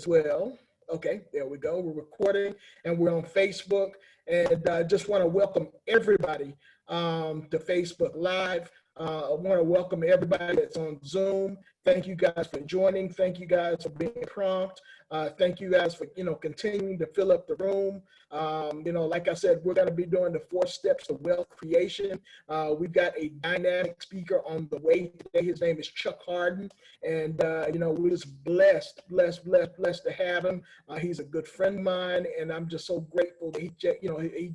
as well. Okay, there we go. We're recording and we're on Facebook. And I just want to welcome everybody to Facebook Live. I want to welcome everybody that's on Zoom. Thank you guys for joining. Thank you guys for being prompt. Thank you guys for, continuing to fill up the room. Like I said, we're going to be doing the 4 steps to wealth creation. We've got a dynamic speaker on the way today. His name is Chuck Hardon. And, we're just blessed to have him. He's a good friend of mine, and I'm just so grateful that he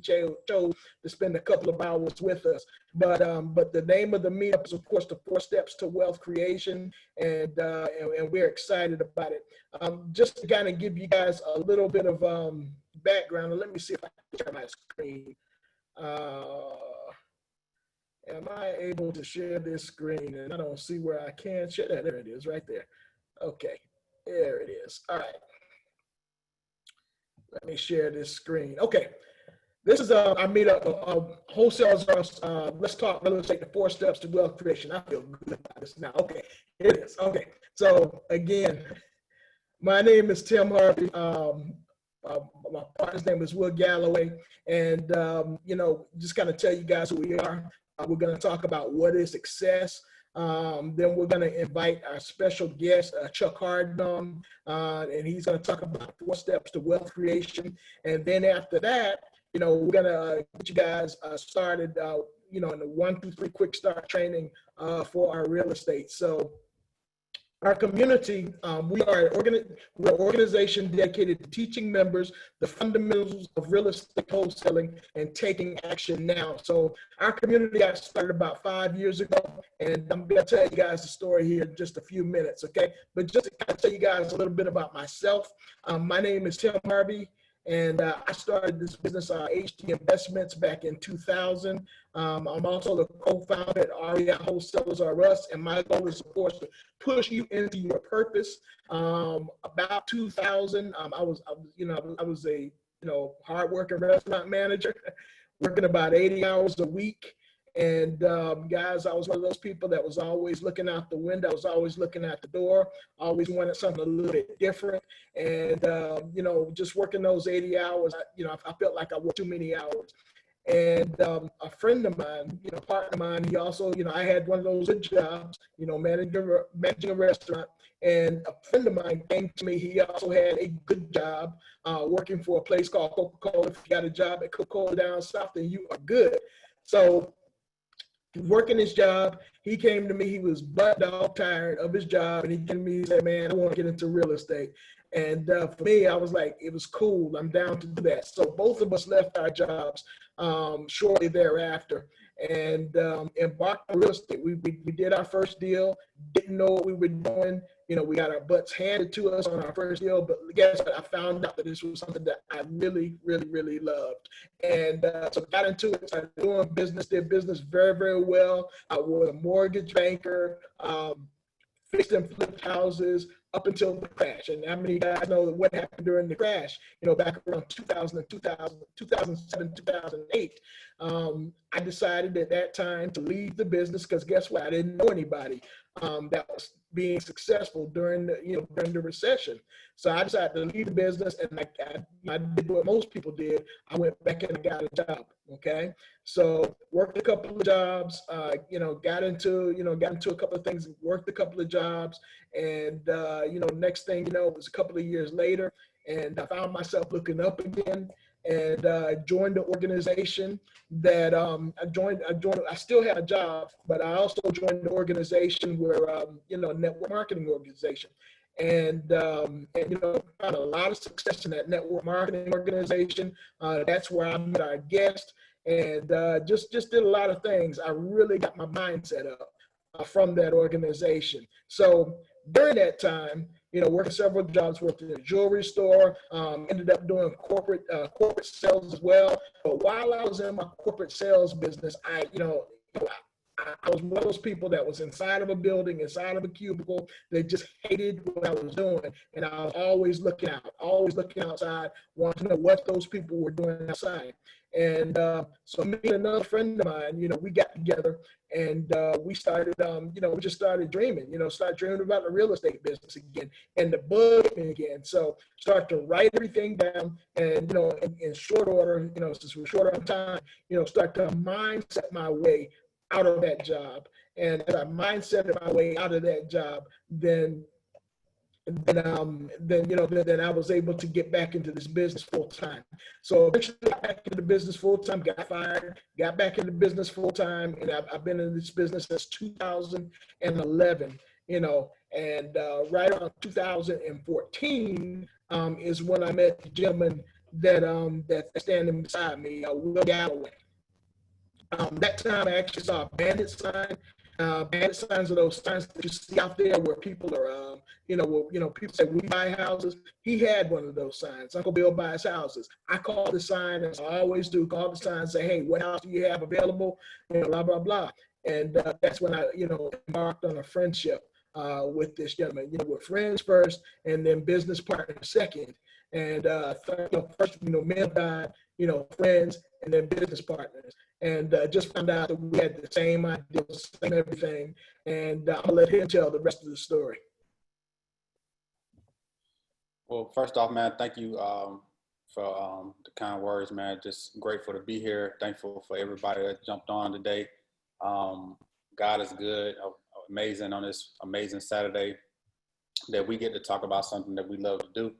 chose to spend a couple of hours with us. But the name of the meetup is, of course, the 4 steps to wealth creation, and we're excited about it. Just to kind of give you guys a little bit of background, and let me see if I can share my screen. Am I able to share this screen? And I don't see where I can share that. There it is, right there. Okay, there it is. All right. Let me share this screen. Okay. This is our meetup. Wholesalers, let's talk real estate, the 4 steps to wealth creation. I feel good about this now. Okay, here it is. Okay, so again, my name is Tim Harvey. My partner's name is Will Galloway. And, just kind of tell you guys who we are. We're going to talk about what is success. Then we're going to invite our special guest, Chuck Hardon, and he's going to talk about 4 steps to wealth creation. And then after that, we're going to get you guys started, in the 1, 2, 3 quick start training for our real estate. So our community, we're an organization dedicated to teaching members the fundamentals of real estate wholesaling and taking action now. So our community got started about 5 years ago, and I'm going to tell you guys the story here in just a few minutes, okay? But just to kind of tell you guys a little bit about myself, my name is Tim Harvey. And I started this business, HD Investments, back in 2000. I'm also the co-founder at REI Wholesalers R Us, and my goal is, of course, to push you into your purpose. About 2000, I was a hardworking restaurant manager, working about 80 hours a week. And guys, I was one of those people that was always looking out the window. I was always looking at the door. Always wanted something a little bit different. And just working those 80 hours, I felt like I worked too many hours. And a friend of mine, partner of mine, he also, I had one of those good jobs, managing a restaurant. And a friend of mine came to me. He also had a good job working for a place called Coca-Cola. If you got a job at Coca-Cola down south, then you are good. So working his job, he came to me. He was butt dog tired of his job, and he came to me and said, "Man, I want to get into real estate." And for me, I was like, it was cool. I'm down to do that. So both of us left our jobs shortly thereafter and embarked on real estate. We did our first deal, didn't know what we were doing. We got our butts handed to us on our first deal, but guess what? I found out that this was something that I really, really, really loved. And so got into it, started doing business, did business very, very well. I was a mortgage banker, fixed and flipped houses up until the crash. And how many guys know what happened during the crash? Back around 2007, 2008. I decided at that time to leave the business because guess what? I didn't know anybody that was being successful during the recession. So I decided to leave the business, and I did what most people did. I went back and got a job. Okay, so worked a couple of jobs. Got into a couple of things. Worked a couple of jobs, and next thing you know, it was a couple of years later, and I found myself looking up again. And joined the organization that I joined. I still had a job, but I also joined the organization where network marketing organization, and found a lot of success in that network marketing organization. That's where I met our guest, and just did a lot of things. I really got my mindset up from that organization. So during that time, worked several jobs, worked in a jewelry store, ended up doing corporate sales as well. But while I was in my corporate sales business, I I was one of those people that was inside of a building, inside of a cubicle, that just hated what I was doing. And I was always looking out, always looking outside, wanting to know what those people were doing outside. And so me and another friend of mine, we got together and we started, we just started dreaming, started dreaming about the real estate business again and the bug again. So start to write everything down and, in short order, since we're short on time, start to mindset my way out of that job. And as I mindset my way out of that job, then then I was able to get back into this business full time. So eventually got back into the business full time, got fired, got back into business full time, and I've been in this business since 2011. And right around 2014 is when I met the gentleman that's standing beside me, Will Galloway. That time I actually saw a bandit sign. Bandit signs are those signs that you see out there where people are, people say, we buy houses. He had one of those signs. Uncle Bill buys houses. I called the sign, as I always do, call the sign and say, hey, what house do you have available? Blah, blah, blah. And that's when I, embarked on a friendship with this gentleman. We're friends first and then business partners second. And first, men died, friends and then business partners. And just found out that we had the same ideas, same everything. And I'll let him tell the rest of the story. Well, first off, man, thank you for the kind words, man. Just grateful to be here. Thankful for everybody that jumped on today. God is good, amazing on this amazing Saturday that we get to talk about something that we love to do.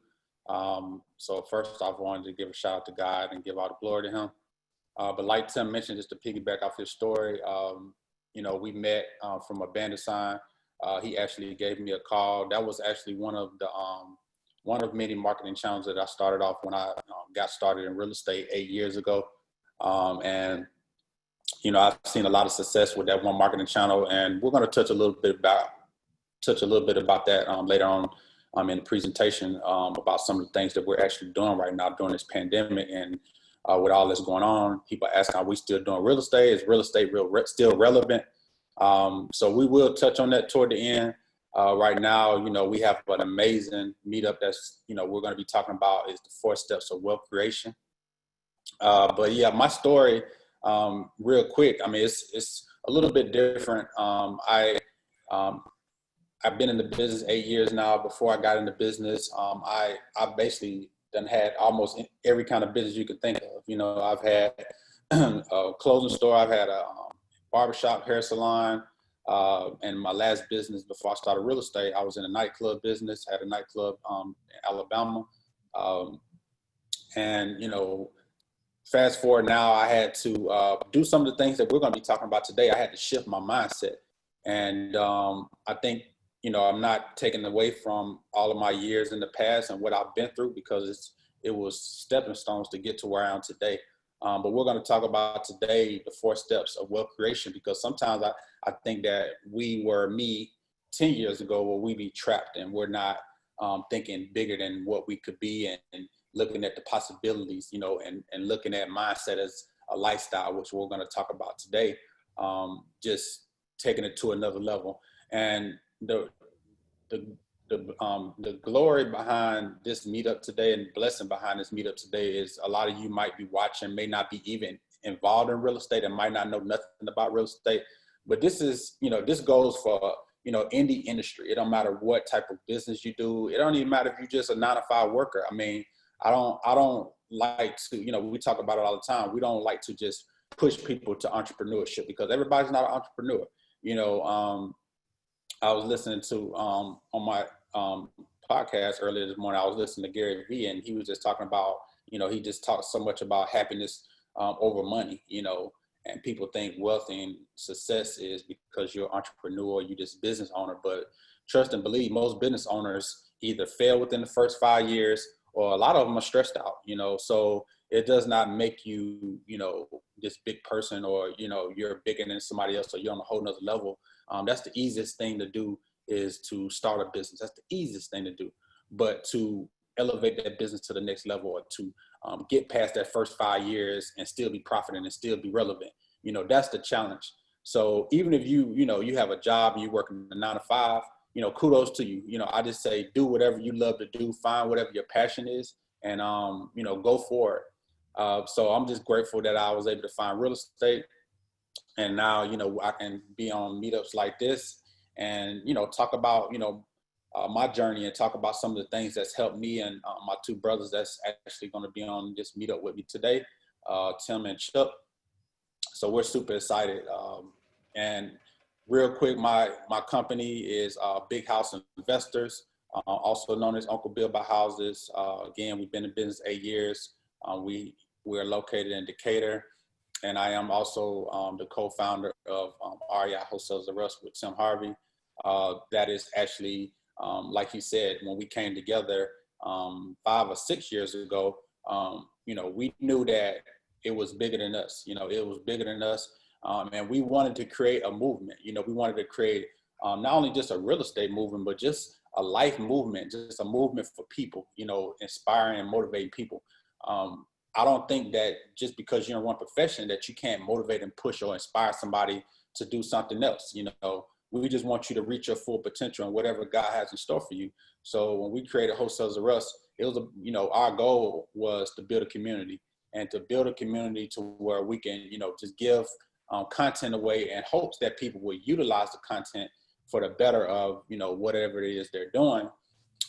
So first off, I wanted to give a shout out to God and give all the glory to him. But like Tim mentioned, just to piggyback off his story, we met from a bandit sign. He actually gave me a call. That was actually one of many marketing channels that I started off when I got started in real estate 8 years ago. And I've seen a lot of success with that one marketing channel, and we're going to touch a little bit about that later on in the presentation about some of the things that we're actually doing right now during this pandemic. And with all this going on, people asking, are we still doing real estate? Is real estate still relevant? So we will touch on that toward the end. Right now, we have an amazing meetup that's, we're going to be talking about is the 4 steps of wealth creation. But yeah, my story, real quick. I mean, it's a little bit different. I've been in the business 8 years now. Before I got into business, I basically done had almost every kind of business you could think of. I've had a clothing store, I've had a barbershop, hair salon, and my last business before I started real estate, I was in a nightclub business, had a nightclub in Alabama. Fast forward now, I had to do some of the things that we're going to be talking about today. I had to shift my mindset. And I think, I'm not taking away from all of my years in the past and what I've been through, because it was stepping stones to get to where I am today. But we're going to talk about today the 4 steps of wealth creation, because sometimes I think that we were me 10 years ago where we be trapped and we're not thinking bigger than what we could be and looking at the possibilities, and looking at mindset as a lifestyle, which we're going to talk about today, just taking it to another level. And the glory behind this meetup today and blessing behind this meetup today is a lot of you might be watching, may not be even involved in real estate and might not know nothing about real estate. But this is, this goes for, any industry. It don't matter what type of business you do. It don't even matter if you're just a 9-to-5 worker. I mean, I don't like to, we talk about it all the time. We don't like to just push people to entrepreneurship because everybody's not an entrepreneur. I was listening to on my podcast earlier this morning, I was listening to Gary Vee, and he was just talking about, he just talked so much about happiness over money, and people think wealth and success is because you're an entrepreneur, you're just business owner. But trust and believe, most business owners either fail within the first 5 years, or a lot of them are stressed out, so it does not make you, this big person, or, you're bigger than somebody else, or you're on a whole nother level. That's the easiest thing to do, is to start a business. That's the easiest thing to do. But to elevate that business to the next level, or to get past that first 5 years and still be profiting and still be relevant, that's the challenge. So even if you have a job and you work in a 9 to 5, kudos to you. I just say do whatever you love to do, find whatever your passion is, and go for it. So I'm just grateful that I was able to find real estate, and now I can be on meetups like this, and talk about my journey, and talk about some of the things that's helped me, and my two brothers that's actually going to be on this meetup with me today, Tim and Chip. So we're super excited. And real quick, my company is Big House Investors, also known as Uncle Bill Buy Houses. Again, we've been in business 8 years. We're located in Decatur, and I am also the co-founder of REI Wholesalers of Russ with Tim Harvey. That is actually, like he said, when we came together 5 or 6 years ago, we knew that it was bigger than us. It was bigger than us. And we wanted to create a movement. We wanted to create not only just a real estate movement, but just a life movement, just a movement for people, inspiring and motivating people. I don't think that just because you're in one profession that you can't motivate and push or inspire somebody to do something else. We just want you to reach your full potential and whatever God has in store for you. So when we created Wholesalers of Russ, it was our goal was to build a community, and to build a community to where we can, just give content away in hopes that people will utilize the content for the better of, whatever it is they're doing.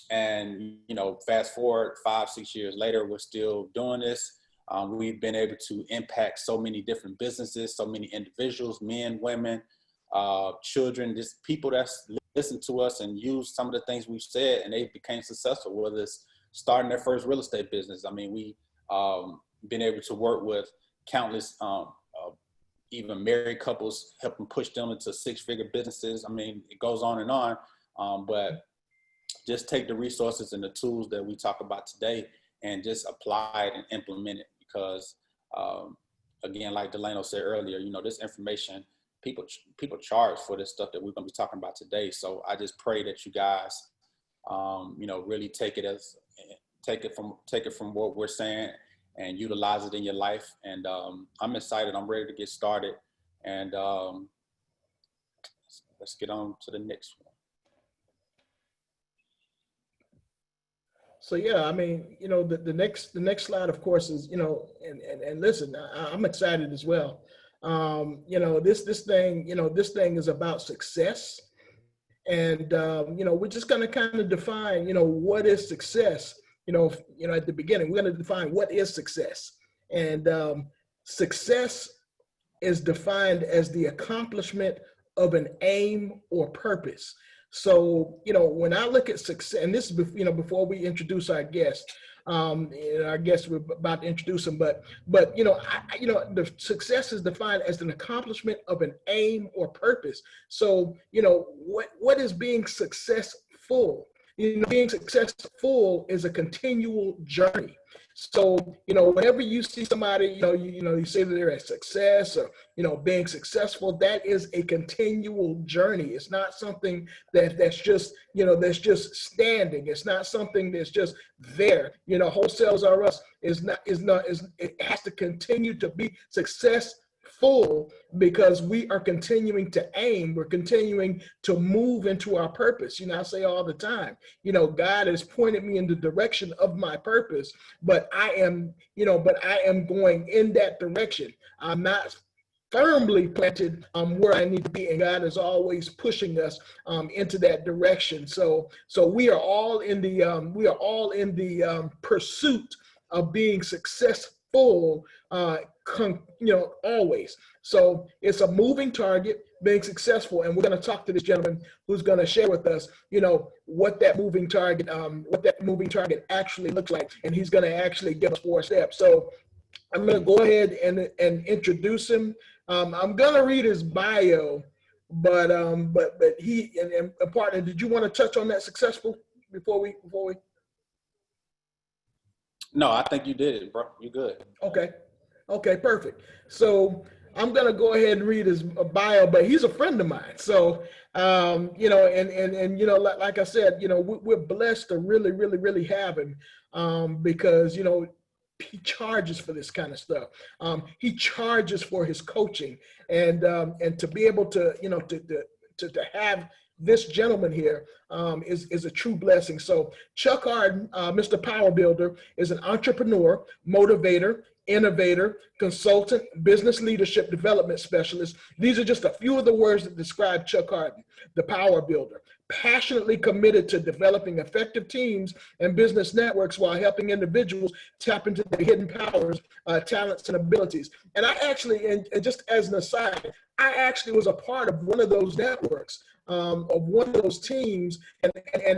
And, fast forward 5, 6 years later, we're still doing this. We've been able to impact so many different businesses, so many individuals, men, women, children, just people that's listened to us and used some of the things we've said, and they became successful, whether it's starting their first real estate business. I mean, we been able to work with countless even married couples, help them push them into 6-figure businesses. I mean, it goes on and on, but just take the resources and the tools that we talk about today and just apply it and implement it, because again, like Delano said earlier, this information, people charge for this stuff that we're going to be talking about today. So I just pray that you guys, really take it from what we're saying and utilize it in your life. And I'm excited. I'm ready to get started. And let's get on to the next one. So yeah, I mean, the next slide, of course, is and listen, I'm excited as well. This thing is about success, and we're just going to kind of define what is success. At the beginning, we're going to define what is success, and success is defined as the accomplishment of an aim or purpose. So, when I look at success, and this is, before we introduce our guest, our guest, we're about to introduce him, but the success is defined as an accomplishment of an aim or purpose. So, what is being successful? Being successful is a continual journey. So, whenever you see somebody, you say that they're a success or, being successful, that is a continual journey. It's not something that's just standing. It's not something that's just there. Wholesalers are us it has to continue to be successful, because we are continuing to aim, we're continuing to move into our purpose. I say all the time, God has pointed me in the direction of my purpose, but I am going in that direction. I'm not firmly planted where I need to be, and God is always pushing us into that direction. So we are all in the pursuit of being successful, always. So it's a moving target, being successful, and we're going to talk to this gentleman who's going to share with us, what that moving target actually looks like, and he's going to actually give us 4 steps. So I'm going to go ahead and introduce him. I'm going to read his bio, but he and partner, did you want to touch on that successful before we? No, I think you did it, bro. You're good. Okay, perfect. So I'm going to go ahead and read his bio, but he's a friend of mine. So, like I said, we're blessed to really, really, really have him, because, charges for this kind of stuff. He charges for his coaching, and to be able to, you know, to have this gentleman here is a true blessing. So Chuck Hardon, Mr. Power Builder, is an entrepreneur, motivator, innovator, consultant, business leadership development specialist. These are just a few of the words that describe Chuck Hardon, the Power Builder. Passionately committed to developing effective teams and business networks while helping individuals tap into their hidden powers, talents, and abilities. And I actually, and just as an aside, I actually was a part of one of those networks, of one of those teams, and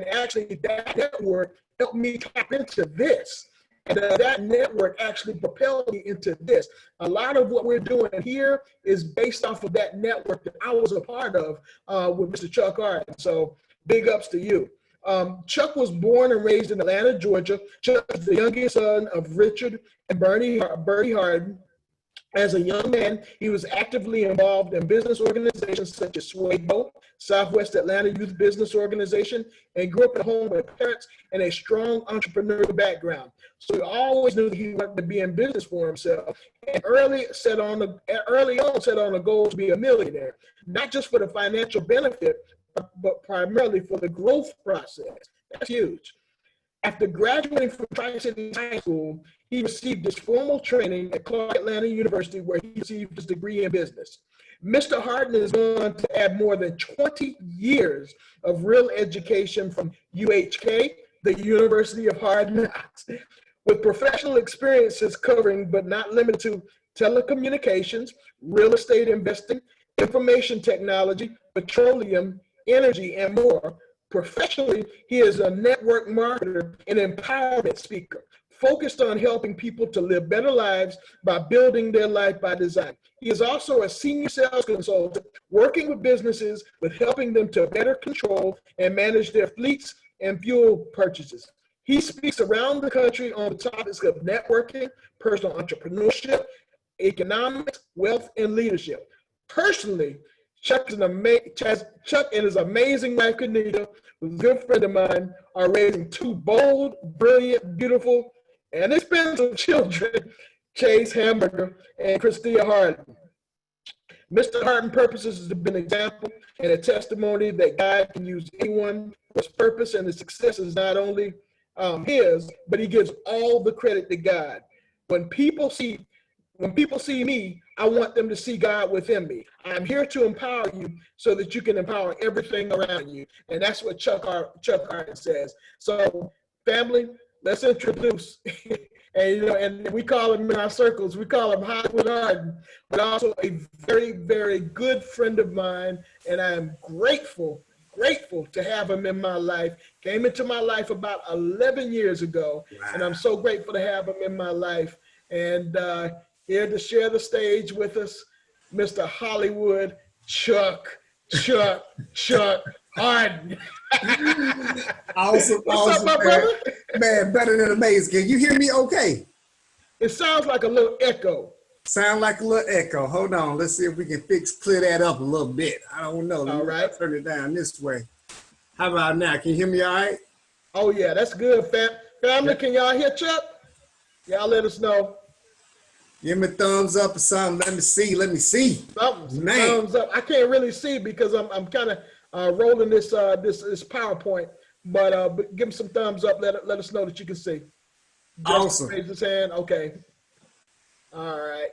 actually that network helped me tap into this. And that network actually propelled me into this. A lot of what we're doing here is based off of that network that I was a part of with Mr. Chuck Hardon. So big ups to you. Chuck was born and raised in Atlanta, Georgia. Chuck is the youngest son of Richard and Bertie Hardon. As a young man, he was actively involved in business organizations such as Swaybo, Southwest Atlanta Youth Business Organization, and grew up at home with parents and a strong entrepreneurial background. So he always knew that he wanted to be in business for himself, and early on set on a goal to be a millionaire, not just for the financial benefit, but primarily for the growth process. That's huge. After graduating from Tri-City High School, he received his formal training at Clark Atlanta University, where he received his degree in business. Mr. Hardon is going to add more than 20 years of real education from UHK, the University of Hard Knocks, with professional experiences covering but not limited to telecommunications, real estate investing, information technology, petroleum, energy, and more. Professionally, he is a network marketer and empowerment speaker, focused on helping people to live better lives by building their life by design. He is also a senior sales consultant, working with businesses with helping them to better control and manage their fleets and fuel purchases. He speaks around the country on the topics of networking, personal entrepreneurship, economics, wealth, and leadership. Personally, Chuck and his amazing wife, Kanita, who's a good friend of mine, are raising two bold, brilliant, beautiful, and expensive children, Chase Hamburger and Christia Hardon. Mr. Hardon purposes has been an example and a testimony that God can use anyone for his purpose, and the success is not only his, but he gives all the credit to God. When people see me, I want them to see God within me. I'm here to empower you so that you can empower everything around you. And that's what Chuck Hardon says. So family, let's introduce, and you know, and we call him in our circles, we call him Hollywood Hardon, but also a very, very good friend of mine. And I am grateful to have him in my life. Came into my life about 11 years ago. Wow. And I'm so grateful to have him in my life. And here to share the stage with us, Mr. Hollywood Chuck Hardon. Awesome. What's up, my brother? Man, better than amazing. Can you hear me okay? It sounds like a little echo. Sound like a little echo. Hold on. Let's see if we can clear that up a little bit. I don't know. All right. Turn it down this way. How about now? Can you hear me all right? Oh, yeah, that's good, family. Yeah. Can y'all hear Chuck? Y'all let us know. Give me a thumbs up or something. Let me see. Thumbs up. I can't really see because I'm kind of rolling this PowerPoint, but give him some thumbs up. Let us know that you can see. Awesome. Raise his hand. Okay. All right.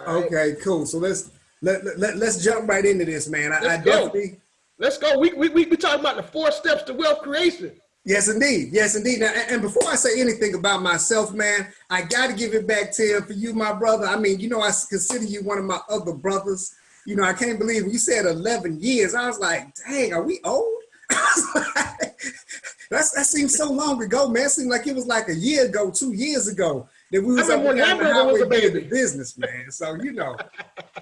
Okay, cool. So let's jump right into this, man. Let's go. We talking about the 4 steps to wealth creation. Yes, indeed. Yes, indeed. Now, and before I say anything about myself, man, I got to give it back to him for you, my brother. I mean, you know, I consider you one of my other brothers. You know, I can't believe when you said 11 years. I was like, dang, are we old? That seems so long ago, man. It seemed like it was like a year ago, 2 years ago that we was up on the highway doing business, man. So, you know,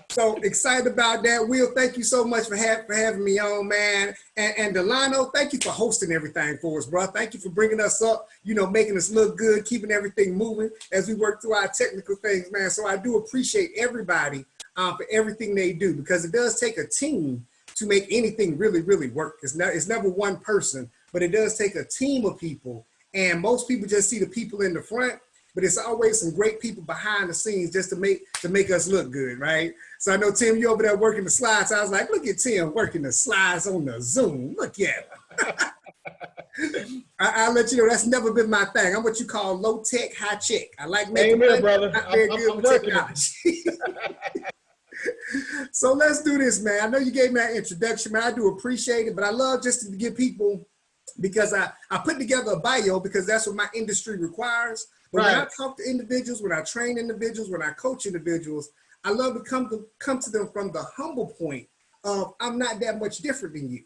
so excited about that. Will, thank you so much for having me on, man. And Delano, thank you for hosting everything for us, bro. Thank you for bringing us up, you know, making us look good, keeping everything moving as we work through our technical things, man. So I do appreciate everybody for everything they do, because it does take a team to make anything really, really work. It's never one person, but it does take a team of people. And most people just see the people in the front but it's always some great people behind the scenes just to make us look good, right? So I know, Tim, you over there working the slides. I was like, look at Tim working the slides on the Zoom. Look at him. I'll let you know that's never been my thing. I'm what you call low tech, high check. I like making money, brother. not very good with technology. So let's do this, man. I know you gave me that introduction, man. I do appreciate it, but I love just to give people, because I put together a bio because that's what my industry requires. But when I talk to individuals, when I train individuals, when I coach individuals, I love to come to them from the humble point of I'm not that much different than you.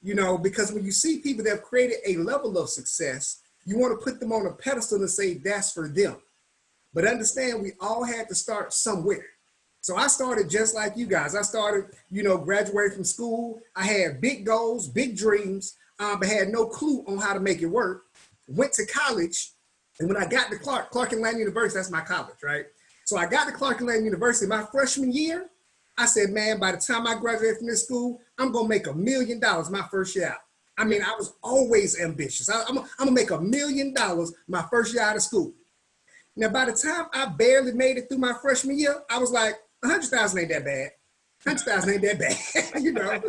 You know, because when you see people that have created a level of success, you want to put them on a pedestal and say that's for them. But understand, we all had to start somewhere. So I started just like you guys. I started, you know, graduating from school. I had big goals, big dreams, but had no clue on how to make it work. Went to college, and when I got to Clark and Lang University, that's my college, right? So I got to Clark and Lang University my freshman year. I said, man, by the time I graduate from this school, I'm going to make $1 million my first year out. I mean, I was always ambitious. I'm going to make $1 million my first year out of school. Now, by the time I barely made it through my freshman year, I was like, 100,000 ain't that bad. 100,000 ain't that bad, you know.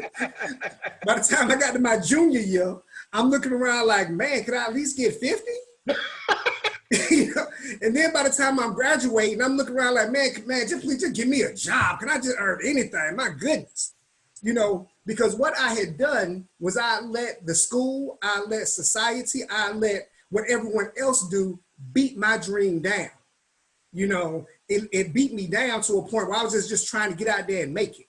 By the time I got to my junior year, I'm looking around like, man, could I at least get 50? You know? And then by the time I'm graduating, I'm looking around like, man, just give me a job. Can I just earn anything? My goodness. You know, because what I had done was I let the school, I let society, I let what everyone else do beat my dream down. You know, it beat me down to a point where I was just trying to get out there and make it.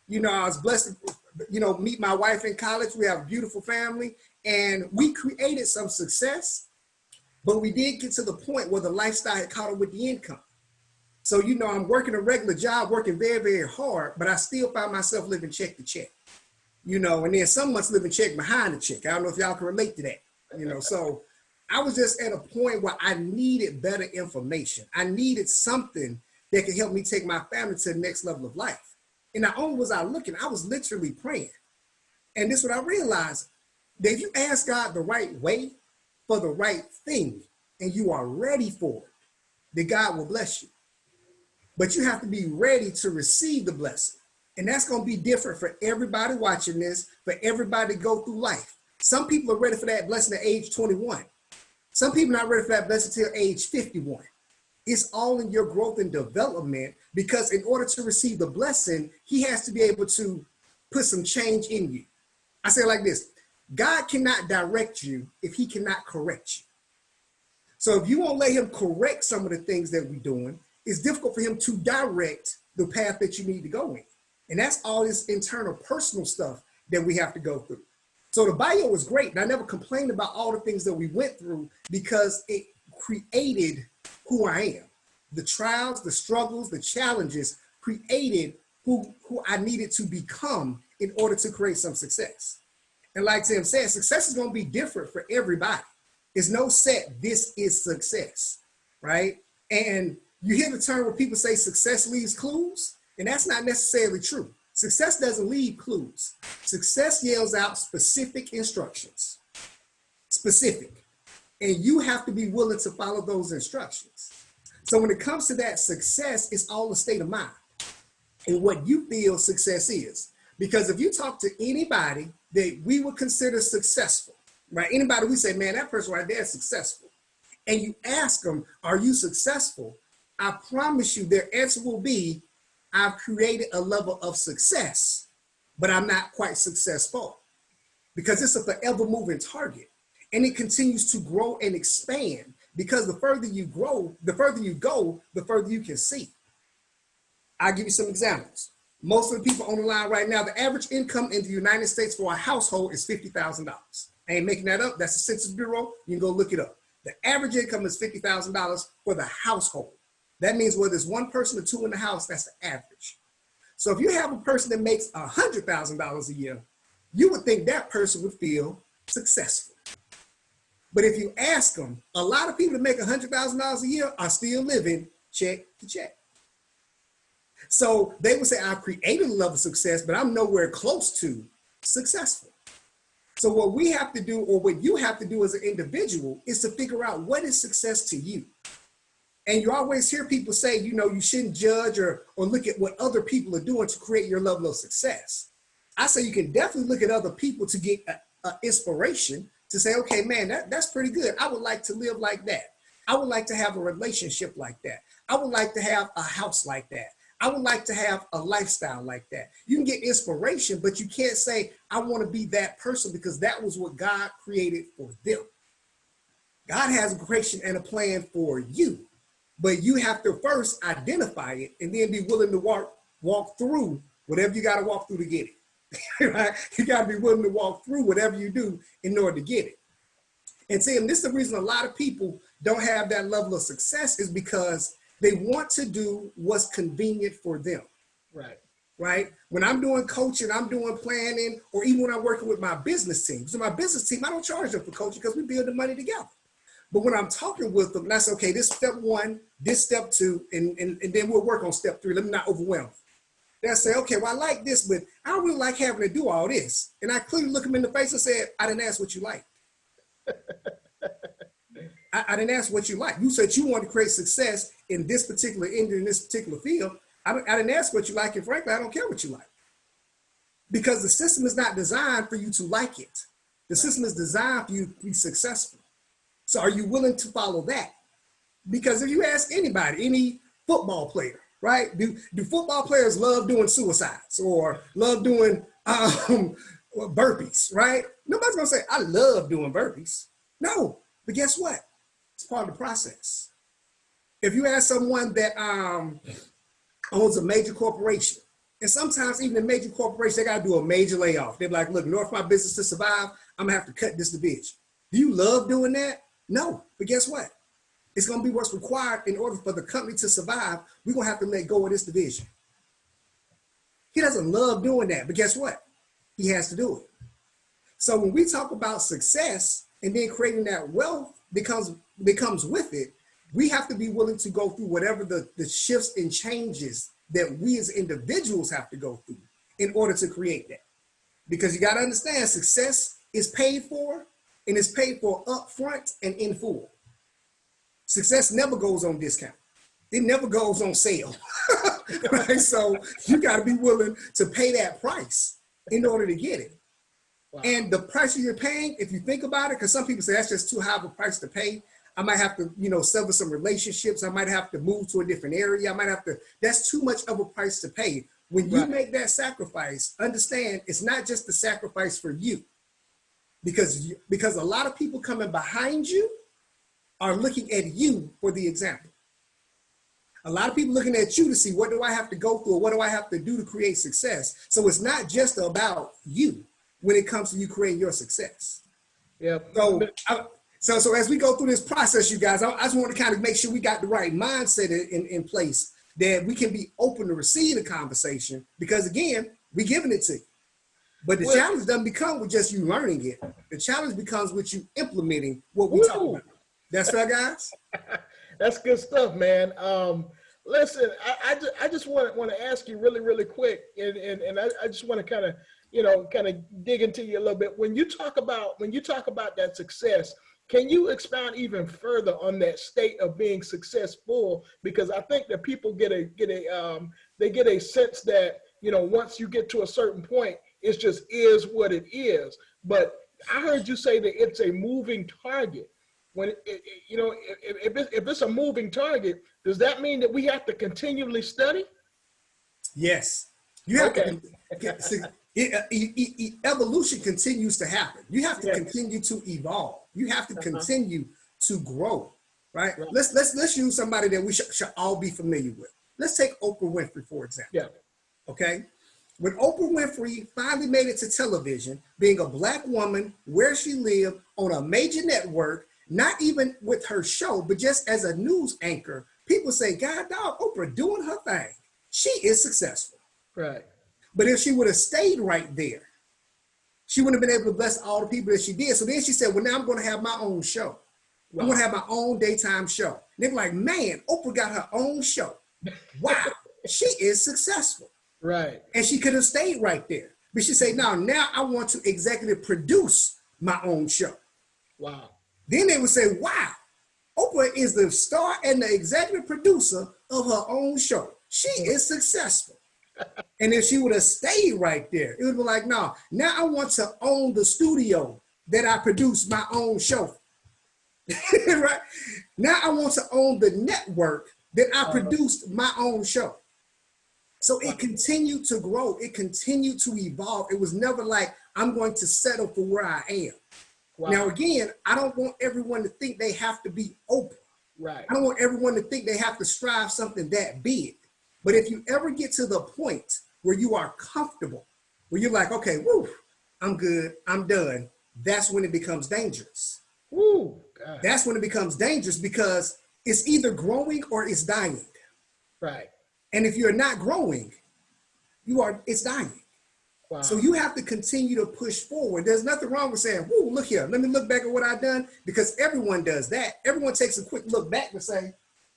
You know, I was blessed to, you know, meet my wife in college. We have a beautiful family, and we created some success, but we did get to the point where the lifestyle had caught up with the income. So, you know, I'm working a regular job, working very, very hard, but I still find myself living check to check, you know, and then some months living check behind the check. I don't know if y'all can relate to that, you know, so I was just at a point where I needed better information. I needed something that could help me take my family to the next level of life. And not only was I looking, I was literally praying. And this is what I realized, that if you ask God the right way for the right thing, and you are ready for it, then God will bless you. But you have to be ready to receive the blessing. And that's going to be different for everybody watching this, for everybody to go through life. Some people are ready for that blessing at age 21. Some people are not ready for that blessing till age 51. It's all in your growth and development, because in order to receive the blessing, he has to be able to put some change in you. I say it like this: God cannot direct you if he cannot correct you. So if you won't let him correct some of the things that we're doing, it's difficult for him to direct the path that you need to go in. And that's all this internal personal stuff that we have to go through. So the bio was great, and I never complained about all the things that we went through, because it created who I am. The trials, the struggles, the challenges created who I needed to become in order to create some success. And like Tim said, success is going to be different for everybody. It's no set, this is success, right? And you hear the term where people say success leaves clues, and that's not necessarily true. Success doesn't leave clues. Success yells out specific instructions. Specific. And you have to be willing to follow those instructions. So when it comes to that, success is all a state of mind and what you feel success is. Because if you talk to anybody that we would consider successful, right? Anybody we say, man, that person right there is successful. And you ask them, are you successful? I promise you their answer will be, I've created a level of success, but I'm not quite successful, because it's a forever moving target, and it continues to grow and expand, because the further you grow, the further you go, the further you can see. I'll give you some examples. Most of the people on the line right now, the average income in the United States for a household is $50,000. I ain't making that up. That's the Census Bureau. You can go look it up. The average income is $50,000 for the household. That means whether it's one person or two in the house, that's the average. So if you have a person that makes $100,000 a year, you would think that person would feel successful. But if you ask them, a lot of people that make $100,000 a year are still living check to check. So they would say, I've created a level of success, but I'm nowhere close to successful. So what we have to do, or what you have to do as an individual, is to figure out what is success to you. And you always hear people say, you know, you shouldn't judge or look at what other people are doing to create your level of success. I say you can definitely look at other people to get inspiration to say, okay, man, that's pretty good. I would like to live like that. I would like to have a relationship like that. I would like to have a house like that. I would like to have a lifestyle like that. You can get inspiration, but you can't say, I want to be that person, because that was what God created for them. God has a creation and a plan for you, but you have to first identify it and then be willing to walk through whatever you got to walk through to get it. Right? You got to be willing to walk through whatever you do in order to get it. And see, and this is the reason a lot of people don't have that level of success, is because they want to do what's convenient for them. Right. Right. When I'm doing coaching, I'm doing planning, or even when I'm working with my business team. So my business team, I don't charge them for coaching because we build the money together. But when I'm talking with them, that's okay, this step 1, this step 2, and then we'll work on step 3. Let me not overwhelm. They'll say, okay, well, I like this, but I don't really like having to do all this. And I clearly look them in the face and said, I didn't ask what you like. I didn't ask what you like. You said you want to create success in this particular industry, in this particular field. I didn't ask what you like, and frankly, I don't care what you like. Because the system is not designed for you to like it. The system is designed for you to be successful. So are you willing to follow that? Because if you ask anybody, any football player, right? Do football players love doing suicides or love doing burpees, right? Nobody's gonna say, I love doing burpees. No, but guess what? It's part of the process. If you ask someone that owns a major corporation, and sometimes even a major corporation, they gotta do a major layoff. They're like, look, in order for my business to survive, I'm gonna have to cut this division. Do you love doing that? No, but guess what? It's gonna be what's required in order for the company to survive. We're gonna have to let go of this division. He doesn't love doing that, but guess what? He has to do it. So when we talk about success and then creating that wealth becomes with it, we have to be willing to go through whatever the shifts and changes that we as individuals have to go through in order to create that. Because you got to understand, success is paid for, and it's paid for upfront and in full. Success never goes on discount. It never goes on sale. Right? So you got to be willing to pay that price in order to get it. Wow. And the price you're paying, if you think about it, because some people say that's just too high of a price to pay. I might have to, sever some relationships. I might have to move to a different area. I might have to, that's too much of a price to pay. When you make that sacrifice, understand it's not just the sacrifice for you. Because a lot of people coming behind you are looking at you for the example. A lot of people looking at you to see, what do I have to go through, or what do I have to do to create success? So it's not just about you when it comes to you creating your success. Yeah. So as we go through this process, you guys, I just want to kind of make sure we got the right mindset in place, that we can be open to receive the conversation, because again, we're giving it to you. But the challenge doesn't become with just you learning it. The challenge becomes with you implementing what we talk about. That's fair, guys? That's good stuff, man. Listen, I just want to ask you really, really quick, and I just want to kind of dig into you a little bit. When you talk about that success, can you expound even further on that state of being successful? Because I think that people get a sense that, once you get to a certain point, it just is what it is. But I heard you say that it's a moving target. When if it's a moving target, does that mean that we have to continually study? Yes, you have to. Evolution continues to happen. You have to continue to evolve. You have to continue to grow. Right? Let's use somebody that we should all be familiar with. Let's take Oprah Winfrey, for example. Yeah. Okay. When Oprah Winfrey finally made it to television, being a Black woman, where she lived, on a major network, not even with her show, but just as a news anchor, people say, God dog, Oprah doing her thing. She is successful. Right. But if she would have stayed right there, she wouldn't have been able to bless all the people that she did. So then she said, well, now I'm going to have my own show. Wow. I'm going to have my own daytime show. And they're like, man, Oprah got her own show. Wow, she is successful. Right. And she could have stayed right there. But she said, now I want to executive produce my own show. Wow. Then they would say, wow, Oprah is the star and the executive producer of her own show. She is successful. And if she would have stayed right there, it would be like, no, now I want to own the studio that I produce my own show. Right? Now I want to own the network that I produced my own show. So it continued to grow. It continued to evolve. It was never like, I'm going to settle for where I am. Wow. Now, again, I don't want everyone to think they have to be Oprah. Right. I don't want everyone to think they have to strive something that big. But if you ever get to the point where you are comfortable, where you're like, okay, woo, I'm good, I'm done, that's when it becomes dangerous. Woo, God. That's when it becomes dangerous because it's either growing or it's dying. Right. And if you're not growing, it's dying. Wow. So you have to continue to push forward. There's nothing wrong with saying, woo, look here, let me look back at what I've done, because everyone does that. Everyone takes a quick look back and say,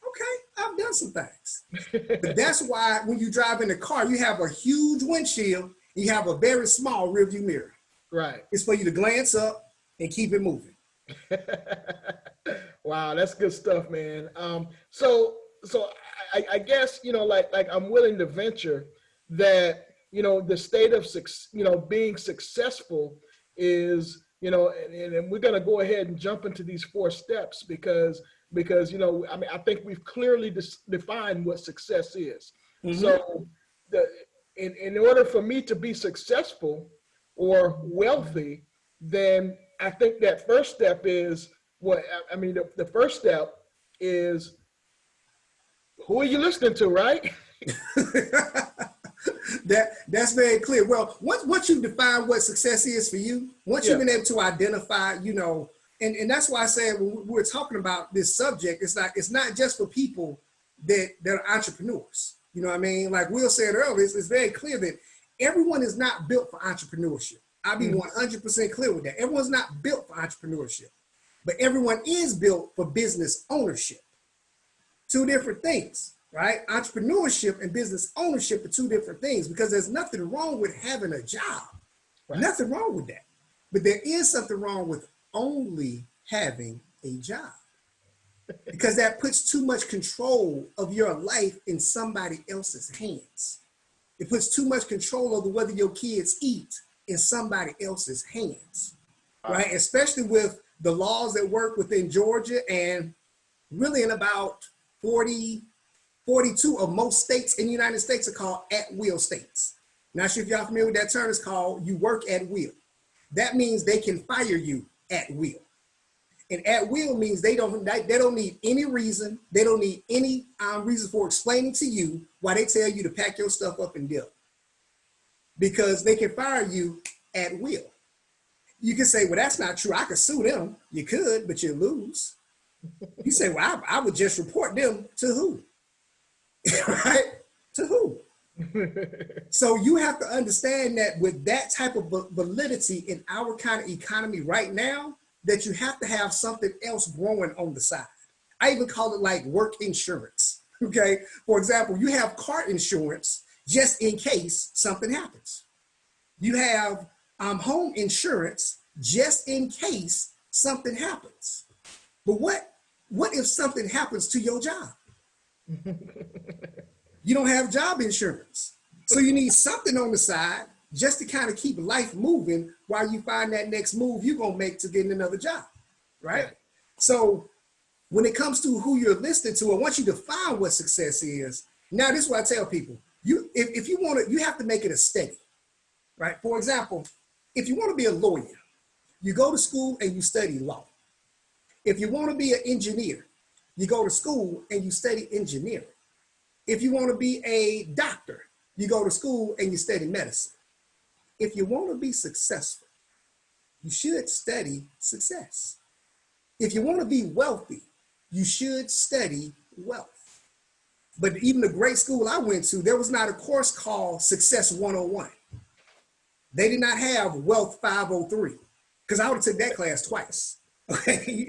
okay, I've done some things. But that's why when you drive in the car, you have a huge windshield, you have a very small rearview mirror. Right. It's for you to glance up and keep it moving. Wow, that's good stuff, man. So I guess, like I'm willing to venture that, the state of, being successful is, and we're going to go ahead and jump into these 4 steps because, I think we've clearly defined what success is. Mm-hmm. So in order for me to be successful or wealthy, then I think that first step is the first step is, who are you listening to, right? That's very clear. Well, once you define what success is for you, once you've been able to identify, and that's why I said when we're talking about this subject, it's not just for people that are entrepreneurs. You know what I mean? Like Will said earlier, it's very clear that everyone is not built for entrepreneurship. I'll be 100% clear with that. Everyone's not built for entrepreneurship, but everyone is built for business ownership. 2 different things. Right? Entrepreneurship and business ownership are 2 different things, because there's nothing wrong with having a job. Right. Nothing wrong with that. But there is something wrong with only having a job, because that puts too much control of your life in somebody else's hands. It puts too much control over whether your kids eat in somebody else's hands. Right? Especially with the laws that work within Georgia, and really in about 42 of most states in the United States are called at-will states. Not sure if y'all familiar with that term. It's called you work at will. That means they can fire you at will. And at will means they don't need any reason. They don't need any reason for explaining to you why they tell you to pack your stuff up and dip. Because they can fire you at will. You can say, well, that's not true. I could sue them. You could, but you lose. You say, well, I would just report them to who? Right? To who? So you have to understand that with that type of validity in our kind of economy right now, that you have to have something else growing on the side. I even call it like work insurance. Okay. For example, you have car insurance just in case something happens. You have home insurance just in case something happens. But what if something happens to your job? You don't have job insurance. So you need something on the side just to kind of keep life moving while you find that next move you're going to make to get another job, right? So when it comes to who you're listening to, and once you define what success is, now this is what I tell people. If you want to, you have to make it a steady, right? For example, if you want to be a lawyer, you go to school and you study law. If you want to be an engineer, you go to school and you study engineering. If you want to be a doctor, you go to school and you study medicine. If you want to be successful, you should study success. If you want to be wealthy, you should study wealth. But even the great school I went to, there was not a course called Success 101. They did not have Wealth 503, because I would have took that class twice. Okay.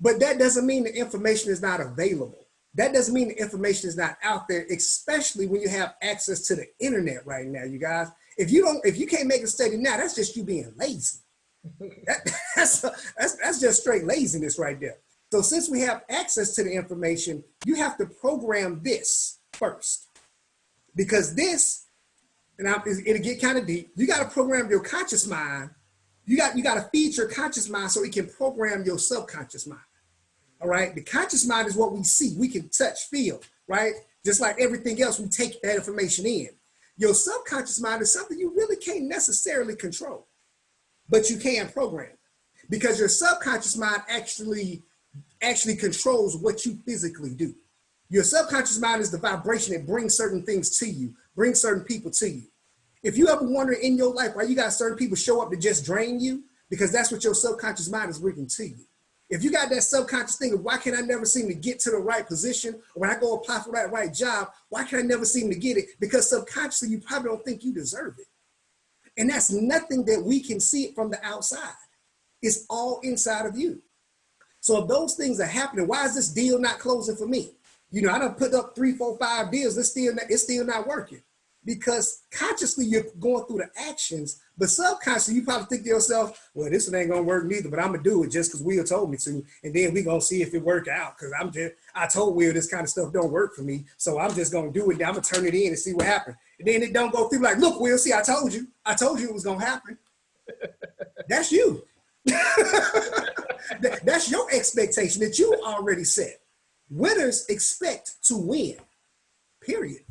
But that doesn't mean the information is not available. That doesn't mean the information is not out there, especially when you have access to the internet right now, you guys. If you can't make a study now, that's just you being lazy. That's just straight laziness right there. So since we have access to the information, you have to program this first. Because this, and it'll get kind of deep, you got to program your conscious mind. You got to feed your conscious mind so it can program your subconscious mind. All right. The conscious mind is what we see. We can touch, feel, right? Just like everything else, we take that information in. Your subconscious mind is something you really can't necessarily control, but you can program, because your subconscious mind actually controls what you physically do. Your subconscious mind is the vibration that brings certain things to you, brings certain people to you. If you ever wonder in your life why you got certain people show up to just drain you, because that's what your subconscious mind is bringing to you. If you got that subconscious thing of why can't I never seem to get to the right position, or when I go apply for that right job, why can't I never seem to get it? Because subconsciously you probably don't think you deserve it. And that's nothing that we can see it from the outside. It's all inside of you. So if those things are happening, why is this deal not closing for me? You know, I done put up 3, 4, 5 deals. It's still not working, because consciously you're going through the actions, but subconsciously you probably think to yourself, well, this one ain't gonna work neither, but I'm gonna do it just because Will told me to, and then we gonna see if it work out, because I told Will this kind of stuff don't work for me, so I'm just gonna do it. I'm gonna turn it in and see what happens. And then it don't go through, like, look, Will, see, I told you it was gonna happen. That's you. That's your expectation that you already set. Winners expect to win, period.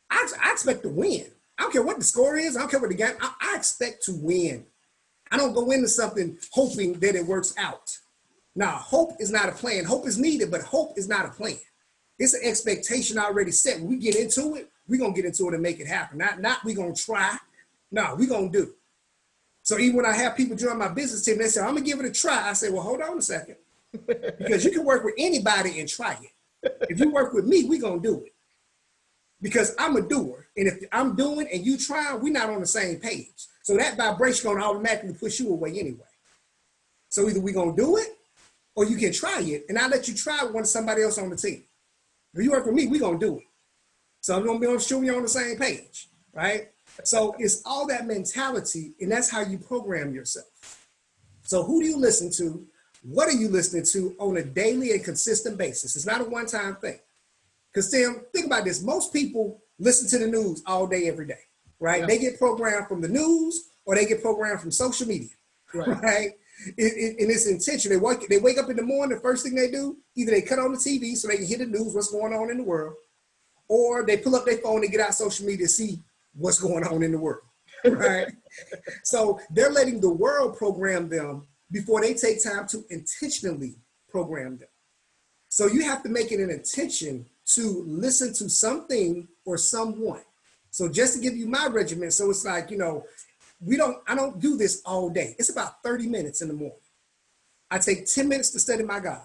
I expect to win. I don't care what the score is. I don't care what the game. I expect to win. I don't go into something hoping that it works out. Now, hope is not a plan. Hope is needed, but hope is not a plan. It's an expectation already set. When we get into it, we're going to get into it and make it happen. Not we going to try. No, we're going to do. So even when I have people join my business team, they say, I'm going to give it a try. I say, well, hold on a second. Because you can work with anybody and try it. If you work with me, we're going to do it. Because I'm a doer. And if I'm doing and you try, we're not on the same page. So that vibration going to automatically push you away anyway. So either we're going to do it or you can try it. And I'll let you try it with somebody else on the team. If you work with me, we're going to do it. So I'm going to be sure we're on the same page, right? So it's all that mentality, and that's how you program yourself. So who do you listen to? What are you listening to on a daily and consistent basis? It's not a one-time thing. Because Tim, think about this. Most people listen to the news all day, every day, right? Yeah. They get programmed from the news or they get programmed from social media, right? And it's intentional. They wake up in the morning, the first thing they do, either they cut on the TV so they can hear the news, what's going on in the world, or they pull up their phone and get out social media to see what's going on in the world, right? So they're letting the world program them before they take time to intentionally program them. So you have to make it an intention to listen to something or someone. So just to give you my regimen, so it's like, you know, I don't do this all day. It's about 30 minutes in the morning. I take 10 minutes to study my God,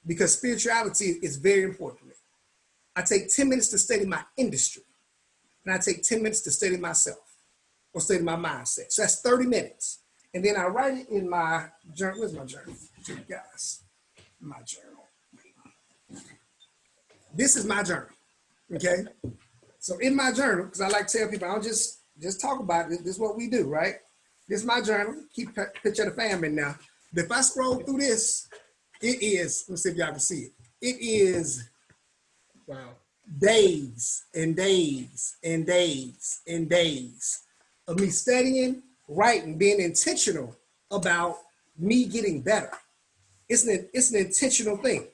because spirituality is very important to me. I take 10 minutes to study my industry, and I take 10 minutes to study myself or study my mindset. So that's 30 minutes. And then I write it in my journal. Where's my journal? Guys, my journal. This is my journal, okay? So in my journal, because I like to tell people, I don't just talk about it. This is what we do, right? This is my journal. Keep a picture of the family now. If I scroll through this, it is, let's see if y'all can see it. It is, wow, days and days and days and days of me studying, writing, being intentional about me getting better. It's an intentional thing.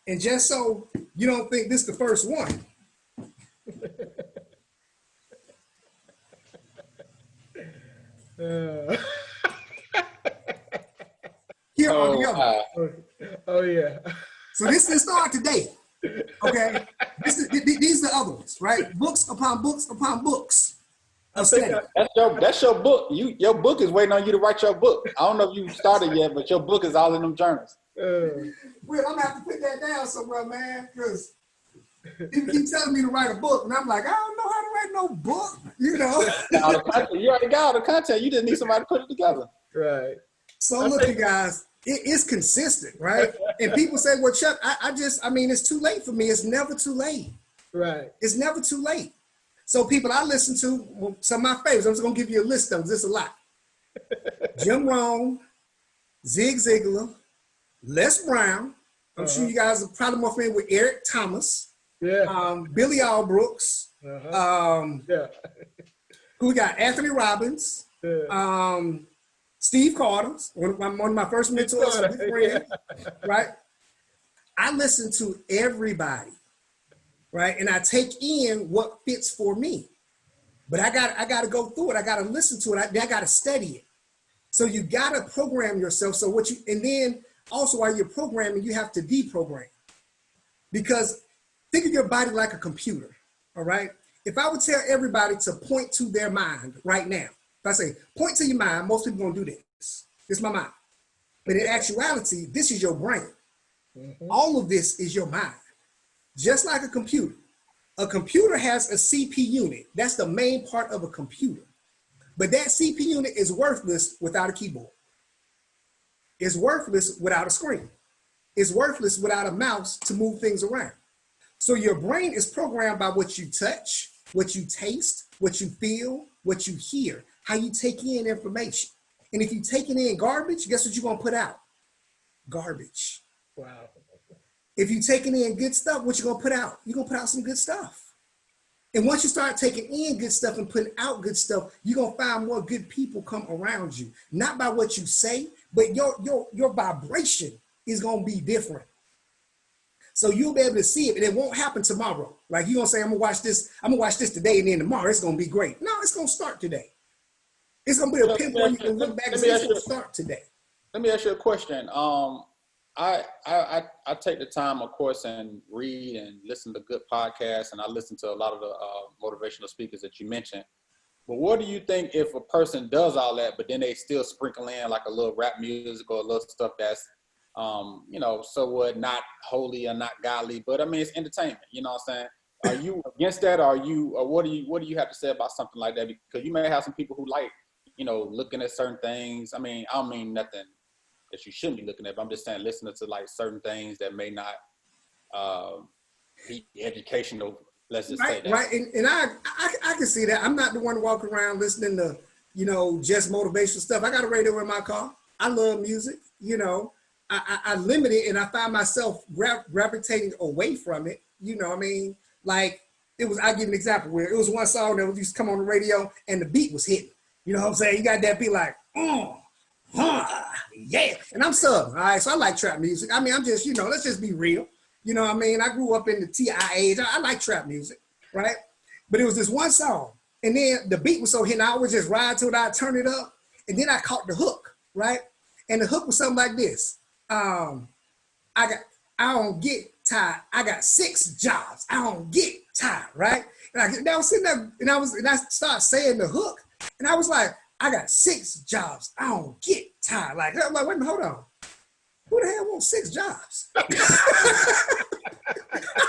And just so you don't think this is the first one. Here are the others. Oh yeah. So this is start today. Okay. These are the other ones, right? Books upon books upon books. That's your book. Your book is waiting on you to write your book. I don't know if you started yet, but your book is all in them journals. Well, I'm gonna have to put that down somewhere, man, because people keep telling me to write a book, and I'm like, I don't know how to write no book, you know. You already got all the content. You just need somebody to put it together. Right. So look, you guys, it's consistent, right? And people say, well, Chuck, I mean, it's too late for me. It's never too late. Right. It's never too late. So people I listen to, well, some of my favorites, I'm just gonna give you a list of them. There's a lot. Jim Rohn, Zig Ziglar, Les Brown. I'm sure you guys are probably more familiar with Eric Thomas. Yeah. Billy Allbrooks. Yeah. Who we got? Anthony Robbins. Yeah. Steve Carter, one of my first mentors, friend, right? I listen to everybody, right? And I take in what fits for me. But I got to go through it. I got to listen to it. I got to study it. So you got to program yourself. So and then also while you're programming, you have to deprogram. Because think of your body like a computer, all right? If I would tell everybody to point to their mind right now, if I say, point to your mind, most people gonna do this. This is my mind. But in actuality, this is your brain. All of this is your mind. Just like a computer. A computer has a CPU unit. That's the main part of a computer. But that CPU unit is worthless without a keyboard. It's worthless without a screen. It's worthless without a mouse to move things around. So your brain is programmed by what you touch, what you taste, what you feel, what you hear, how you take in information. And if you're taking in garbage, guess what you're gonna put out? Garbage. Wow. If you're taking in good stuff, what you gonna put out? You're gonna put out some good stuff. And once you start taking in good stuff and putting out good stuff, you're gonna find more good people come around you. Not by what you say, but your vibration is gonna be different. So you'll be able to see it, and it won't happen tomorrow. Like you're gonna say, I'm gonna watch this today, and then tomorrow it's gonna be great. No, it's gonna start today. It's gonna be a pinpoint you can look back and say it's gonna start today. Let me ask you a question. I take the time, of course, and read and listen to good podcasts, and I listen to a lot of the motivational speakers that you mentioned. But what do you think if a person does all that, but then they still sprinkle in like a little rap music or a little stuff that's so what, not holy or not godly, but I mean, it's entertainment, you know what I'm saying? Are you against that? Or what do you have to say about something like that? Because you may have some people who like, looking at certain things. I mean, I don't mean nothing that you shouldn't be looking at, but I'm just saying, listening to like certain things that may not be educational, let's just say that. Right, and I can see that. I'm not the one walking around listening to, just motivational stuff. I got a radio in my car. I love music, I limit it, and I find myself gravitating away from it. You know what I mean? Like I'll give an example where it was one song that used to come on the radio and the beat was hitting. You know what I'm saying? You got that beat like, yeah. And I'm Southern, all right? So I like trap music. I mean, I'm just, let's just be real. You know what I mean? I grew up in the TI age. I like trap music, right? But it was this one song, and then the beat was so hitting, I would just ride till I turn it up, and then I caught the hook, right? And the hook was something like this. I don't get tired. I got 6 jobs. I don't get tired, right? And I was sitting there, and I started saying the hook, and I was like, I got 6 jobs. I don't get tired. I'm like, wait a minute, hold on. Who the hell wants 6 jobs? I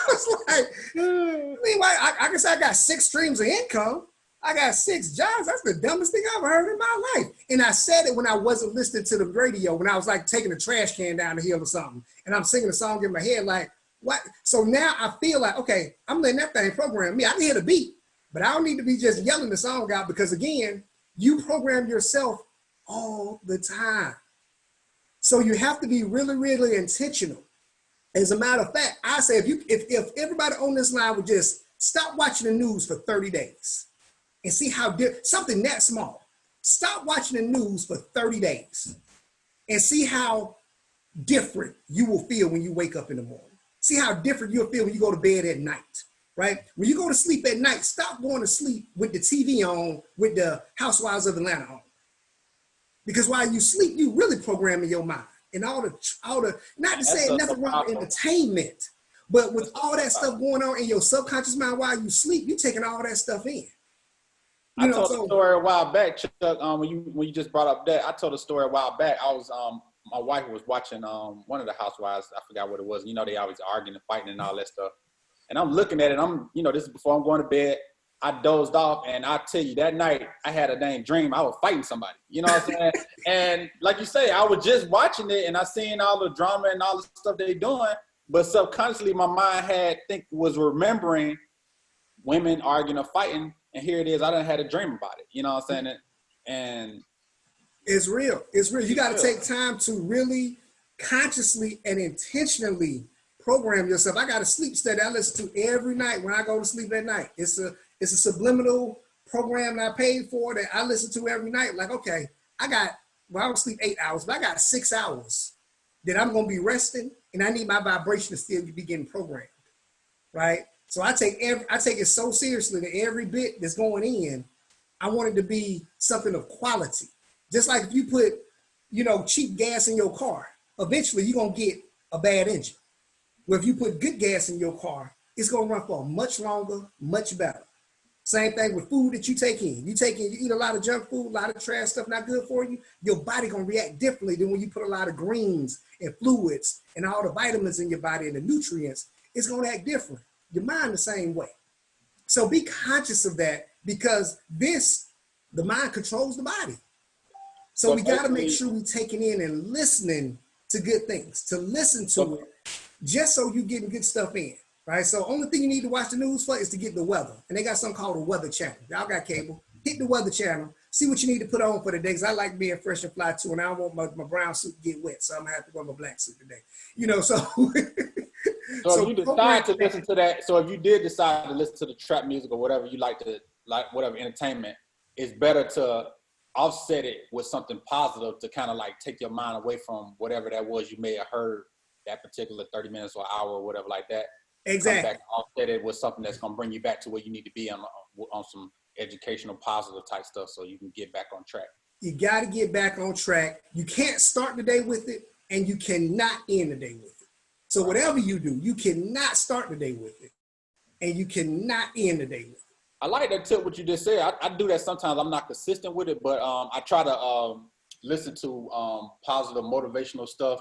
was like, meanwhile, I can say I got 6 streams of income. I got 6 jobs. That's the dumbest thing I've ever heard in my life. And I said it when I wasn't listening to the radio, when I was like taking a trash can down the hill or something. And I'm singing a song in my head like, what? So now I feel like, okay, I'm letting that thing program me. I can hear the beat, but I don't need to be just yelling the song out, because again, you program yourself all the time. So you have to be really, really intentional. As a matter of fact, I say if everybody on this line would just stop watching the news for 30 days and see how something that small, stop watching the news for 30 days and see how different you will feel when you wake up in the morning. See how different you'll feel when you go to bed at night, right? When you go to sleep at night, stop going to sleep with the TV on, with the Housewives of Atlanta on. Because while you sleep, you really programming your mind. And all the not to say nothing wrong with entertainment, but with all that stuff going on in your subconscious mind while you sleep, you're taking all that stuff in. I told a story a while back, Chuck, when you just brought up that. I told a story a while back. I was my wife was watching one of the Housewives. I forgot what it was. They always arguing and fighting and all that stuff. And I'm looking at it. This is before I'm going to bed. I dozed off, and I tell you, that night I had a dang dream. I was fighting somebody. You know what I'm saying? And like you say, I was just watching it, and I seen all the drama and all the stuff they doing. But subconsciously, my mind was remembering women arguing or fighting. And here it is. I done had a dream about it. You know what I'm saying? And it's real. It's real. You got to take time to really consciously and intentionally program yourself. I got a sleep study I listen to every night when I go to sleep at night. It's a subliminal program that I paid for that I listen to every night. Like, okay, I don't sleep 8 hours, but I got 6 hours that I'm going to be resting, and I need my vibration to still be getting programmed, right? So I take it so seriously that every bit that's going in, I want it to be something of quality. Just like if you put, cheap gas in your car, eventually you're going to get a bad engine. Well, if you put good gas in your car, it's going to run for much longer, much better. Same thing with food that you take in. You eat a lot of junk food, a lot of trash stuff not good for you, your body going to react differently than when you put a lot of greens and fluids and all the vitamins in your body and the nutrients. It's going to act different. Your mind the same way. So be conscious of that, because the mind controls the body. So we got to make sure we're taking in and listening to good things, to listen to it, just so you're getting good stuff in, right? So only thing you need to watch the news for is to get the weather. And they got something called a weather channel. Y'all got cable. Hit the weather channel. See what you need to put on for the day, because I like being fresh and fly too, and I don't want my brown suit to get wet, so I'm going to have to wear my black suit today. So if you decide to listen to that, so if you did decide to listen to the trap music or whatever you like, whatever entertainment, it's better to offset it with something positive to kind of like take your mind away from whatever that was you may have heard that particular 30 minutes or hour or whatever like that. Exactly. Come back, offset it with something that's going to bring you back to where you need to be on some educational, positive type stuff, so you can get back on track. You got to get back on track. You can't start the day with it, and you cannot end the day with it. So whatever you do, you cannot start the day with it, and you cannot end the day with it. I like that tip, what you just said. I do that sometimes. I'm not consistent with it, but I try to listen to positive motivational stuff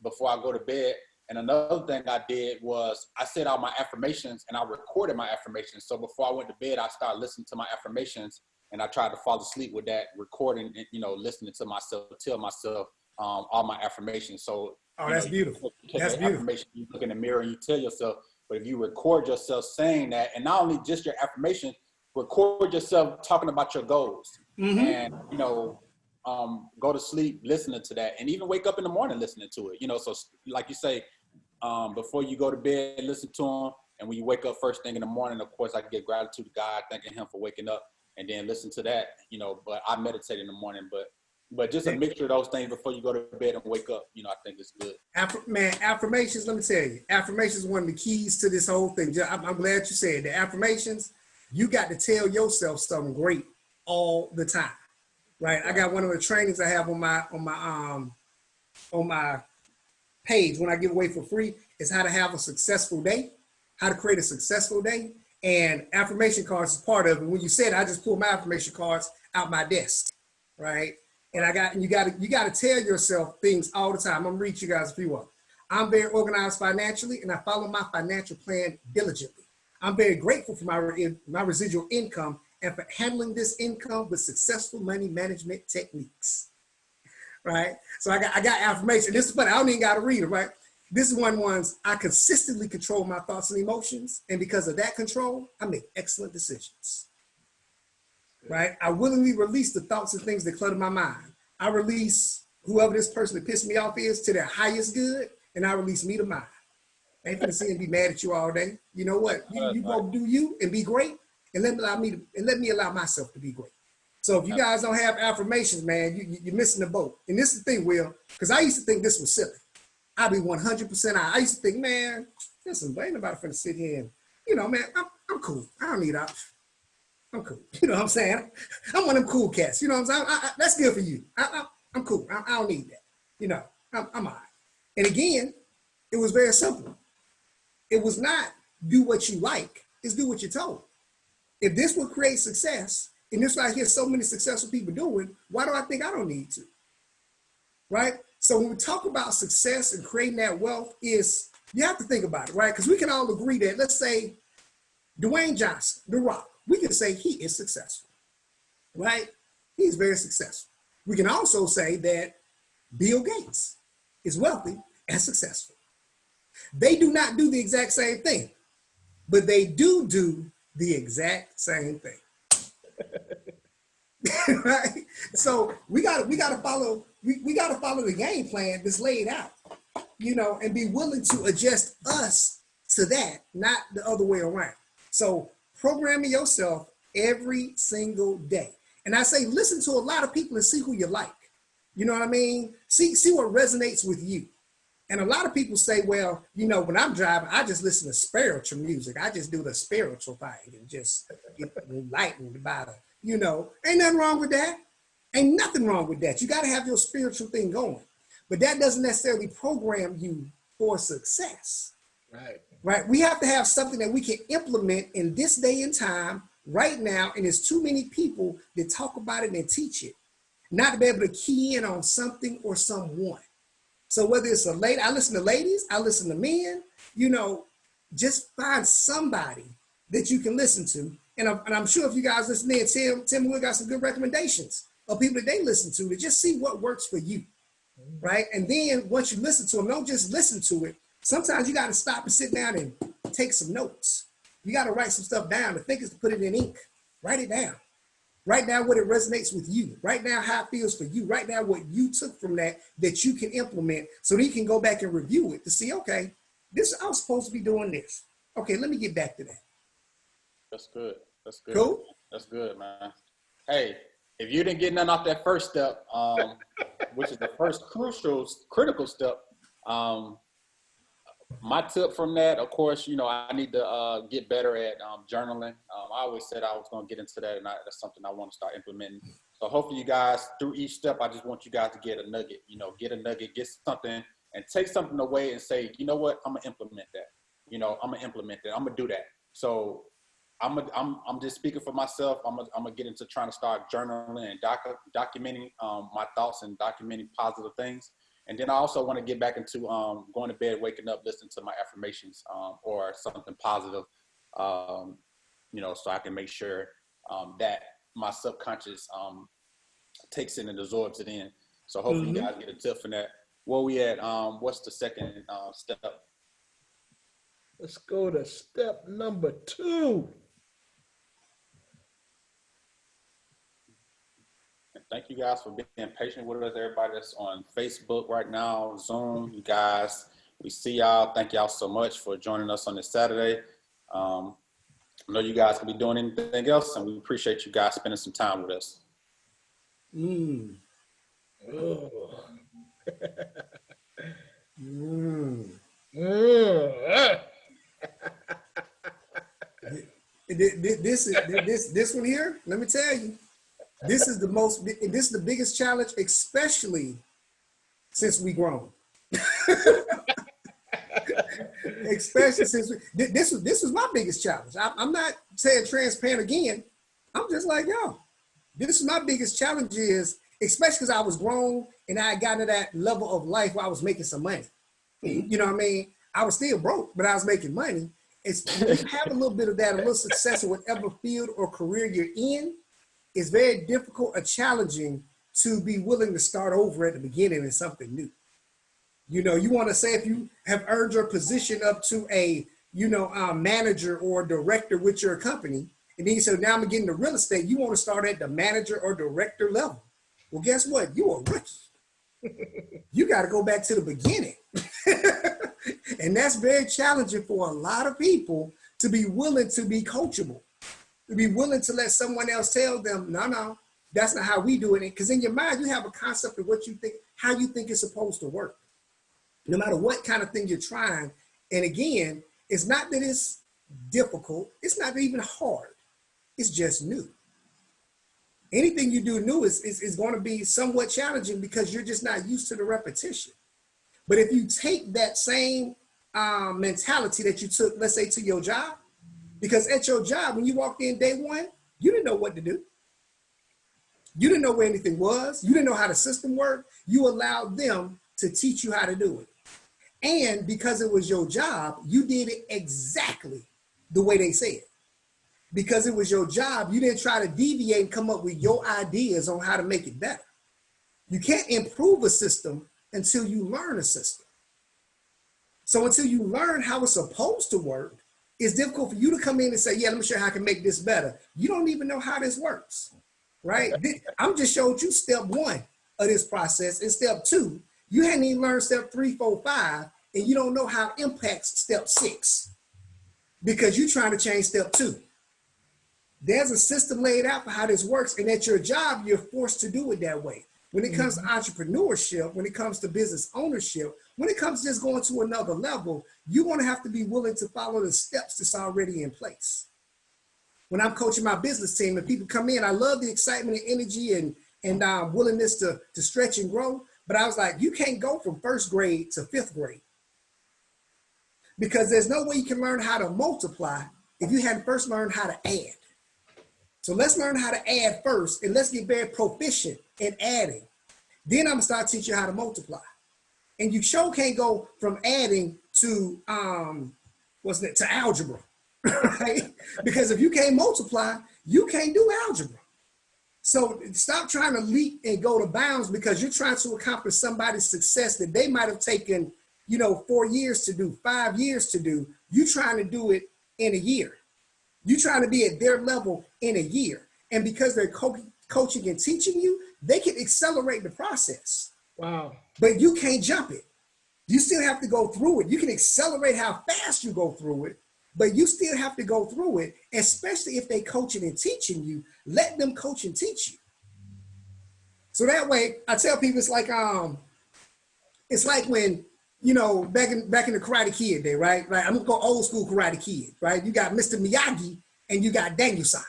before I go to bed. And another thing I did was I said all my affirmations and I recorded my affirmations. So before I went to bed, I started listening to my affirmations, and I tried to fall asleep with that recording and, listening to myself, tell myself all my affirmations. So, that's beautiful. That's beautiful. You look in the mirror and you tell yourself, but if you record yourself saying that, and not only just your affirmation, record yourself talking about your goals, and, go to sleep listening to that, and even wake up in the morning listening to it, so like you say, before you go to bed, listen to them. And when you wake up first thing in the morning, of course, I can give gratitude to God, thanking him for waking up, and then listen to that, but I meditate in the morning, but just a mixture of those things before you go to bed and wake up, I think it's good. Affirmations, let me tell you, affirmations is one of the keys to this whole thing. I'm glad you said the affirmations, you got to tell yourself something great all the time, right? I got one of the trainings I have on my page when I give away for free is how to have a successful day, how to create a successful day, and affirmation cards is part of it. When you said I just pulled my affirmation cards out my desk, right? And you got to tell yourself things all the time. I'm gonna read you guys a few of them. I'm very organized financially, and I follow my financial plan diligently. I'm very grateful for my residual income and for handling this income with successful money management techniques. Right? So I got affirmation. This is funny. I don't even got to read it, right? This is one of the ones I consistently control my thoughts and emotions, and because of that control, I make excellent decisions. Right? I willingly release the thoughts and things that clutter my mind. I release whoever this person that pissed me off is to their highest good, and I release me to mine. I ain't finna sit and be mad at you all day. You know what? You both do you and be great, and let me allow myself to be great. So if you guys don't have affirmations, man, you're missing the boat. And this is the thing, Will, because I used to think this was silly. I'd be 100% out. I used to think, man, listen, ain't nobody finna sit here and, man, I'm cool. I don't need options. I'm cool. You know what I'm saying? I'm one of them cool cats. You know what I'm saying? That's good for you. I'm cool. I don't need that. I'm all right. And again, it was very simple. It was not do what you like. It's do what you're told. If this will create success, and this is what I hear so many successful people doing, why do I think I don't need to? Right? So when we talk about success and creating that wealth, you have to think about it, right? Because we can all agree that, let's say, Dwayne Johnson, The Rock, we can say he is successful, right? He's very successful. We can also say that Bill Gates is wealthy and successful. They do not do the exact same thing, but they do the exact same thing. Right? So we gotta follow we got to follow the game plan that's laid out, and be willing to adjust us to that, not the other way around. So programming yourself every single day. And I say, listen to a lot of people and see who you like. You know what I mean? See what resonates with you. And a lot of people say, well, when I'm driving, I just listen to spiritual music. I just do the spiritual thing and just get enlightened by ain't nothing wrong with that. Ain't nothing wrong with that. You got to have your spiritual thing going. But that doesn't necessarily program you for success. Right. We have to have something that we can implement in this day and time right now. And there's too many people that talk about it and teach it, not to be able to key in on something or someone. So whether it's a lady, I listen to ladies, I listen to men, just find somebody that you can listen to. And I'm sure if you guys listen in, Tim Will got some good recommendations of people that they listen to just see what works for you, right? And then once you listen to them, don't just listen to it. Sometimes you got to stop and sit down and take some notes. You got to write some stuff down. The thing is to put it in ink. Write it down. Write down what it resonates with you. Write down how it feels for you. Write down what you took from that you can implement so that you can go back and review it to see, okay, I was supposed to be doing this. Okay, let me get back to that. That's good. That's good. Cool? That's good, man. Hey, if you didn't get none off that first step, which is the first critical step, my tip from that, of course, I need to get better at journaling. I always said I was going to get into that, and that's something I want to start implementing. So hopefully you guys, through each step, I just want you guys to get a nugget, get something and take something away and say, you know what, I'm going to implement that. I'm going to implement that. I'm going to do that. So I'm just speaking for myself. I'm going to get into trying to start journaling and documenting my thoughts and documenting positive things. And then I also want to get back into going to bed, waking up, listening to my affirmations or something positive, so I can make sure that my subconscious takes it and absorbs it in. So hopefully you guys get a tip from that. Where we at? What's the second step? Let's go to step number 2. Thank you guys for being patient with us. Everybody that's on Facebook right now, Zoom, you guys, we see y'all. Thank y'all so much for joining us on this Saturday. I know you guys can be doing anything else, and we appreciate you guys spending some time with us. This one here, let me tell you. This is the biggest challenge, especially since we grown. Especially since this was my biggest challenge. I'm not saying transparent again. I'm just like, this is my biggest challenge is, especially because I was grown and I got to that level of life where I was making some money. You know what I mean? I was still broke, but I was making money. It's when you have a little bit of that, a little success in whatever field or career you're in, it's very difficult or challenging to be willing to start over at the beginning in something new. You want to say if you have earned your position up to a, manager or director with your company, and then you say, now I'm getting to real estate, you want to start at the manager or director level. Well, guess what? You're a rookie. You got to go back to the beginning. And that's very challenging for a lot of people to be willing to be coachable. To be willing to let someone else tell them, no, that's not how we do it. Because in your mind, you have a concept of what you think, how you think it's supposed to work. No matter what kind of thing you're trying. And again, it's not that it's difficult. It's not even hard. It's just new. Anything you do new is going to be somewhat challenging because you're just not used to the repetition. But if you take that same mentality that you took, let's say, to your job, because at your job, when you walked in day one, you didn't know what to do. You didn't know where anything was. You didn't know how the system worked. You allowed them to teach you how to do it. And because it was your job, you did it exactly the way they said. Because it was your job, you didn't try to deviate and come up with your ideas on how to make it better. You can't improve a system until you learn a system. So until you learn how it's supposed to work, it's difficult for you to come in and say, yeah, let me show you how I can make this better. You don't even know how this works, right? I'm just showed you step one. of this process. And step 2, you hadn't even learned step 3, 4, 5, and you don't know how it impacts step 6 because you're trying to change step 2. There's a system laid out for how this works, and at your job, you're forced to do it that way. When it comes to entrepreneurship, when it comes to business ownership, when it comes to just going to another level, you're going to have to be willing to follow the steps that's already in place. When I'm coaching my business team and people come in, I love the excitement and energy and willingness to stretch and grow. But I was like, you can't go from 1st grade to 5th grade because there's no way you can learn how to multiply if you hadn't first learned how to add. So let's learn how to add first, and let's get very proficient in adding. Then I'm gonna start teaching you how to multiply. And you sure can't go from adding to to algebra, right? Because if you can't multiply, you can't do algebra. So stop trying to leap and go to bounds because you're trying to accomplish somebody's success that they might have taken, 4 years to do, 5 years to do. You trying to do it in a year. You're trying to be at their level in a year. And because they're coaching and teaching you, they can accelerate the process. Wow. But you can't jump it. You still have to go through it. You can accelerate how fast you go through it, but you still have to go through it, especially if they coaching and teaching you. Let them coach and teach you. So that way, I tell people it's like when, back in the Karate Kid day, right? I'm gonna go old school Karate Kid, right? You got Mr. Miyagi and you got Daniel-san.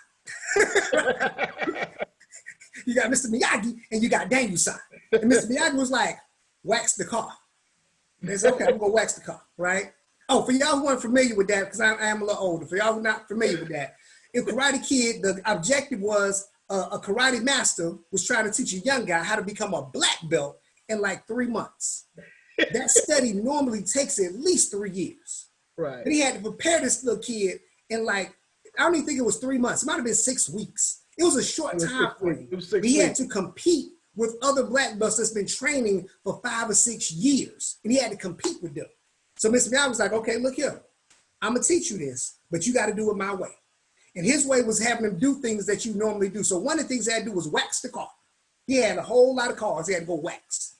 You got Mr. Miyagi and you got Daniel-san. And Mr. Miyagi was like, wax the car. And they said, okay, I'm gonna wax the car, right? Oh, for y'all who aren't familiar with that, because I am a little older, for y'all who are not familiar with that, in Karate Kid, the objective was a karate master was trying to teach a young guy how to become a black belt in like 3 months. That study normally takes at least 3 years. Right. But he had to prepare this little kid in I don't even think it was 3 months. It might have been 6 weeks. It was a short time frame. He had to compete with other black belts that's been training for 5 or 6 years. And he had to compete with them. So Mr. Miyagi was like, okay, look here. I'm going to teach you this, but you got to do it my way. And his way was having him do things that you normally do. So one of the things he had to do was wax the car. He had a whole lot of cars he had to go wax.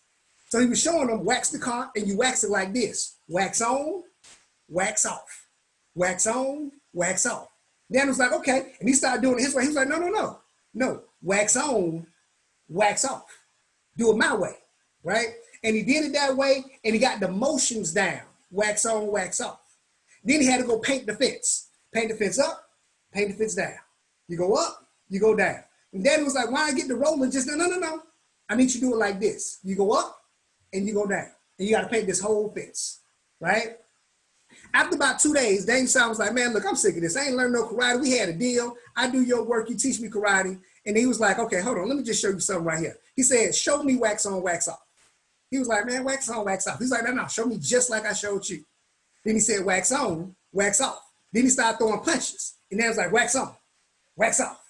So he was showing them wax the car, and you wax it like this. Wax on, wax off. Wax on, wax off. Dan was like, okay. And he started doing it his way. He was like, no. Wax on, wax off. Do it my way, right? And he did it that way, and he got the motions down. Wax on, wax off. Then he had to go paint the fence. Paint the fence up, paint the fence down. You go up, you go down. And Daddy was like, why I get the rolling? Just no. I need you to do it like this. You go up and you go down. And you got to paint this whole fence, right? After about 2 days, Daniel-san was like, man, look, I'm sick of this. I ain't learned no karate. We had a deal. I do your work. You teach me karate. And he was like, okay, hold on. Let me just show you something right here. He said, show me wax on, wax off. He was like, man, wax on, wax off. He's like, no, show me just like I showed you. Then he said, wax on, wax off. Then he started throwing punches. And then it was like, wax on, wax off.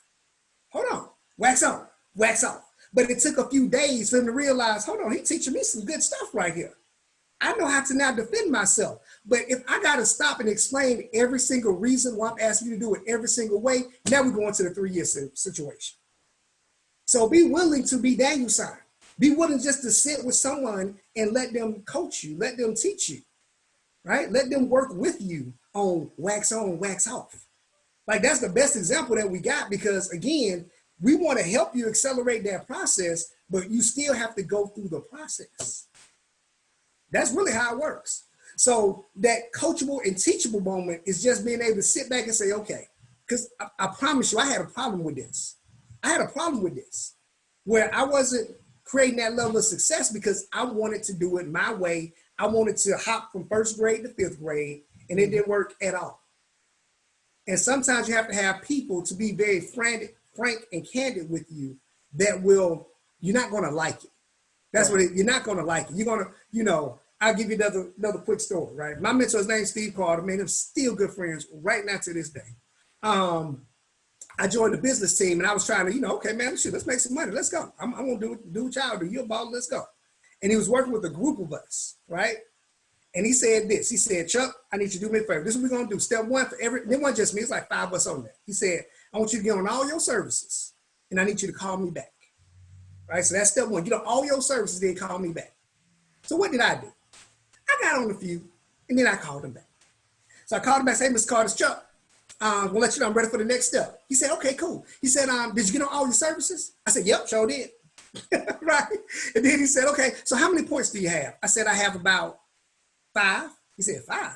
Hold on, wax on, wax off. But it took a few days for him to realize, hold on, he's teaching me some good stuff right here. I know how to now defend myself. But if I got to stop and explain every single reason why I'm asking you to do it every single way, now we're going to the 3-year situation. So be willing to be Daniel-san. Be willing just to sit with someone and let them coach you, let them teach you, right? Let them work with you on, wax off. Like that's the best example that we got because again, we want to help you accelerate that process, but you still have to go through the process. That's really how it works. So that coachable and teachable moment is just being able to sit back and say, okay, because I promise you, I had a problem with this. Where I wasn't creating that level of success because I wanted to do it my way. I wanted to hop from 1st grade to 5th grade, and it didn't work at all. And sometimes you have to have people to be very frank and candid with you that you're not going to like it. That's what you're not going to like it. You're going to, I'll give you another quick story, right? My mentor's name's Steve Carter. Man, I'm still good friends right now to this day. I joined the business team and I was trying to, okay, man, let's make some money. Let's go. I'm going to do what y'all do. You're a baller. Let's go. And he was working with a group of us, right? And he said this. He said, Chuck, I need you to do me a favor. This is what we're going to do. Step 1 for it wasn't just me. It's like 5 of us on there. He said, I want you to get on all your services and I need you to call me back. right? So that's step one. Get on all your services, then call me back. So what did I do? I got on a few, and then I called him back. So I called him back, say, Mr. Carter's Chuck, we'll let you know I'm ready for the next step. He said, okay, cool. He said, did you get on all your services? I said, yep, sure did. Right? And then he said, okay, so how many points do you have? I said, I have about 5. He said, 5?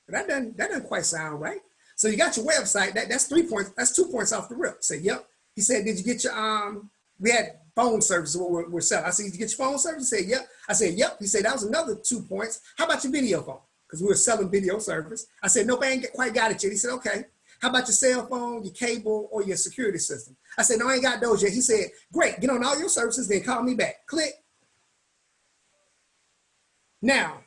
That doesn't quite sound right. So you got your website, that's 3 points, that's 2 points off the rip. I said, yep. He said, did you get your, we had phone service, what we're selling. I said, did you get your phone service? He said, yep. I said, yep. He said, that was another 2 points. How about your video phone? Because we were selling video service. I said, nope, I ain't quite got it yet. He said, okay. How about your cell phone, your cable, or your security system? I said, no, I ain't got those yet. He said, great, get on all your services, then call me back. Click. Now,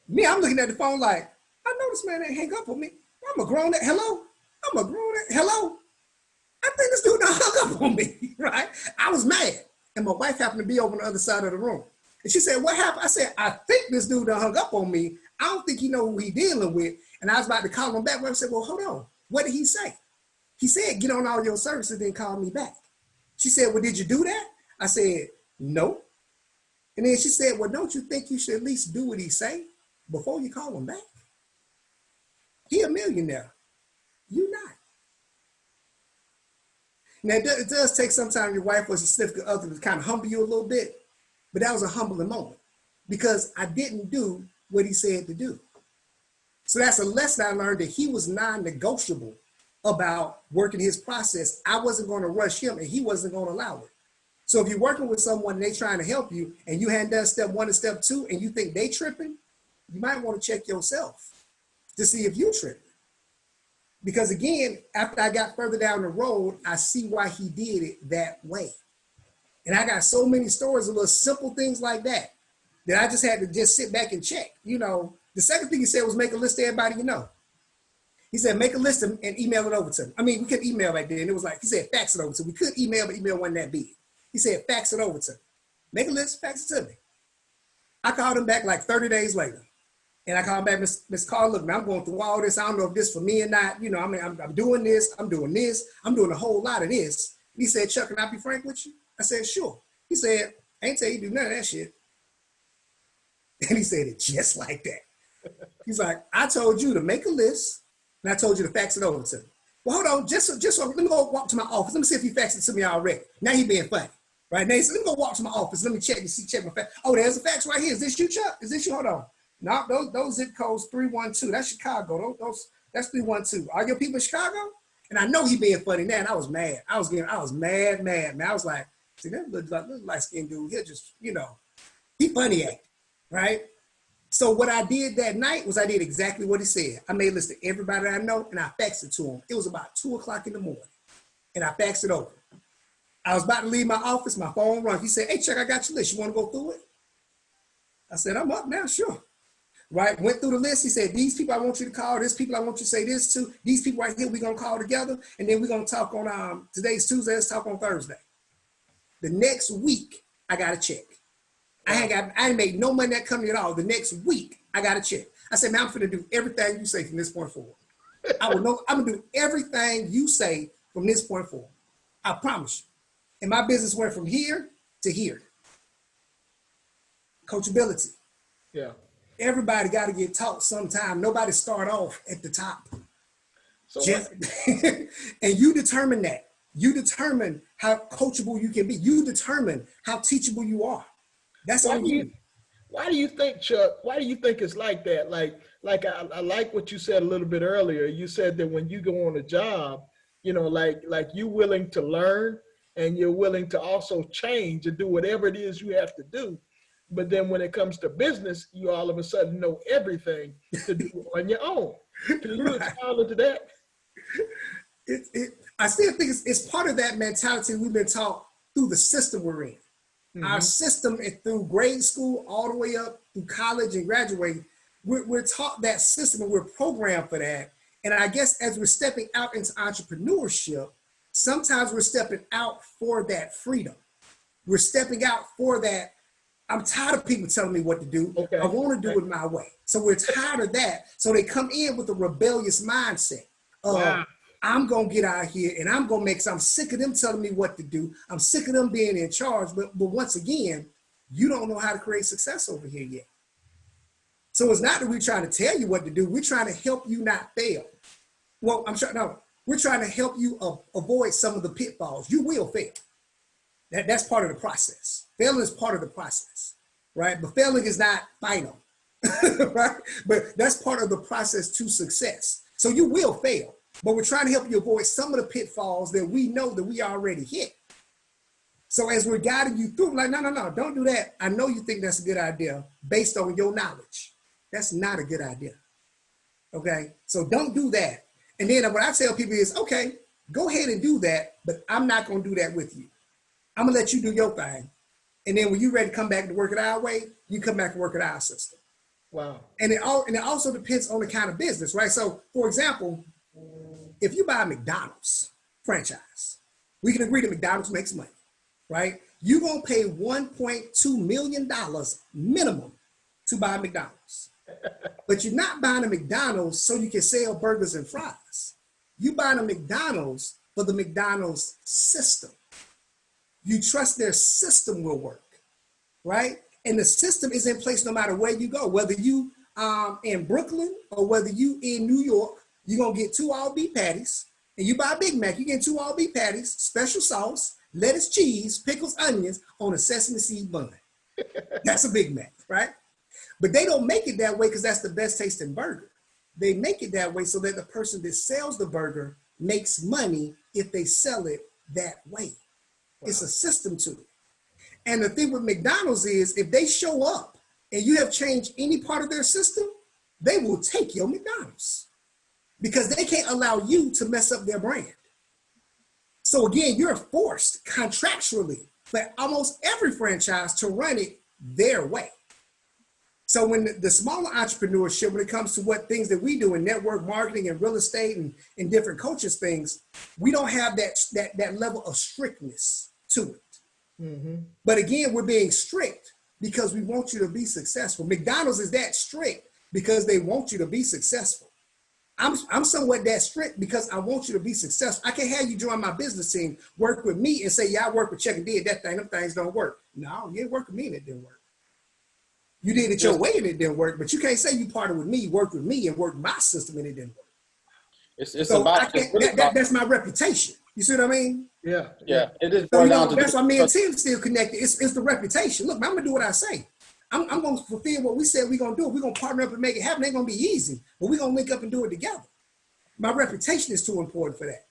me, I'm looking at the phone like, I know this man ain't hang up on me. I'm a grown, hello? I'm a grown, hello? I think this dude done hung up on me, right? I was mad. And my wife happened to be over on the other side of the room. And she said, what happened? I said, I think this dude done hung up on me. I don't think he know who he dealing with. And I was about to call him back. But I said, well, hold on. What did he say? He said, get on all your services, then call me back. She said, well, did you do that? I said, no. And then she said, well, don't you think you should at least do what he say before you call him back? He a millionaire. You not. Now, it does take sometimes your wife or your significant other to kind of humble you a little bit, but that was a humbling moment because I didn't do what he said to do. So that's a lesson I learned, that he was non-negotiable about working his process. I wasn't going to rush him, and he wasn't going to allow it. So if you're working with someone and they trying to help you, and you hadn't done step 1 and step 2, and you think they tripping, you might want to check yourself to see if you tripping. Because again, after I got further down the road, I see why he did it that way. And I got so many stories of little simple things like that, that I just had to just sit back and check. You know, the second thing he said was make a list of everybody you know. He said, make a list and email it over to me. I mean, we couldn't email back then. It was like, he said, fax it over to me. We could email, but email wasn't that big. He said, fax it over to me. Make a list, fax it to me. I called him back like 30 days later. And I called back, Miss Carl, look, man, I'm going through all this. I don't know if this for me or not. You know, I mean, I'm doing this, I'm doing this, I'm doing a whole lot of this. He said, Chuck, can I be frank with you? I said, sure. He said, I ain't tell you to do none of that shit. And he said it just like that. He's like, I told you to make a list, and I told you to fax it over to me. Well, hold on, just so let me go walk to my office. Let me see if he faxed it to me already. Now he being funny, right? Now he said, let me go walk to my office. Let me check my fax. Oh, there's a fax right here. Is this you, Chuck? Is this you? Hold on. No, those zip codes 312. That's Chicago. That's 312. Are your people in Chicago? And I know he being funny now. And I was mad. I was mad, man. I was like, see, that little light-skinned dude, he'll just, you know, he funny acting, right? So what I did that night was I did exactly what he said. I made a list of everybody I know, and I faxed it to him. It was about 2 o'clock in the morning, and I faxed it over. I was about to leave my office. My phone rung. He said, hey, Chuck, I got your list. You want to go through it? I said, I'm up now, sure. Right, went through the list. He said, these people I want you to call, this people I want you to say this to, these people right here we're going to call together, and then we're going to talk on, today's Tuesday, let's talk on Thursday. The next week, I got a check. I ain't made no money that company at all. The next week, I got a check. I said, man, I'm finna do everything you say from this point forward. I'm gonna do everything you say from this point forward. I promise you. And my business went from here to here. Coachability. Yeah. Everybody got to get taught sometime. Nobody start off at the top. So and you determine that. You determine how coachable you can be. You determine how teachable you are. That's all you. Why do you think, Chuck, why do you think it's like that? Like I like what you said a little bit earlier. You said that when you go on a job, you know, like you're willing to learn and you're willing to also change and do whatever it is you have to do. But then when it comes to business, you all of a sudden know everything to do on your own. Can you expound into that? I still think it's part of that mentality we've been taught through the system we're in. Mm-hmm. Our system through grade school all the way up through college and graduating, we're taught that system and we're programmed for that. And I guess as we're stepping out into entrepreneurship, sometimes we're stepping out for that freedom. We're stepping out for that. I'm tired of people telling me what to do. Okay. I want to do it my way. So we're tired of that. So they come in with a rebellious mindset of, wow. I'm going to get out here and I'm going to I'm sick of them telling me what to do. I'm sick of them being in charge. But once again, you don't know how to create success over here yet. So it's not that we're trying to tell you what to do. We're trying to help you not fail. Well, we're trying to help you avoid some of the pitfalls. You will fail. That's part of the process. Failing is part of the process, right? But failing is not final, right? But that's part of the process to success. So you will fail, but we're trying to help you avoid some of the pitfalls that we know that we already hit. So as we're guiding you through, like, no, don't do that. I know you think that's a good idea based on your knowledge. That's not a good idea, okay? So don't do that. And then what I tell people is, okay, go ahead and do that, but I'm not gonna do that with you. I'm gonna let you do your thing. And then when you're ready to come back to work it our way, you come back and work it our system. Wow. And it also depends on the kind of business, right? So for example, if you buy a McDonald's franchise, we can agree that McDonald's makes money, right? You're gonna pay $1.2 million minimum to buy McDonald's. But you're not buying a McDonald's so you can sell burgers and fries. You're buying a McDonald's for the McDonald's system. You trust their system will work, right? And the system is in place no matter where you go, whether you in Brooklyn or whether you in New York, you're gonna get 2 all beef patties, and you buy a Big Mac, you get 2 all beef patties, special sauce, lettuce, cheese, pickles, onions on a sesame seed bun. That's a Big Mac, right? But they don't make it that way because that's the best tasting burger. They make it that way so that the person that sells the burger makes money if they sell it that way. Wow. It's a system to it. And the thing with McDonald's is if they show up and you have changed any part of their system, they will take your McDonald's because they can't allow you to mess up their brand. So again, you're forced contractually by almost every franchise to run it their way. So when the smaller entrepreneurship, when it comes to what things that we do in network marketing and real estate and different coaches things, we don't have that level of strictness to it. Mm-hmm. But again, we're being strict because we want you to be successful. McDonald's is that strict because they want you to be successful. I'm somewhat that strict because I want you to be successful. I can't have you join my business team, work with me and say, yeah, I work with Chuck and did that thing. Them things don't work. No, you didn't work with me and it didn't work. You did it your way and it didn't work, but you can't say you partnered with me, worked with me, and worked my system and it didn't work. It's so about that's my reputation. You see what I mean? Yeah. It is. So, that's why me and Tim still connected. It's the reputation. Look, I'm gonna do what I say. I'm gonna fulfill what we said we're gonna do. We're gonna partner up and make it happen. It ain't gonna be easy, but we're gonna link up and do it together. My reputation is too important for that.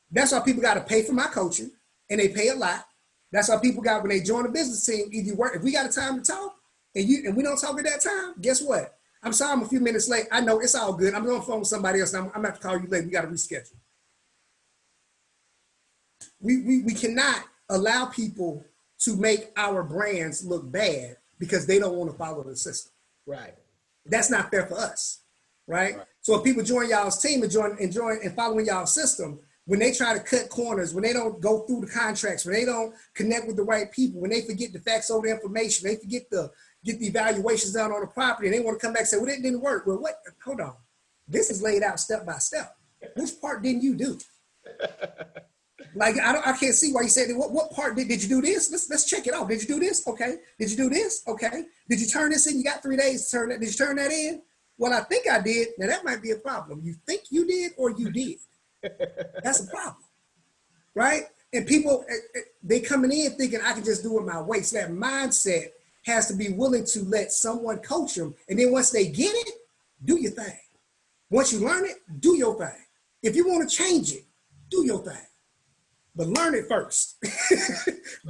That's why people got to pay for my coaching, and they pay a lot. That's why people got when they join a business team. Either work if we got a time to talk. And we don't talk at that time, guess what? I'm sorry I'm a few minutes late. I know it's all good. I'm on the phone with somebody else. And I'm going to have to call you late. We got to reschedule. We cannot allow people to make our brands look bad because they don't want to follow the system. Right. That's not fair for us, right? So if people join y'all's team and following y'all's system, when they try to cut corners, when they don't go through the contracts, when they don't connect with the right people, when they forget the facts over the information, they forget get the evaluations done on the property, and they want to come back and say, well, it didn't work. Well, what? Hold on. This is laid out step by step. Which part didn't you do? Like, I can't see why you said, what part did you do this? Let's check it out. Did you do this? Okay. Did you do this? Okay. Did you turn this in? You got 3 days to turn that. Did you turn that in? Well, I think I did. Now, that might be a problem. You think you did or you did. That's a problem, right? And people, they coming in thinking I can just do it my way. So that mindset has to be willing to let someone coach them. And then once they get it, do your thing. Once you learn it, do your thing. If you want to change it, do your thing. But learn it first.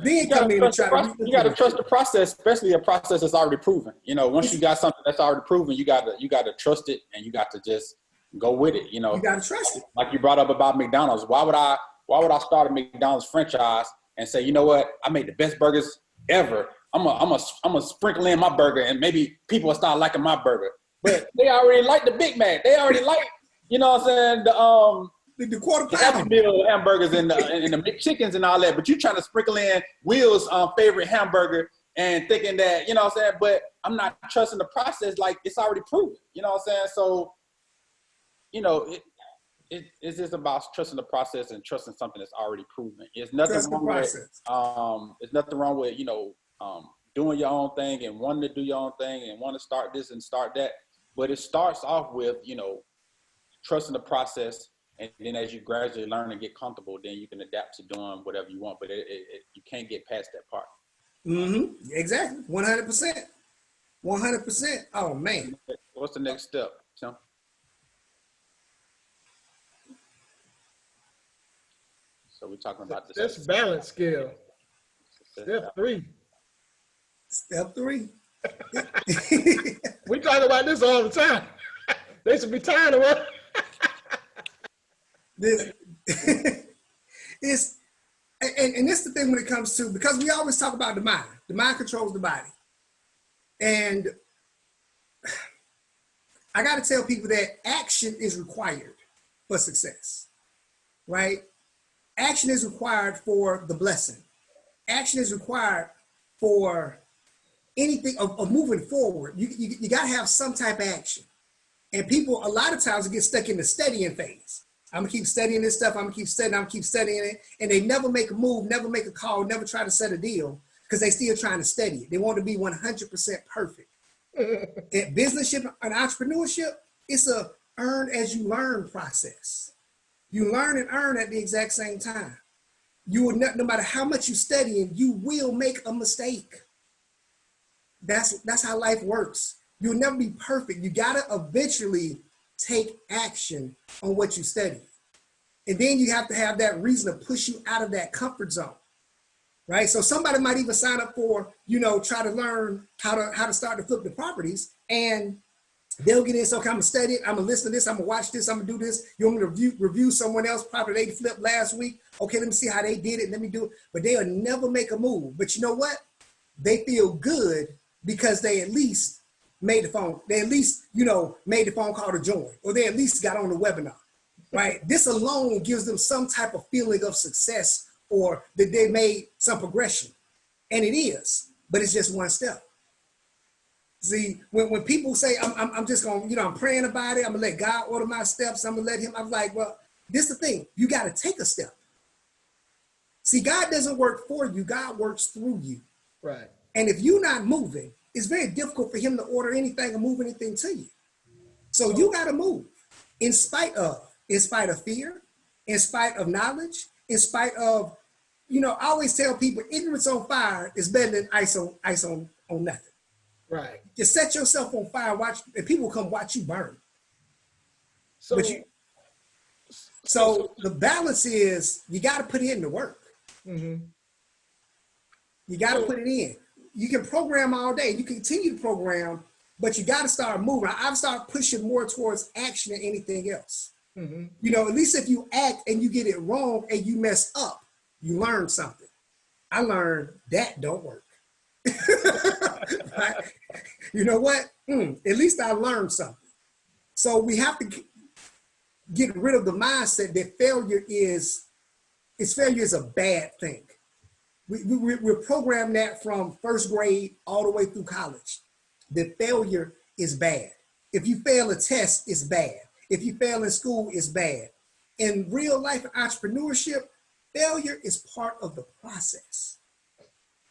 Then come in and try to. You got to trust the process, especially a process that's already proven. You know, once you got something that's already proven, you got to trust it, and you got to just go with it. You know, you got to trust it. Like you brought up about McDonald's. Why would I start a McDonald's franchise and say, you know what, I made the best burgers ever. I'm a sprinkle in my burger, and maybe people will start liking my burger. But they already like the Big Mac. They already like, you know what I'm saying, the quarter pound, Happy Meal hamburgers and the McChickens and all that. But you trying to sprinkle in Will's favorite hamburger and thinking that, you know what I'm saying, but I'm not trusting the process like it's already proven. You know what I'm saying? So, you know, it's just about trusting the process and trusting something that's already proven. It's nothing Trust the wrong with process. it's nothing wrong with, doing your own thing and wanting to do your own thing and want to start this and start that. But it starts off with, trusting the process. And then as you gradually learn and get comfortable, then you can adapt to doing whatever you want. But you can't get past that part. Mm-hmm. Exactly. 100%. 100%. Oh, man. What's the next step, Tim? So we're talking about this. That's balance skill. Step 3. Step 3. We talk about this all the time. They should be tired of us. This is, and this is the thing when it comes to, because we always talk about the mind. The mind controls the body. And I got to tell people that action is required for success, right? Action is required for the blessing. Action is required for anything of moving forward. You got to have some type of action. And people, a lot of times, get stuck in the studying phase. I'm gonna keep studying this stuff. I'm gonna keep studying it. And they never make a move, never make a call, never try to set a deal because they still trying to study it. They want to be 100% perfect. In businessship and entrepreneurship, it's a earn as you learn process. You learn and earn at the exact same time. You will no matter how much you studying, you will make a mistake. That's how life works. You'll never be perfect. You gotta eventually take action on what you study. And then you have to have that reason to push you out of that comfort zone, right? So somebody might even sign up for, try to learn how to start to flip the properties, and they'll get in, so okay, I'm gonna study it, I'm gonna listen to this, I'm gonna watch this, I'm gonna do this. You want me to review someone else's property they flipped last week? Okay, let me see how they did it, let me do it. But they'll never make a move. But you know what? They feel good because they at least made the phone. They at least, made the phone call to join, or they at least got on the webinar, right? This alone gives them some type of feeling of success or that they made some progression. And it is, but it's just one step. See, when people say, I'm just going to, I'm praying about it, I'm going to let God order my steps, I'm going to let him, I'm like, well, this is the thing. You got to take a step. See, God doesn't work for you. God works through you. Right. And if you're not moving, it's very difficult for him to order anything or move anything to you. So you got to move in spite of fear, in spite of knowledge, in spite of, I always tell people ignorance on fire is better than ice on nothing. Right. Just set yourself on fire, watch, and people will come watch you burn. So the balance is you got to put in the work. Mm-hmm. You got to put it in. You can program all day. You can continue to program, but you got to start moving. I've started pushing more towards action than anything else. Mm-hmm. At least if you act and you get it wrong and you mess up, you learn something. I learned that don't work. Right? You know what? At least I learned something. So we have to get rid of the mindset that failure is a bad thing. We're programmed that from first grade all the way through college. That failure is bad. If you fail a test, it's bad. If you fail in school, it's bad. In real life entrepreneurship, failure is part of the process.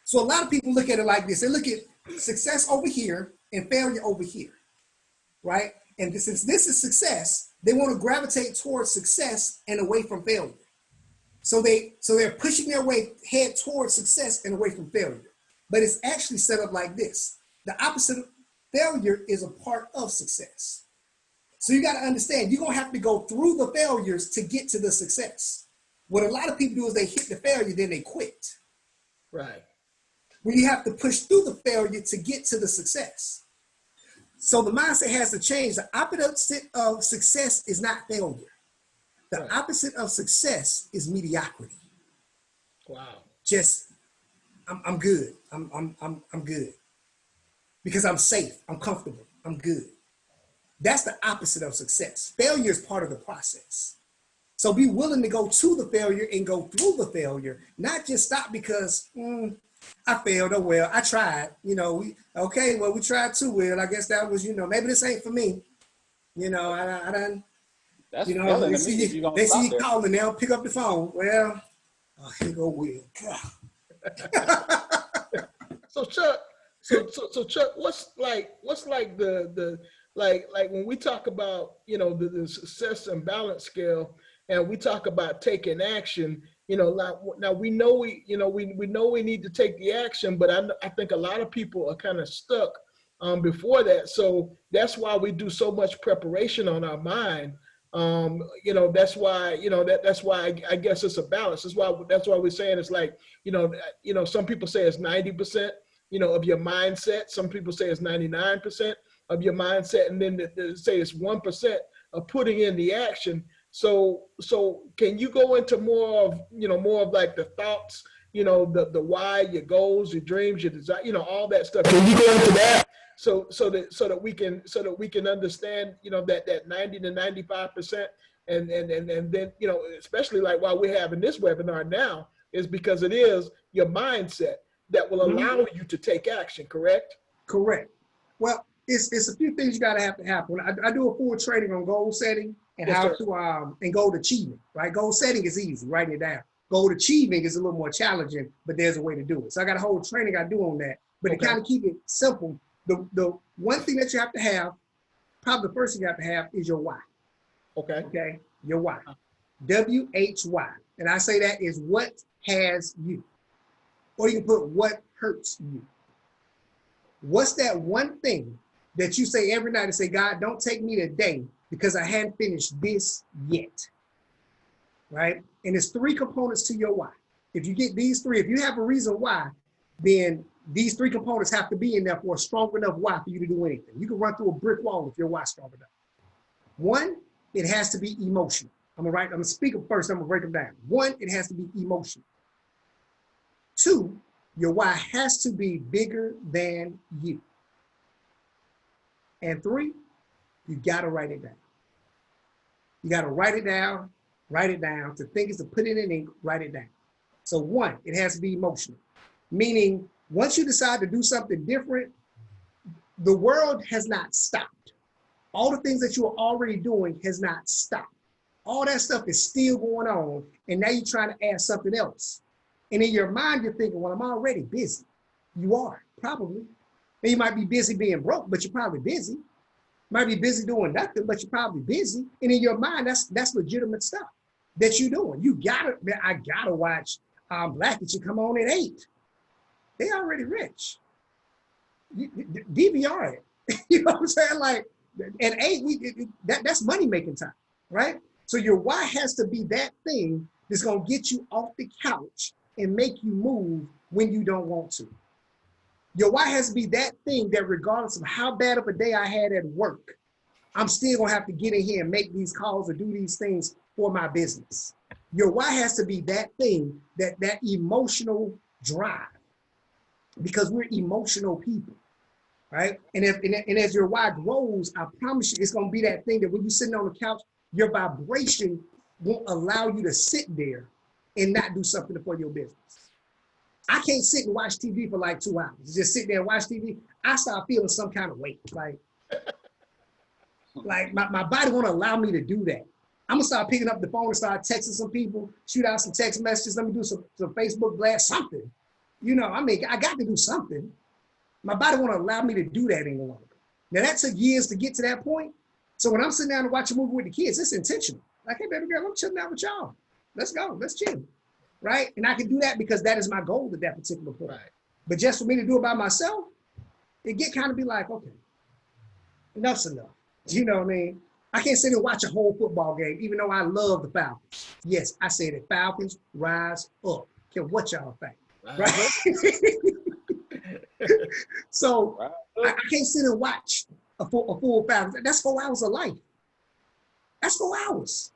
So a lot of people look at it like this. They look at success over here and failure over here, right? And since this is success, they want to gravitate towards success and away from failure. So they're pushing their head towards success and away from failure. But it's actually set up like this. The opposite of failure is a part of success. So you got to understand, you're going to have to go through the failures to get to the success. What a lot of people do is they hit the failure, then they quit. Right. When you have to push through the failure to get to the success. So the mindset has to change. The opposite of success is not failure. The opposite of success is mediocrity. Wow. Just, I'm good. I'm good. Because I'm safe. I'm comfortable. I'm good. That's the opposite of success. Failure is part of the process. So be willing to go to the failure and go through the failure, not just stop because I failed. Oh, well, I tried. We tried too well. I guess that was, maybe this ain't for me. I done That's You know, failing they to me see if you're you, gonna they see stop you there. calling, they'll pick up the phone. Well, oh, here go Will. So Chuck, so Chuck, what's like like when we talk about, you know, the success and balance scale, and we talk about taking action, you know, now we know we know we need to take the action, but I think a lot of people are kind of stuck before that. So that's why we do so much preparation on our mind. You know, that's why, you know, that's why I guess it's a balance. That's why we're saying it's like, you know, some people say it's 90%, you know, of your mindset. Some people say it's 99% of your mindset, and then they say it's 1% of putting in the action. So can you go into more of like the thoughts, you know, the why, your goals, your dreams, your desire, you know, all that stuff. Can you go into that? So that we can understand, you know, that 90 to 95%, and then, you know, especially like while we're having this webinar now, is because it is your mindset that will allow you to take action, correct? Correct. Well, it's a few things you gotta have to happen. I do a full training on goal setting and Yes, how sir. to and goal achievement, right? Goal setting is easy, writing it down. Goal achieving is a little more challenging, but there's a way to do it. So I got a whole training I do on that. But Okay. to kind of keep it simple, the one thing that you have to have, probably the first thing you have to have, is your why. Okay. Okay, your why. WHY. And I say that is what has you. Or you can put what hurts you. What's that one thing that you say every night and say, God, don't take me today because I hadn't finished this yet, right? And there's 3 components to your why. If you get these 3, if you have a reason why, then these 3 components have to be in there for a strong enough why for you to do anything. You can run through a brick wall if your why's strong enough. 1, it has to be emotional. I'm gonna speak them first, I'm gonna break them down. 1, it has to be emotional. 2, your why has to be bigger than you. And 3, you gotta write it down. You gotta write it down. To think is to put it in ink, write it down. So 1, it has to be emotional. Meaning, once you decide to do something different, the world has not stopped. All the things that you are already doing has not stopped. All that stuff is still going on, and now you're trying to add something else. And in your mind, you're thinking, well, I'm already busy. You are, probably. And you might be busy being broke, but you're probably busy. You might be busy doing nothing, but you're probably busy. And in your mind, that's legitimate stuff that you're doing. I gotta watch Black that you come on at 8. They already rich. DVR it. You know what I'm saying? Like at 8, that's money making time, right? So your why has to be that thing that's gonna get you off the couch and make you move when you don't want to. Your why has to be that thing that regardless of how bad of a day I had at work, I'm still gonna have to get in here and make these calls or do these things for my business. Your why has to be that thing, that emotional drive, because we're emotional people, right? And as your why grows, I promise you, it's gonna be that thing that when you're sitting on the couch, your vibration won't allow you to sit there and not do something for your business. I can't sit and watch TV for like 2 hours. Just sit there and watch TV. I start feeling some kind of weight. Like my body won't allow me to do that. I'm gonna start picking up the phone and start texting some people, shoot out some text messages. Let me do some Facebook blast, something. You know, I mean, I got to do something. My body won't allow me to do that any longer. Now that took years to get to that point. So when I'm sitting down and watch a movie with the kids, it's intentional. Like, hey, baby girl, I'm chilling out with y'all. Let's go, let's chill, right? And I can do that because that is my goal at that particular point. Right. But just for me to do it by myself, it get kind of be like, okay, enough's enough. You know what I mean? I can't sit and watch a whole football game, even though I love the Falcons. Yes, I said it, Falcons rise up. Care what y'all think, right? So I can't sit and watch a full Falcons. That's 4 hours of life. That's 4 hours,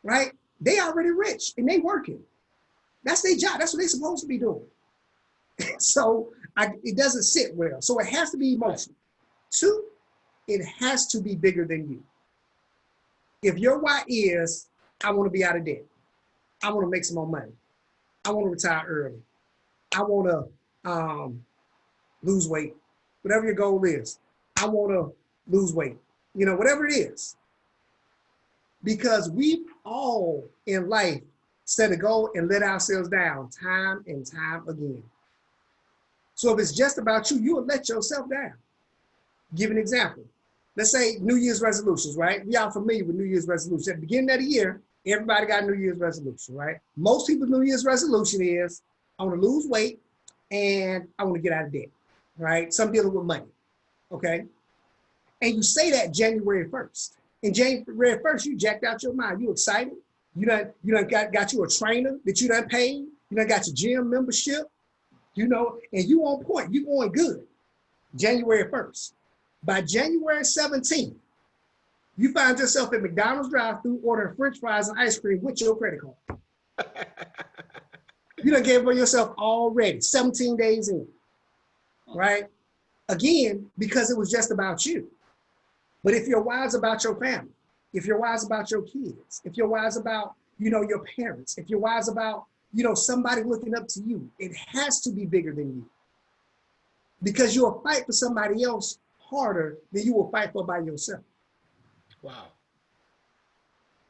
right? They already rich and they working. That's their job. That's what they're supposed to be doing. So it doesn't sit well. So it has to be emotional. 2, it has to be bigger than you. If your why is, I want to be out of debt. I want to make some more money. I want to retire early. I want to lose weight. Whatever your goal is. I want to lose weight. You know, whatever it is. because we all in life set a goal and let ourselves down time and time again. So if it's just about you, you will let yourself down. Give an example. Let's say New Year's resolutions, right? We are familiar with New Year's resolutions. At the beginning of the year, everybody got a New Year's resolution, right? Most people's New Year's resolution is, I want to lose weight and I want to get out of debt, right? Some dealing with money, okay? And you say that January 1st. And January 1st, you jacked out your mind. You excited. You done got you a trainer that you done paid. You done got your gym membership, you know, and you on point. You going good. January 1st. By January 17th, you find yourself at McDonald's drive-thru ordering French fries and ice cream with your credit card. You done gave for yourself already, 17 days in, right? Again, because it was just about you. But if you're wise about your family, if you're wise about your kids, if you're wise about, you know, your parents, if you're wise about, you know, somebody looking up to you, it has to be bigger than you. Because you'll fight for somebody else harder than you will fight for by yourself. Wow.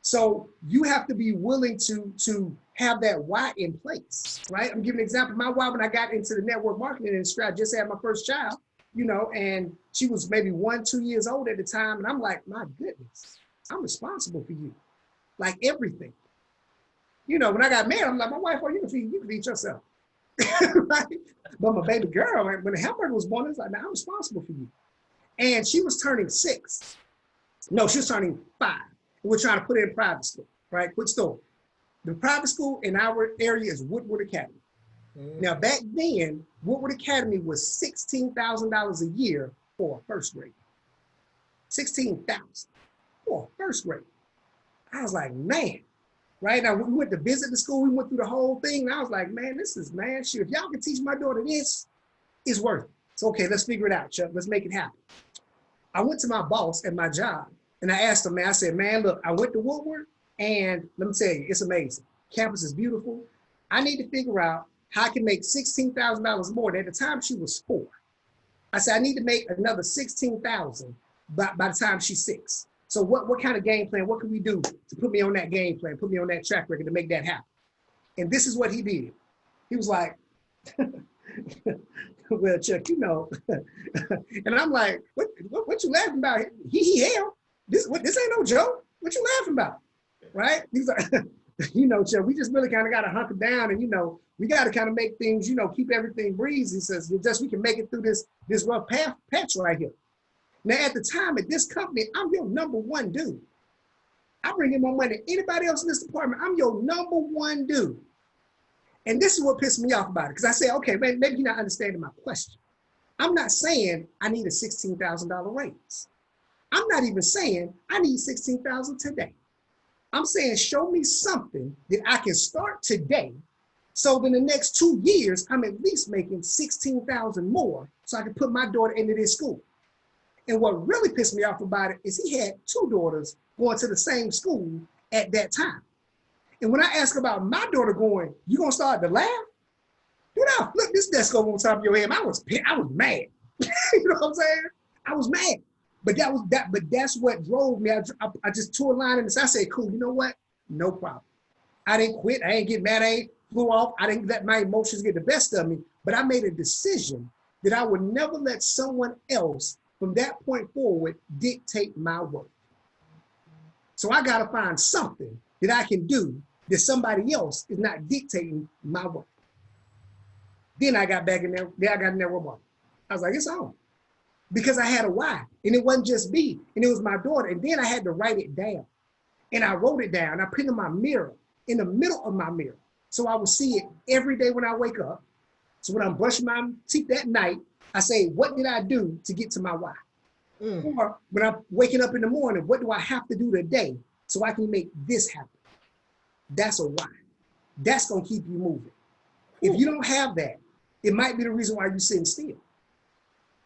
So you have to be willing to have that why in place, right? I'm giving an example. My why, when I got into the network marketing industry, I just had my first child, you know, and she was maybe 1-2 years old at the time. And I'm like, my goodness, I'm responsible for you, like everything. You know, when I got married, I'm like, my wife, oh, you can feed yourself. Right? But my baby girl, when the hamburger was born, it's like, now I'm responsible for you. And she was turning 6. No, she was turning 5. We're trying to put her in private school, right? Quick story. The private school in our area is Woodward Academy. Now, back then, Woodward Academy was $16,000 a year for a first grade. $16,000 for a first grade. I was like, man, right? Now, we went to visit the school. We went through the whole thing. And I was like, man, shit, if y'all can teach my daughter this, it's worth it. So, okay, let's figure it out, Chuck. Let's make it happen. I went to my boss at my job and I asked him, man, I said, man, look, I went to Woodward and let me tell you, it's amazing. Campus is beautiful. I need to figure out how I can make $16,000 more. And at the time she was 4. I said, I need to make another $16,000 by the time she's 6. So what kind of game plan, what can we do to put me on that game plan, put me on that track record to make that happen? And this is what he did. He was like, well, Chuck, you know, and I'm like, what you laughing about? Hell, this ain't no joke. What you laughing about, right? He's like, you know, Chuck, we just really kind of got to hunker down, and you know, we got to kind of make things, you know, keep everything breezy. He says, just we can make it through this rough patch right here. Now, at the time at this company, I'm your number one dude. I bring in more money than anybody else in this department. I'm your number one dude. And this is what pissed me off about it. Because I say, okay, maybe you're not understanding my question. I'm not saying I need a $16,000 raise. I'm not even saying I need $16,000 today. I'm saying show me something that I can start today. So in the next 2 years, I'm at least making $16,000 more so I can put my daughter into this school. And what really pissed me off about it is he had 2 daughters going to the same school at that time. And when I asked about my daughter going, you gonna start to laugh? Dude, I flipped this desk over on top of your head. I was mad. You know what I'm saying? I was mad. But that's what drove me. I just tore a line in this. I said, cool, you know what? No problem. I didn't quit. I ain't get mad. I ain't flew off. I didn't let my emotions get the best of me. But I made a decision that I would never let someone else from that point forward dictate my work. So I gotta find something that I can do that somebody else is not dictating my work. Then I got back in there, I got in there with marketing. I was like, it's on. Because I had a why, and it wasn't just me, and it was my daughter. And then I had to write it down. And I wrote it down, I put it in my mirror, in the middle of my mirror. So I would see it every day when I wake up. So when I'm brushing my teeth that night, I say, what did I do to get to my why? Or when I'm waking up in the morning, what do I have to do today so I can make this happen? That's a why. That's gonna keep you moving. If you don't have that, it might be the reason why you're sitting still.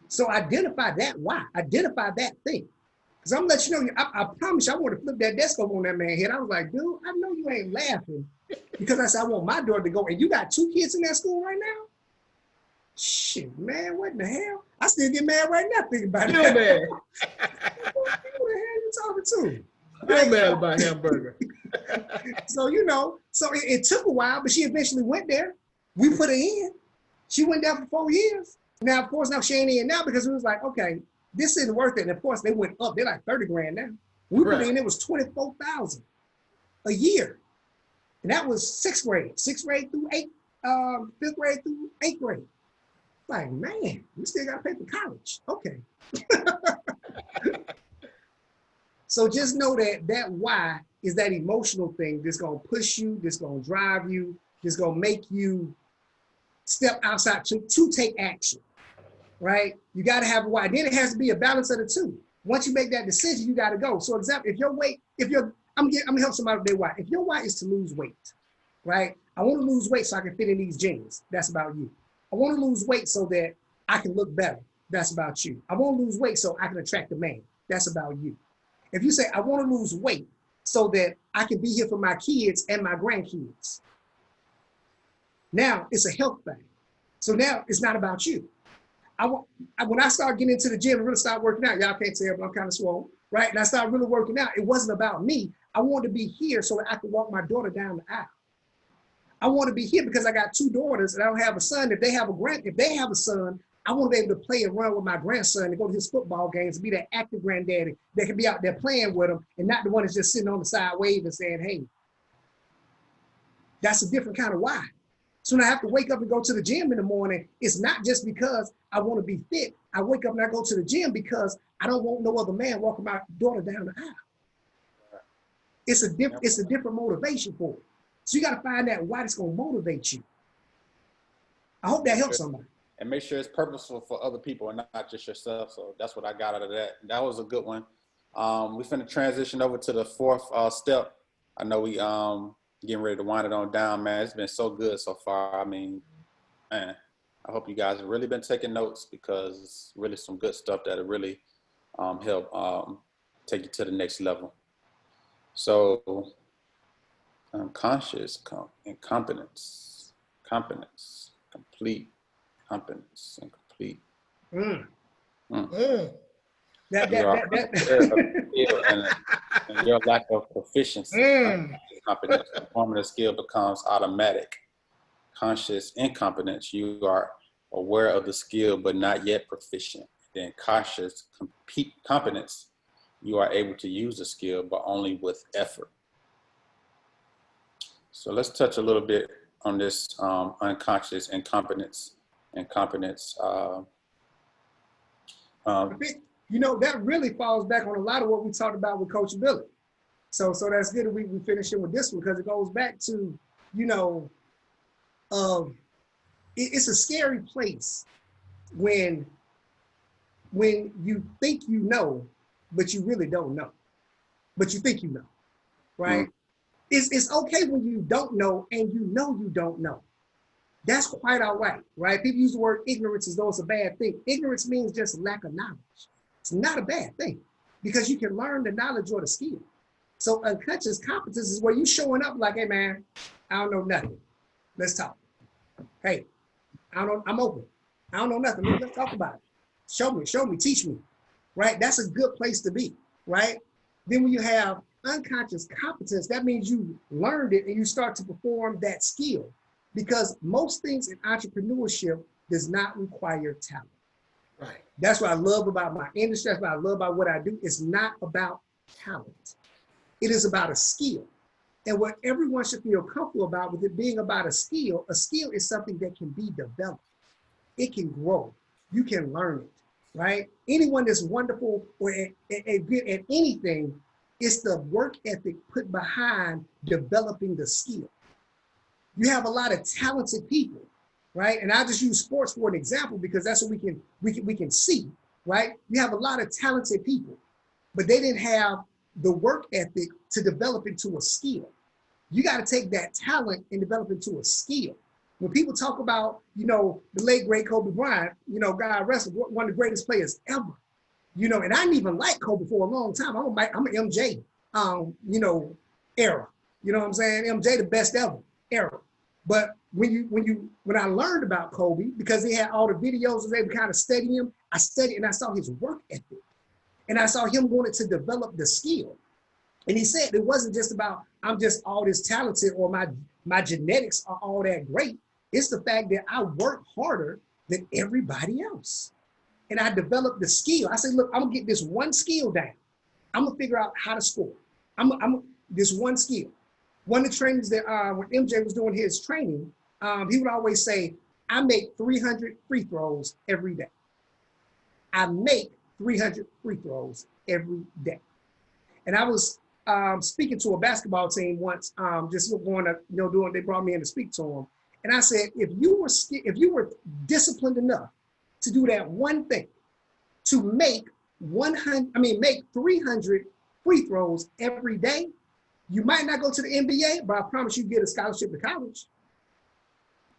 So identify that why, identify that thing. Because I'm gonna let you know, I promise you, I want to flip that desk over on that man's head. I was like, dude, I know you ain't laughing because I said, I want my daughter to go, and you got 2 kids in that school right now? Shit, man, what in the hell? I still get mad right now thinking about it. Man. Who the hell are you talking to? Still mad about hamburger. So, you know, so it took a while, but she eventually went there. We put her in. She went there for 4 years. Now, of course, now she ain't in now because it was like, okay, this isn't worth it. And of course, they went up. They're like 30 grand now. We put her in, it was 24,000 a year. And that was 6th grade, 6th grade through 5th grade through 8th grade. Like, man, we still got to pay for college. Okay. So just know that why is that emotional thing that's going to push you, that's going to drive you, that's going to make you step outside to take action, right? You got to have a why. Then it has to be a balance of the two. Once you make that decision, you got to go. So example, I'm gonna help somebody with their why. If your why is to lose weight, right? I want to lose weight so I can fit in these jeans. That's about you. I want to lose weight so that I can look better. That's about you. I want to lose weight so I can attract a man. That's about you. If you say, I want to lose weight so that I can be here for my kids and my grandkids. Now it's a health thing. So now it's not about you. When I start getting into the gym and really start working out, y'all can't tell, but I'm kind of swole, right? And I started really working out. It wasn't about me. I wanted to be here so that I could walk my daughter down the aisle. I want to be here because I got 2 daughters and I don't have a son. If they have a son, I want to be able to play and run with my grandson and go to his football games and be that active granddaddy that can be out there playing with him and not the one that's just sitting on the side waving saying, hey. That's a different kind of why. So when I have to wake up and go to the gym in the morning, it's not just because I want to be fit. I wake up and I go to the gym because I don't want no other man walking my daughter down the aisle. It's a different motivation for it. So you got to find that why that's going to motivate you. I hope that helps somebody. And make sure it's purposeful for other people and not just yourself. So that's what I got out of that. That was a good one. We finna transition over to the 4th step. I know we getting ready to wind it on down, man. It's been so good so far. I mean, man, I hope you guys have really been taking notes because it's really some good stuff that'll really help take you to the next level. So conscious incompetence, complete competence and complete. And your lack of proficiency, competence, performing a skill becomes automatic. Conscious incompetence, you are aware of the skill but not yet proficient. Then conscious competence, you are able to use the skill but only with effort. So let's touch a little bit on this unconscious incompetence. You know, that really falls back on a lot of what we talked about with coachability. So that's good that we finish it with this one because it goes back to, you know, it's a scary place when you think you know, but you really don't know, but you think you know, right? Mm-hmm. It's okay when you don't know and you don't know. That's quite all right, right? People use the word ignorance as though it's a bad thing. Ignorance means just lack of knowledge. It's not a bad thing because you can learn the knowledge or the skill. So unconscious competence is where you showing up like, hey man, I don't know nothing. Let's talk. Hey, I don't know, I'm open. I don't know nothing. Let's talk about it. Show me, teach me, right? That's a good place to be, right? Then when you have unconscious competence, that means you learned it and you start to perform that skill. Because most things in entrepreneurship does not require talent. Right. That's what I love about my industry. That's what I love about what I do. It's not about talent. It is about a skill. And what everyone should feel comfortable about with it being about a skill is something that can be developed. It can grow. You can learn it, right? Anyone that's wonderful or good at anything, it's the work ethic put behind developing the skill. You have a lot of talented people, right? And I just use sports for an example because that's what we can see, right? You have a lot of talented people, but they didn't have the work ethic to develop into a skill. You got to take that talent and develop into a skill. When people talk about, you know, the late great Kobe Bryant, you know, God rest him, one of the greatest players ever, you know, and I didn't even like Kobe for a long time. I'm an MJ, you know, era. You know what I'm saying? MJ, the best ever era. But when I learned about Kobe, because he had all the videos, I was able to kind of study him. I studied and I saw his work ethic. And I saw him wanting to develop the skill. And he said it wasn't just about I'm just all this talented or my genetics are all that great. It's the fact that I work harder than everybody else. And I developed the skill. I said, look, I'm gonna get this one skill down. I'm gonna figure out how to score. I'm this one skill. One of the trainings that when MJ was doing his training, he would always say, I make 300 free throws every day. I make 300 free throws every day. And I was speaking to a basketball team once, just going to, doing, they brought me in to speak to them. And I said, if you were disciplined enough to do that one thing, to make 300 free throws every day, you might not go to the NBA, but I promise you get a scholarship to college.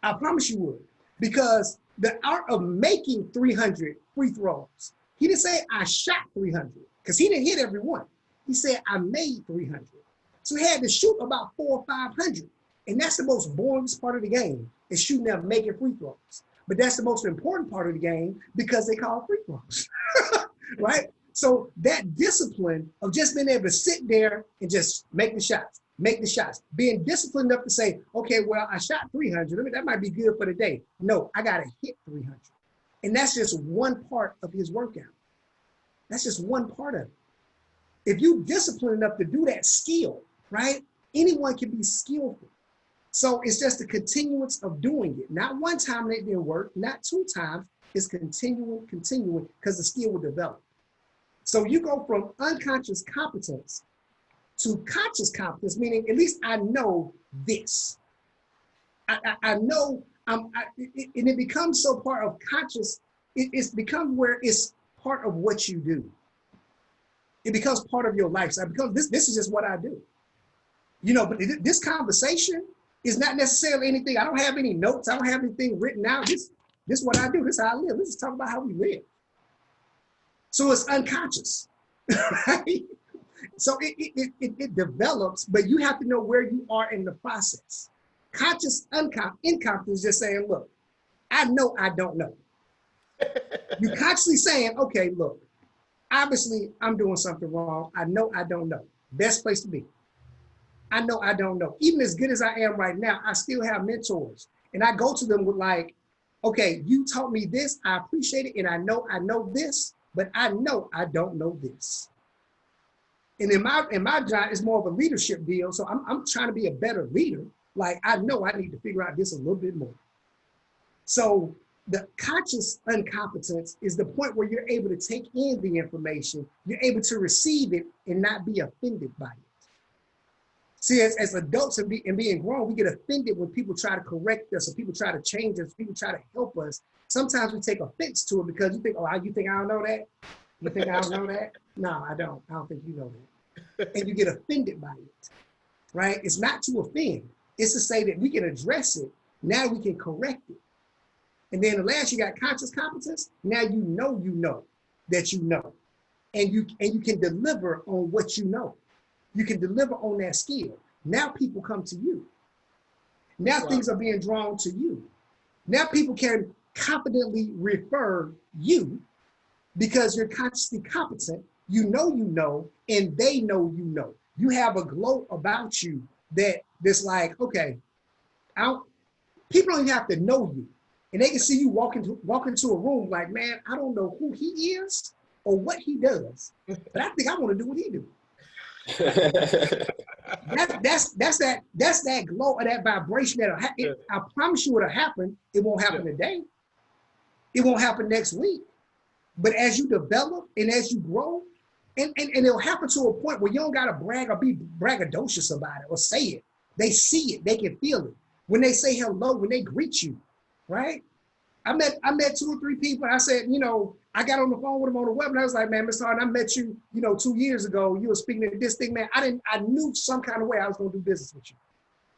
I promise you would. Because the art of making 300 free throws, he didn't say I shot 300, because he didn't hit every one. He said I made 300. So he had to shoot about 400 or 500. And that's the most boring part of the game, is shooting them, making free throws. But that's the most important part of the game because they call free throws, right? So that discipline of just being able to sit there and just make the shots, being disciplined enough to say, okay, well, I shot 300. That might be good for the day. No, I got to hit 300. And that's just one part of his workout. That's just one part of it. If you disciplined enough to do that skill, right? Anyone can be skillful. So it's just a continuance of doing it. Not one time it didn't work, not two times. It's continuing, because the skill will develop. So you go from unconscious competence to conscious competence, meaning at least I know this. I know, and it becomes so part of conscious, it's become where it's part of what you do. It becomes part of your lifestyle. Because this is just what I do. But this conversation is not necessarily anything. I don't have any notes. I don't have anything written out. This is what I do. This is how I live. This is talking about how we live. So it's unconscious, right? So it develops, but you have to know where you are in the process. Conscious incompetence is just saying, look, I know I don't know. You're consciously saying, okay, look, obviously I'm doing something wrong. I know I don't know. Best place to be. I know I don't know. Even as good as I am right now, I still have mentors. And I go to them with like, okay, you taught me this, I appreciate it, and I know this, but I know I don't know this. And in my job, it's more of a leadership deal. So I'm trying to be a better leader. Like, I know I need to figure out this a little bit more. So the conscious incompetence is the point where you're able to take in the information, you're able to receive it and not be offended by it. See, as adults and being grown, we get offended when people try to correct us or people try to change us, people try to help us. Sometimes we take offense to it because you think, oh, you think I don't know that? You think I don't know that? No, I don't. I don't think you know that. And you get offended by it, right? It's not to offend. It's to say that we can address it. Now we can correct it. And then the last, you got conscious competence. Now you know that you know. And you can deliver on what you know. You can deliver on that skill. Now people come to you. Now things are being drawn to you. Now people can confidently refer you because you're consciously competent. You know, and they know you know. You have a glow about you that's like, okay, people don't even have to know you. And they can see you walk into a room like, man, I don't know who he is or what he does, but I think I want to do what he do. that's that glow or that vibration I promise you it'll happen. It won't happen today. It won't happen next week. But as you develop and as you grow, and it'll happen to a point where you don't gotta brag or be braggadocious about it or say it. They see it, they can feel it. When they say hello, when they greet you, right? I met 2 or 3 people. I said, I got on the phone with them on the web and I was like, man, Mr. Hardon, I met you, 2 years ago. You were speaking at this thing, man. I knew some kind of way I was going to do business with you.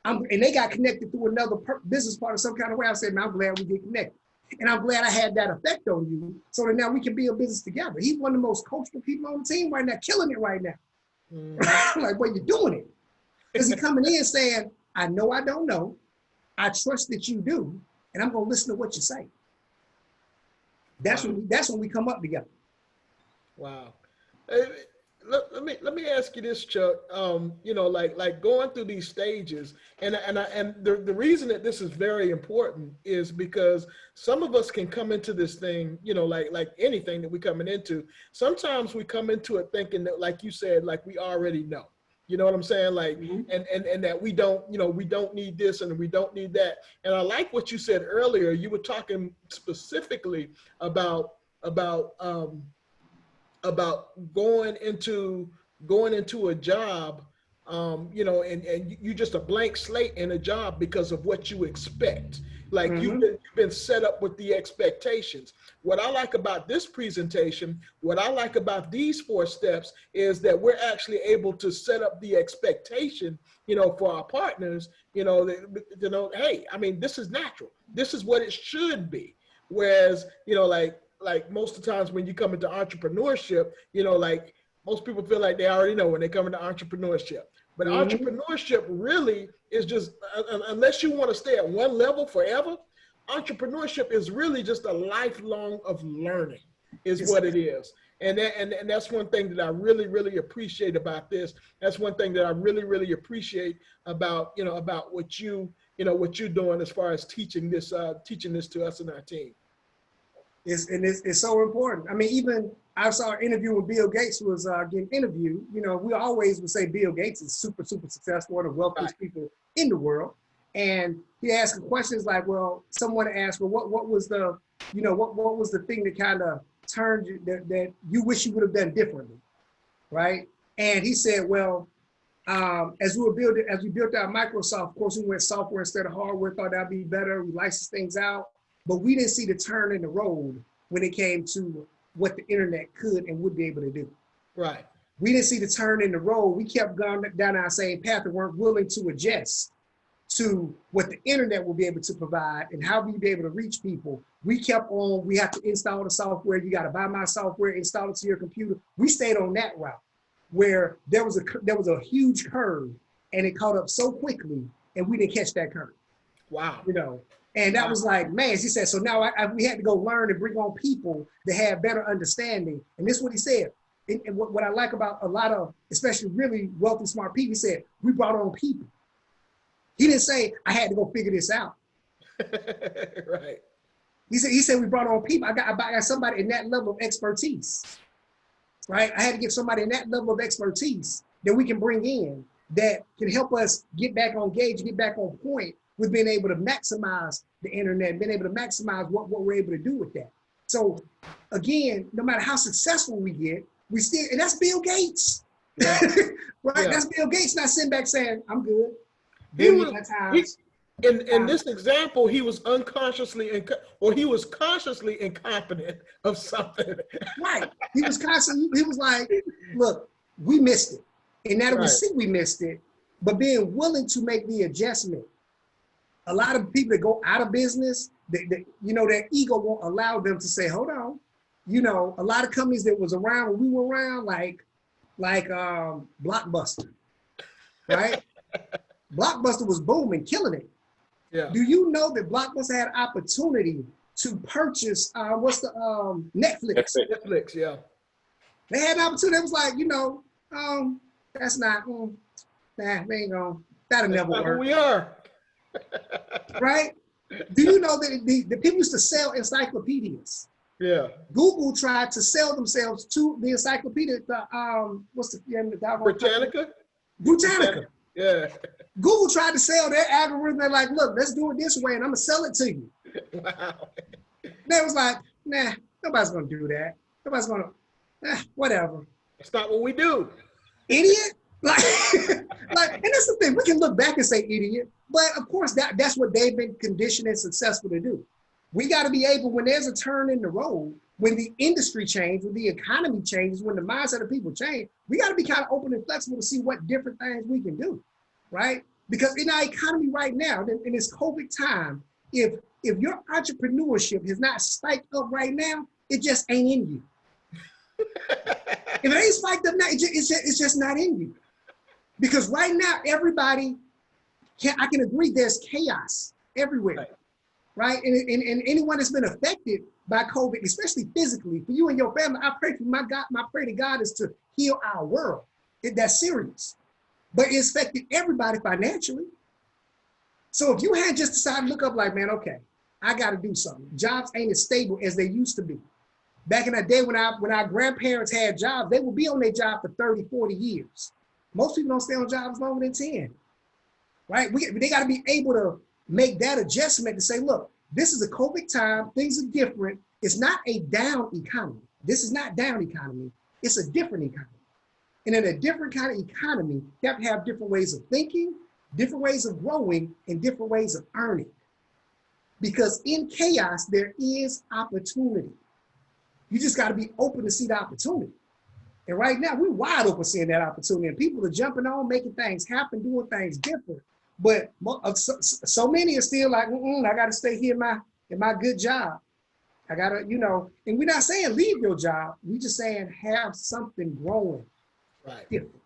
And they got connected through another business partner some kind of way. I said, man, I'm glad we get connected. And I'm glad I had that effect on you so that now we can build business together. He's one of the most coachable people on the team right now, killing it right now. I'm like, boy, you're doing it. Because he coming in saying, I know I don't know. I trust that you do. And I'm going to listen to what you say. That's when we come up together. Wow. let me ask you this, Chuck. You know, like going through these stages, and the reason that this is very important is because some of us can come into this thing, you know, like anything that we're coming into. Sometimes we come into it thinking that, like you said, like we already know. You know what I'm saying? Like, and that we don't, you know, we don't need this and we don't need that. And I like what you said earlier. You were talking specifically about going into a job, you know, and you just a blank slate in a job because of what you expect. Like you've been set up with the expectations. What I like about this presentation, what I like about these 4 steps is that we're actually able to set up the expectation, you know, for our partners, you know, hey, I mean, this is natural. This is what it should be. Whereas, you know, like most of the times when you come into entrepreneurship, you know, like most people feel like they already know when they come into entrepreneurship. But entrepreneurship really is just, unless you want to stay at one level forever, entrepreneurship is really just a lifelong of learning is what it is. And that's one thing that I really, really appreciate about this. That's one thing that I really, really appreciate about, you know, about what you're doing as far as teaching this to us and our team. It's so important. I mean, even I saw an interview when Bill Gates was getting interviewed. You know, we always would say Bill Gates is super, super successful, one of the wealthiest people in the world. And he asked questions like, well, someone asked, well, what was the, you know, what was the thing that kind of turned you, that you wish you would have done differently, right? And he said, well, as we built out Microsoft, of course, we went software instead of hardware, thought that'd be better. We licensed things out. But we didn't see the turn in the road when it came to what the internet could and would be able to do. Right. We didn't see the turn in the road. We kept going down our same path and weren't willing to adjust to what the internet will be able to provide and how we be able to reach people. We kept on, we have to install the software. You got to buy my software, install it to your computer. We stayed on that route where there was a huge curve and it caught up so quickly and we didn't catch that curve. Wow. You know. And that was like, man, she said, so now we had to go learn and bring on people that have better understanding. And this is what he said. And what I like about a lot of, especially really wealthy, smart people, he said, we brought on people. He didn't say, I had to go figure this out. Right. He said, we brought on people. I got somebody in that level of expertise, right? I had to get somebody in that level of expertise that we can bring in that can help us get back on gauge, get back on point with being able to maximize the internet, being able to maximize what we're able to do with that. So again, no matter how successful we get, we still, and that's Bill Gates, yeah. Right? Yeah. That's Bill Gates not sitting back saying, I'm good. In this example, he was consciously incompetent of something. Right. He was like, look, we missed it. And now that we see we missed it, but being willing to make the adjustment. A lot of people that go out of business, you know, their ego won't allow them to say, hold on. You know, a lot of companies that was around when we were around, like Blockbuster, right? Blockbuster was booming, killing it. Yeah. Do you know that Blockbuster had opportunity to purchase, Netflix? Netflix, yeah. They had an opportunity. It was like, you know, that's not, we ain't gonna, that'll never work. Who we are. Right? Do you know that the people used to sell encyclopedias? Yeah. Google tried to sell themselves to the encyclopedia. What's the Britannica? Britannica. Yeah. Google tried to sell their algorithm. They're like, look, let's do it this way, and I'm gonna sell it to you. Wow. They was like, nah, nobody's gonna do that. Nobody's gonna, whatever. That's not what we do. Idiot. Like, and that's the thing. We can look back and say idiot, but of course that's what they've been conditioned and successful to do. We got to be able, when there's a turn in the road, when the industry changes, when the economy changes, when the mindset of people change, we got to be kind of open and flexible to see what different things we can do, right? Because in our economy right now, in this COVID time, if your entrepreneurship has not spiked up right now, it just ain't in you. If it ain't spiked up now, it's just not in you. Because right now, everybody, I can agree, there's chaos everywhere. Right. right? And anyone that's been affected by COVID, especially physically, for you and your family, I pray for my prayer to God is to heal our world. That's serious. But it's affected everybody financially. So if you had just decided to look up like, man, okay, I got to do something. Jobs ain't as stable as they used to be. Back in the day when our grandparents had jobs, they would be on their job for 30, 40 years. Most people don't stay on jobs longer than 10, right? They got to be able to make that adjustment to say, look, this is a COVID time. Things are different. It's not a down economy. This is not down economy. It's a different economy. And in a different kind of economy, you have to have different ways of thinking, different ways of growing, and different ways of earning. Because in chaos, there is opportunity. You just got to be open to see the opportunity. And right now, we're wide open seeing that opportunity. And people are jumping on, making things happen, doing things different. But so many are still like, I got to stay here in my good job. I got to, and we're not saying leave your job. We're just saying have something growing. Right. Different.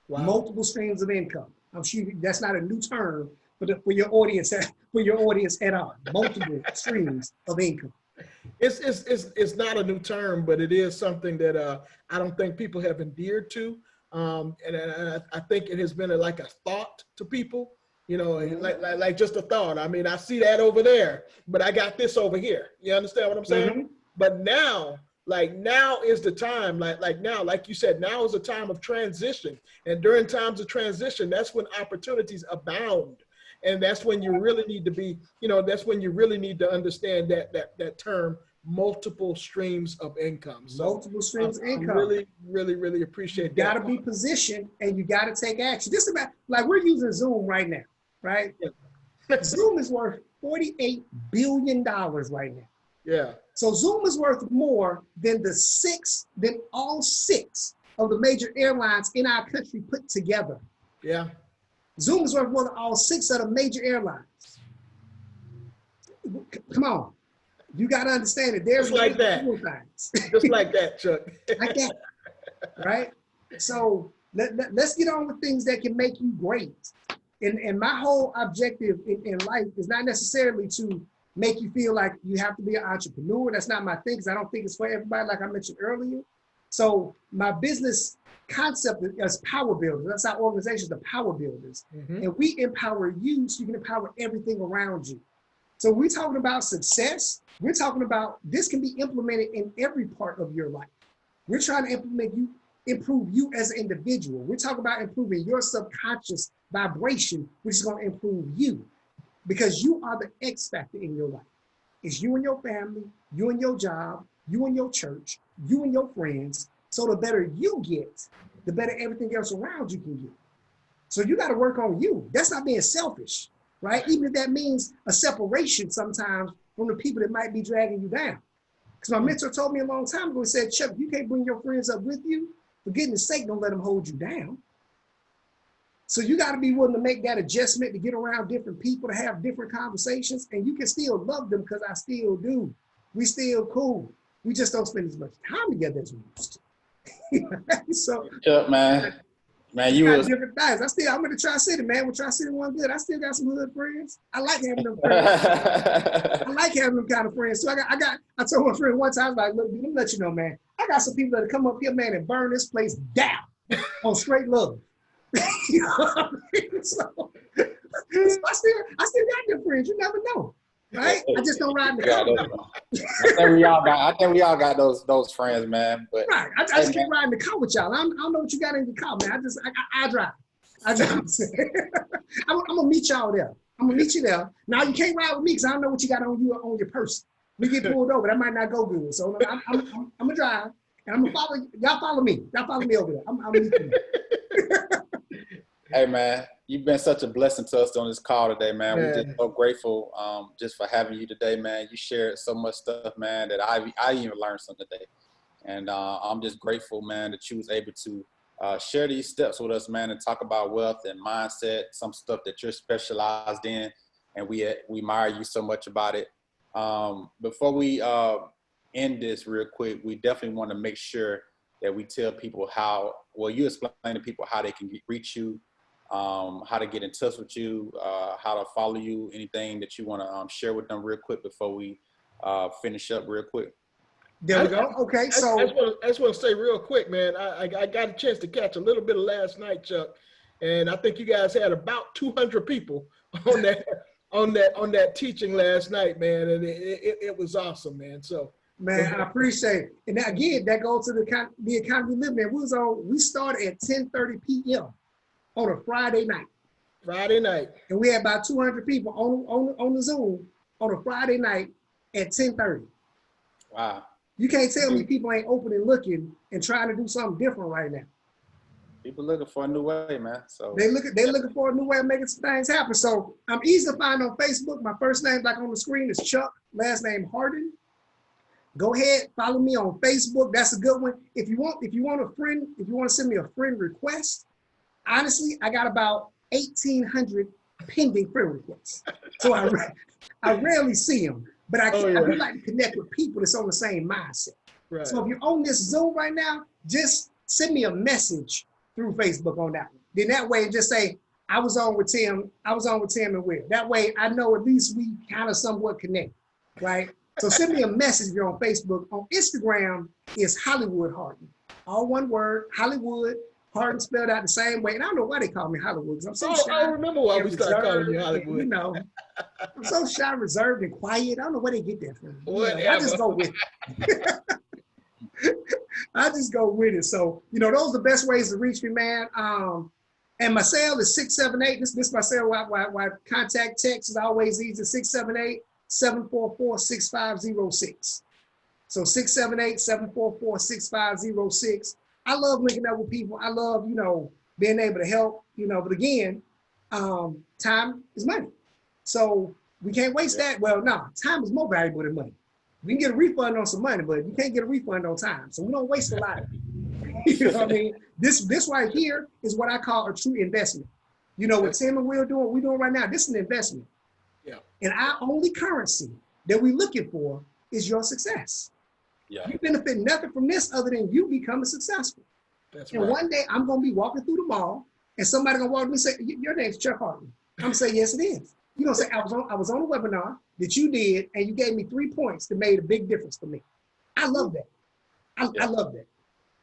Wow. Multiple streams of income. I'm sure that's not a new term for your audience at all. Multiple streams of income. It's not a new term, but it is something that I don't think people have endeared to. And I think it has been like a thought to people, like just a thought. I mean, I see that over there, but I got this over here. You understand what I'm saying? Mm-hmm. But now is the time, like you said, now is a time of transition. And during times of transition, that's when opportunities abound. And that's when you really need to be, that's when you really need to understand that term, multiple streams of income. So multiple streams of income. I really appreciate that. You got to be positioned and you got to take action. Just about like we're using Zoom right now, right? Yeah. Zoom is worth $48 billion right now. Yeah. So Zoom is worth more than all six of the major airlines in our country put together. Yeah. Zoom is worth more than all six of the major airlines. Come on. You got to understand that there's just like that. Just like that, Chuck. Like that, right? So let's get on with things that can make you great. And my whole objective in life is not necessarily to make you feel like you have to be an entrepreneur. That's not my thing, because I don't think it's for everybody, like I mentioned earlier. So my business concept is power builders. That's our organization, the power builders. Mm-hmm. And we empower you so you can empower everything around you. So we're talking about success. We're talking about this can be implemented in every part of your life. We're trying to improve you as an individual. We're talking about improving your subconscious vibration, which is going to improve you, because you are the X factor in your life. It's you and your family, you and your job, you and your church, you and your friends. So the better you get, the better everything else around you can get. So you got to work on you. That's not being selfish, right? Even if that means a separation sometimes from the people that might be dragging you down. Because my mentor told me a long time ago, he said, Chuck, you can't bring your friends up with you. For goodness sake, don't let them hold you down. So you got to be willing to make that adjustment to get around different people, to have different conversations, and you can still love them, because I still do. We still cool. We just don't spend as much time together as we used to. So, yeah, man, you got different things. I'm in the Tri-City, man. With Tri-City one good. I still got some hood friends. I like having them friends. I like having them kind of friends. So I told my friend one time, I was like, look, let me let you know, man. I got some people that come up here, man, and burn this place down on straight love. You know what I mean? So I still got them friends. You never know. Right? I just don't ride in the car. I think we all got those friends, man. But right. I just can't ride in the car with y'all. I don't know what you got in your car, man. I drive. I'm gonna meet y'all there. I'm gonna meet you there. Now you can't ride with me because I don't know what you got on your person. We get pulled over. That might not go good. So I'm gonna drive and I'm gonna follow y'all. Follow me. Y'all follow me over there. I'm meeting you. Hey, man, you've been such a blessing to us on this call today, man. We're just so grateful just for having you today, man. You shared so much stuff, man, that I even learned something today. And I'm just grateful, man, that you was able to share these steps with us, man, and talk about wealth and mindset, some stuff that you're specialized in. And we admire you so much about it. Before we end this real quick, we definitely want to make sure that we tell people you explain to people how they can reach you, how to get in touch with you, how to follow you, anything that you want to share with them real quick before we finish up real quick. There we go. Okay, so I just want to say real quick, man. I got a chance to catch a little bit of last night, Chuck, and I think you guys had about 200 people on that teaching last night, man, and it was awesome, man. So, man, I appreciate it. And again, that goes to the economy we live in. We started at 10:30 p.m. on a Friday night. Friday night, and we had about 200 people on the Zoom on a Friday night at 10:30. Wow. You can't tell me people ain't open and looking and trying to do something different right now. People looking for a new way, man. So they looking for a new way of making some things happen. So I'm easy to find on Facebook. My first name, like on the screen, is Chuck. Last name Hardon. Go ahead, follow me on Facebook. That's a good one. If you want a friend, if you want to send me a friend request, honestly, I got about 1,800 pending friend requests. So I rarely see them. But I would like to connect with people that's on the same mindset. Right. So if you're on this Zoom right now, just send me a message through Facebook on that one. Then that way, just say, I was on with Tim and Will. That way I know at least we kind of somewhat connect, right? So send me a message if you're on Facebook. On Instagram is Hollywood Hardon. All one word, Hollywood Hardon spelled out the same way. And I don't know why they call me Hollywood, because I'm so shy. I remember why we started calling you Hollywood. And, I'm so shy, reserved, and quiet. I don't know where they get that from. I just go with it. I just go with it. So, those are the best ways to reach me, man. And my cell is 678. This is my cell. Why contact text is always easy. 678-744-6506. So 678-744-6506. I love linking up with people. I love, being able to help, but again, time is money. So we can't waste that. Well, no, time is more valuable than money. We can get a refund on some money, but you can't get a refund on time. So we don't waste a lot of it. You know what I mean? This right here is what I call a true investment. What Tim and Will doing, we doing right now, this is an investment. Yeah. And our only currency that we're looking for is your success. Yeah. You benefit nothing from this other than you becoming successful. That's right. And one day I'm going to be walking through the mall and somebody going to walk to me and say, your name's Chuck Hardon. I'm going to say, yes, it is. You're going to say, I was on a webinar that you did and you gave me 3 points that made a big difference for me. I love that. I love that.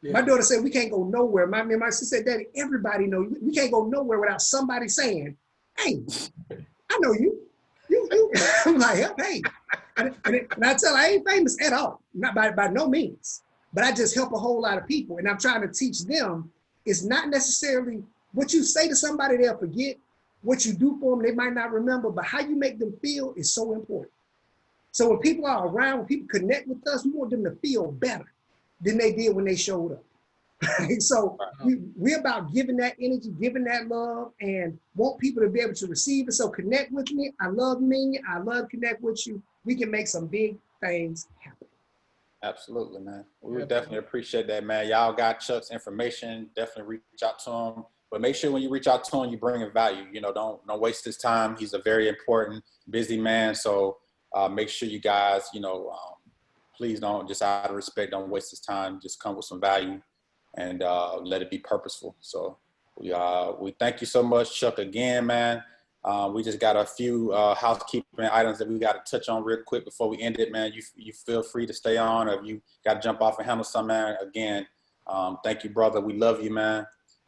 Yeah. My daughter said, we can't go nowhere. My sister said, Daddy, everybody knows we can't go nowhere without somebody saying, hey, I know you. I'm like, hey. And I tell her, I ain't famous at all, not by no means, but I just help a whole lot of people. And I'm trying to teach them, it's not necessarily what you say to somebody, they'll forget. What you do for them, they might not remember, but how you make them feel is so important. So when people are around, when people connect with us, we want them to feel better than they did when they showed up. So we're about giving that energy, giving that love, and want people to be able to receive it. So connect with me. I love me. I love connect with you. We can make some big things happen. Absolutely, man. We would definitely appreciate that, man. Y'all got Chuck's information. Definitely reach out to him. But make sure when you reach out to him, you bring in value. Don't waste his time. He's a very important, busy man. So make sure you guys, please don't, just out of respect, don't waste his time. Just come with some value and let it be purposeful. So we thank you so much, Chuck, again, man. We just got a few housekeeping items that we got to touch on real quick before we end it, man. You feel free to stay on, or if you got to jump off and handle something, man. Again, thank you, brother. We love you, man.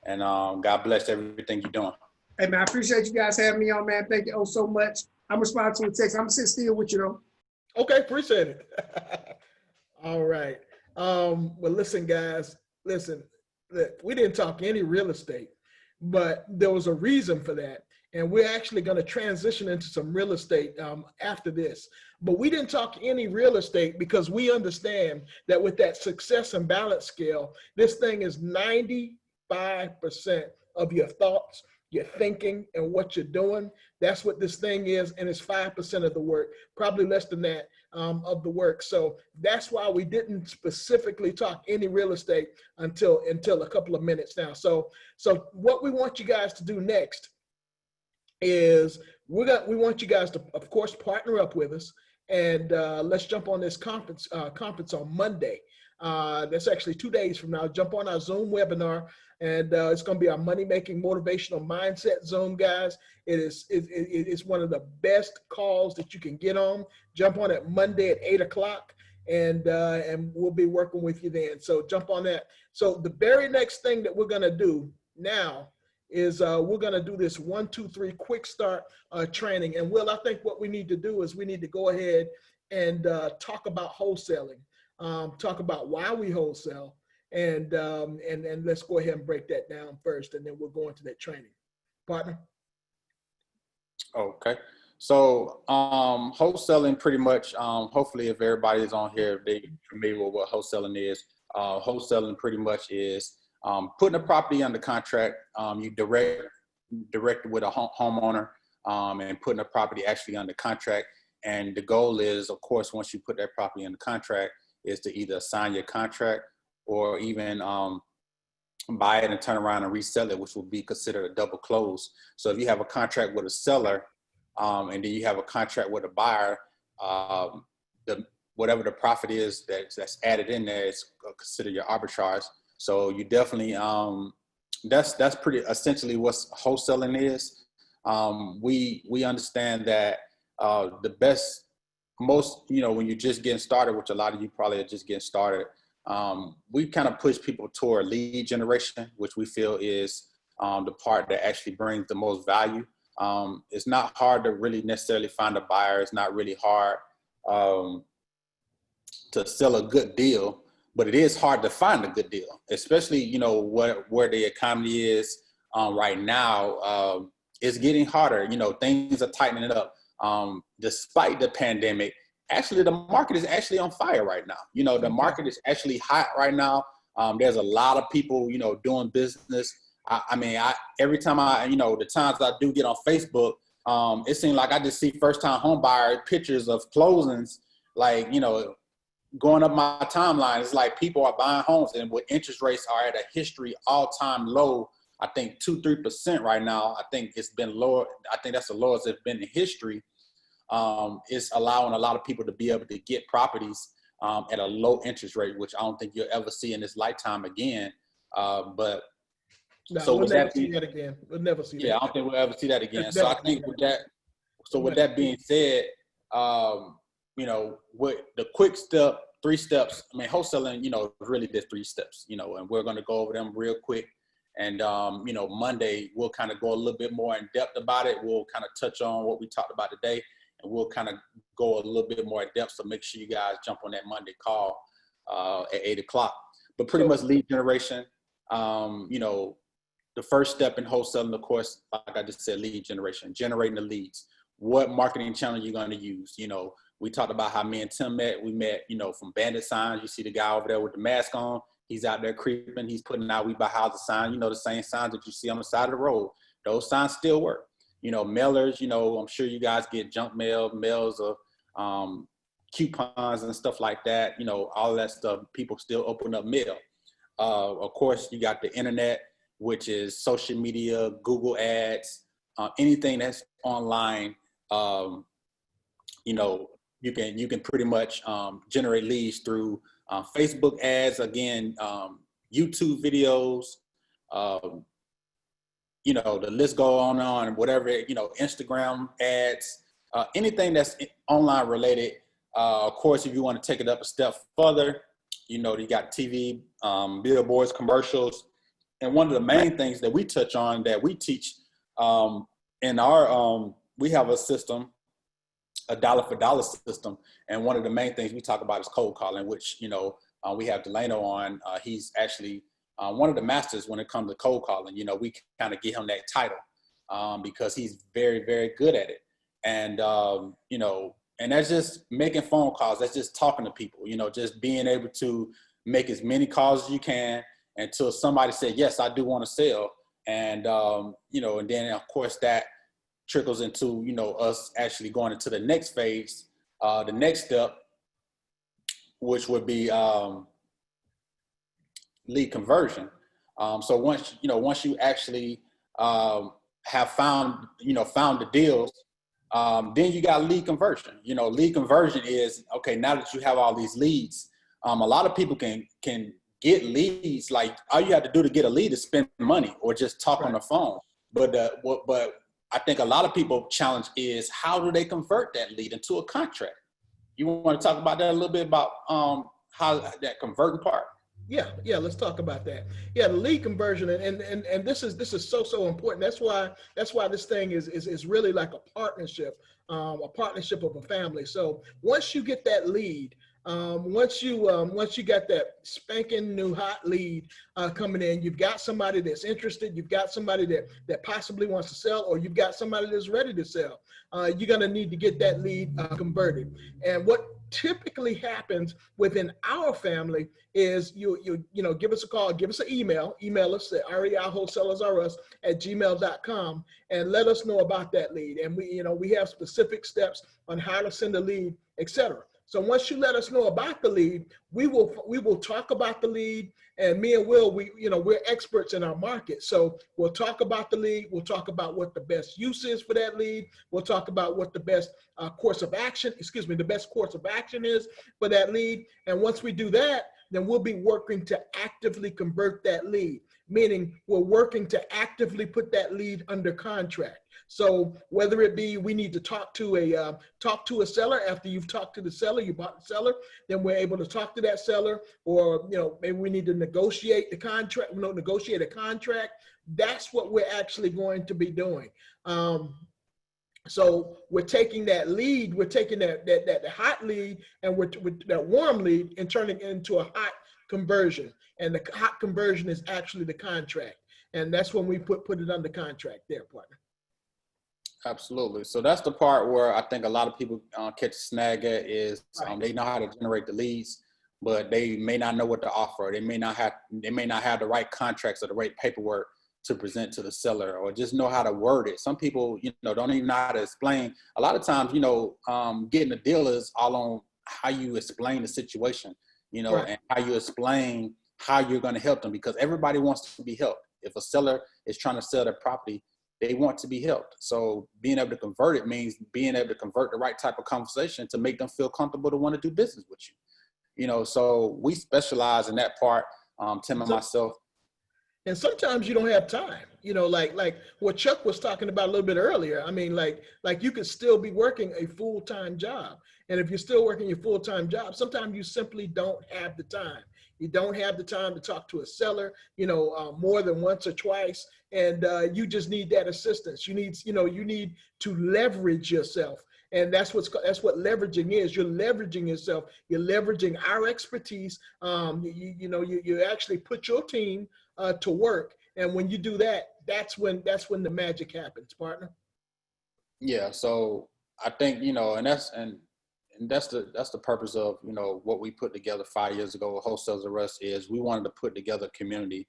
And God bless everything you're doing. Hey, man, I appreciate you guys having me on, man. Thank you so much. I'm responding to a text. I'm going to sit still with you, though. Okay, appreciate it. All right. Well, listen, guys. Listen, we didn't talk any real estate, but there was a reason for that. And we're actually going to transition into some real estate after this. But we didn't talk any real estate because we understand that with that success and balance scale, this thing is 95% of your thoughts, your thinking, and what you're doing. That's what this thing is, and it's 5% of the work, probably less than that of the work. So that's why we didn't specifically talk any real estate until a couple of minutes now. So what we want you guys to do next is we want you guys to, of course, partner up with us, and let's jump on this conference on Monday. That's actually 2 days from now. Jump on our Zoom webinar, and it's going to be our money-making motivational mindset Zoom, guys. It's one of the best calls that you can get on. Jump on it Monday at 8 o'clock, and we'll be working with you then. So jump on that. So the very next thing that we're going to do now is we're going to do this 1, 2, 3 quick start training. And Will, I think what we need to do is we need to go ahead and talk about wholesaling, talk about why we wholesale, and let's go ahead and break that down first, and then we'll go into that training. Partner? Okay. So wholesaling pretty much, hopefully if everybody's on here, they're familiar with what wholesaling is. Wholesaling pretty much is putting a property under contract. You direct it with a homeowner and putting a property actually under contract. And the goal is, of course, once you put that property under contract, is to either sign your contract or even buy it and turn around and resell it, which will be considered a double close. So if you have a contract with a seller and then you have a contract with a buyer, whatever the profit is that's added in there is considered your arbitrage. So you definitely, that's pretty essentially what wholesaling is. We understand that most, when you're just getting started, which a lot of you probably are just getting started, we kind of push people toward lead generation, which we feel is the part that actually brings the most value. It's not hard to really necessarily find a buyer. It's not really hard to sell a good deal, but it is hard to find a good deal, especially, where the economy is right now. It's getting harder. Things are tightening up. Despite the pandemic, actually the market is actually on fire right now. The market is actually hot right now. There's a lot of people, doing business. Every time the times I do get on Facebook, it seems like I just see first-time home buyer pictures of closings, like, going up my timeline. It's like people are buying homes, and with interest rates are at a history all-time low, I think 2-3% right now. I think it's been lower. I think that's the lowest it's been in history. It's allowing a lot of people to be able to get properties at a low interest rate, which I don't think you'll ever see in this lifetime again. But no, so we'll never see that again. We'll never see that. Yeah, I don't think we'll ever see that again. So I think with that being said, with the quick step, 3 steps, wholesaling, really there's 3 steps, and we're going to go over them real quick. And, Monday, we'll kind of go a little bit more in depth about it. We'll kind of touch on what we talked about today, and we'll kind of go a little bit more in depth. So make sure you guys jump on that Monday call at 8 o'clock. But pretty much lead generation, the first step in wholesaling, of course, like I just said, lead generation, generating the leads. What marketing channel you're going to use? We talked about how me and Tim met. We met, from bandit signs. You see the guy over there with the mask on. He's out there creeping. He's putting out "We Buy Houses" sign. The same signs that you see on the side of the road. Those signs still work. Mailers. I'm sure you guys get junk mails of coupons and stuff like that. All of that stuff. People still open up mail. Of course, you got the internet, which is social media, Google ads, anything that's online. You can pretty much generate leads through Facebook ads, again, YouTube videos, the list go on, whatever, Instagram ads, anything that's online related. Of course, if you want to take it up a step further, you got TV, billboards, commercials. And one of the main things that we touch on, that we teach in our, we have a system, a dollar for dollar system. And one of the main things we talk about is cold calling, which, we have Delano on. He's actually one of the masters when it comes to cold calling. We kind of give him that title because he's very, very good at it. And, and that's just making phone calls. That's just talking to people, just being able to make as many calls as you can until somebody said, yes, I do want to sell. And, and then of course that trickles into, us actually going into the next phase, the next step, which would be lead conversion. So once you actually have found the deals, then you got lead conversion. Lead conversion is, okay, now that you have all these leads, a lot of people can get leads. Like all you have to do to get a lead is spend money or just talk on the phone. But I think a lot of people challenge is how do they convert that lead into a contract? You want to talk about that a little bit about how that converting part? Yeah, let's talk about that. Yeah, the lead conversion, and this is so important. That's why this thing is really like a partnership of a family. So once you get that lead, once you got that spanking new hot lead coming in, you've got somebody that's interested, you've got somebody that possibly wants to sell, or you've got somebody that's ready to sell. You're gonna need to get that lead converted. And what typically happens within our family is you give us a call, give us an email us at reiwholesalersrs@gmail.com and let us know about that lead. And we have specific steps on how to send a lead, etc. So once you let us know about the lead, we will talk about the lead. And me and Will, we're experts in our market. So we'll talk about the lead. We'll talk about what the best use is for that lead. We'll talk about what the best course of action is for that lead. And once we do that, then we'll be working to actively convert that lead, meaning we're working to actively put that lead under contract. So whether it be we need to talk to a seller after you've talked to the seller, you bought the seller, then we're able to talk to that seller, or maybe we need to negotiate a contract. That's what we're actually going to be doing. So we're taking that lead, we're taking that hot lead, and we're that warm lead and turning it into a hot conversion. And the hot conversion is actually the contract. And that's when we put it under contract there, partner. Absolutely. So that's the part where I think a lot of people catch a snag at is they know how to generate the leads, but they may not know what to offer. They may not have the right contracts or the right paperwork to present to the seller, or just know how to word it. Some people, don't even know how to explain. A lot of times, getting a deal is all on how you explain the situation, and how you explain how you're going to help them, because everybody wants to be helped. If a seller is trying to sell their property, they want to be helped. So being able to convert it means being able to convert the right type of conversation to make them feel comfortable to want to do business with you. So we specialize in that part, Tim and myself. And sometimes you don't have time, like what Chuck was talking about a little bit earlier. I mean, like you could still be working a full-time job. And if you're still working your full-time job, sometimes you simply don't have the time. You don't have the time to talk to a seller, more than once or twice. And you just need that assistance. You need to leverage yourself. And that's what leveraging is. You're leveraging yourself. You're leveraging our expertise. You actually put your team to work. And when you do that, that's when the magic happens, partner. Yeah. So I think, and that's the purpose of, what we put together 5 years ago with Wholesalers of Us is we wanted to put together a community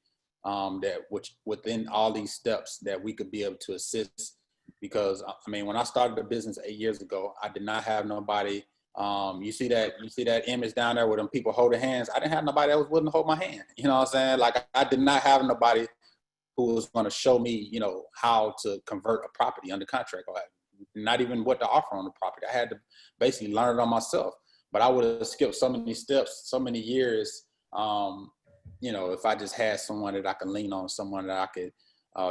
which within all these steps that we could be able to assist. Because when I started the business 8 years ago, I did not have nobody. You see that image down there where them people holding hands. I didn't have nobody that was willing to hold my hand. You know what I'm saying? Like I did not have nobody who was going to show me, how to convert a property under contract, or not even what to offer on the property. I had to basically learn it on myself. But I would have skipped so many steps, so many years. If I just had someone that I could lean on, someone that I could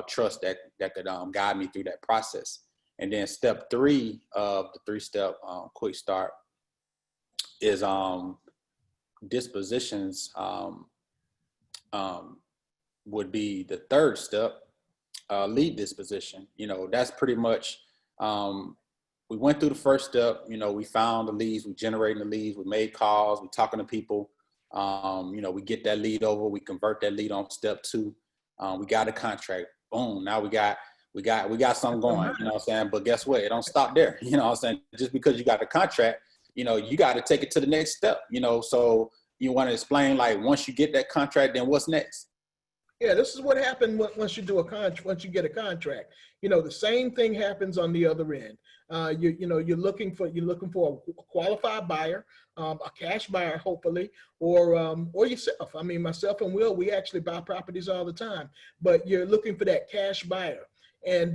trust that could guide me through that process. And then step 3 of the 3-step quick start is dispositions would be the 3rd step, lead disposition. That's pretty much, we went through the 1st step, we found the leads, we generated the leads, we made calls, we talking to people, we get that lead over, we convert that lead on step 2. We got a contract, boom, now we got something going, you know what I'm saying? But guess what? It don't stop there. You know what I'm saying? Just because you got a contract, you got to take it to the next step, so you want to explain, like, once you get that contract, then what's next? Yeah, this is what happened once you do once you get a contract. The same thing happens on the other end. You're looking for a qualified buyer, a cash buyer, hopefully, or yourself. Myself and Will, we actually buy properties all the time, but you're looking for that cash buyer, and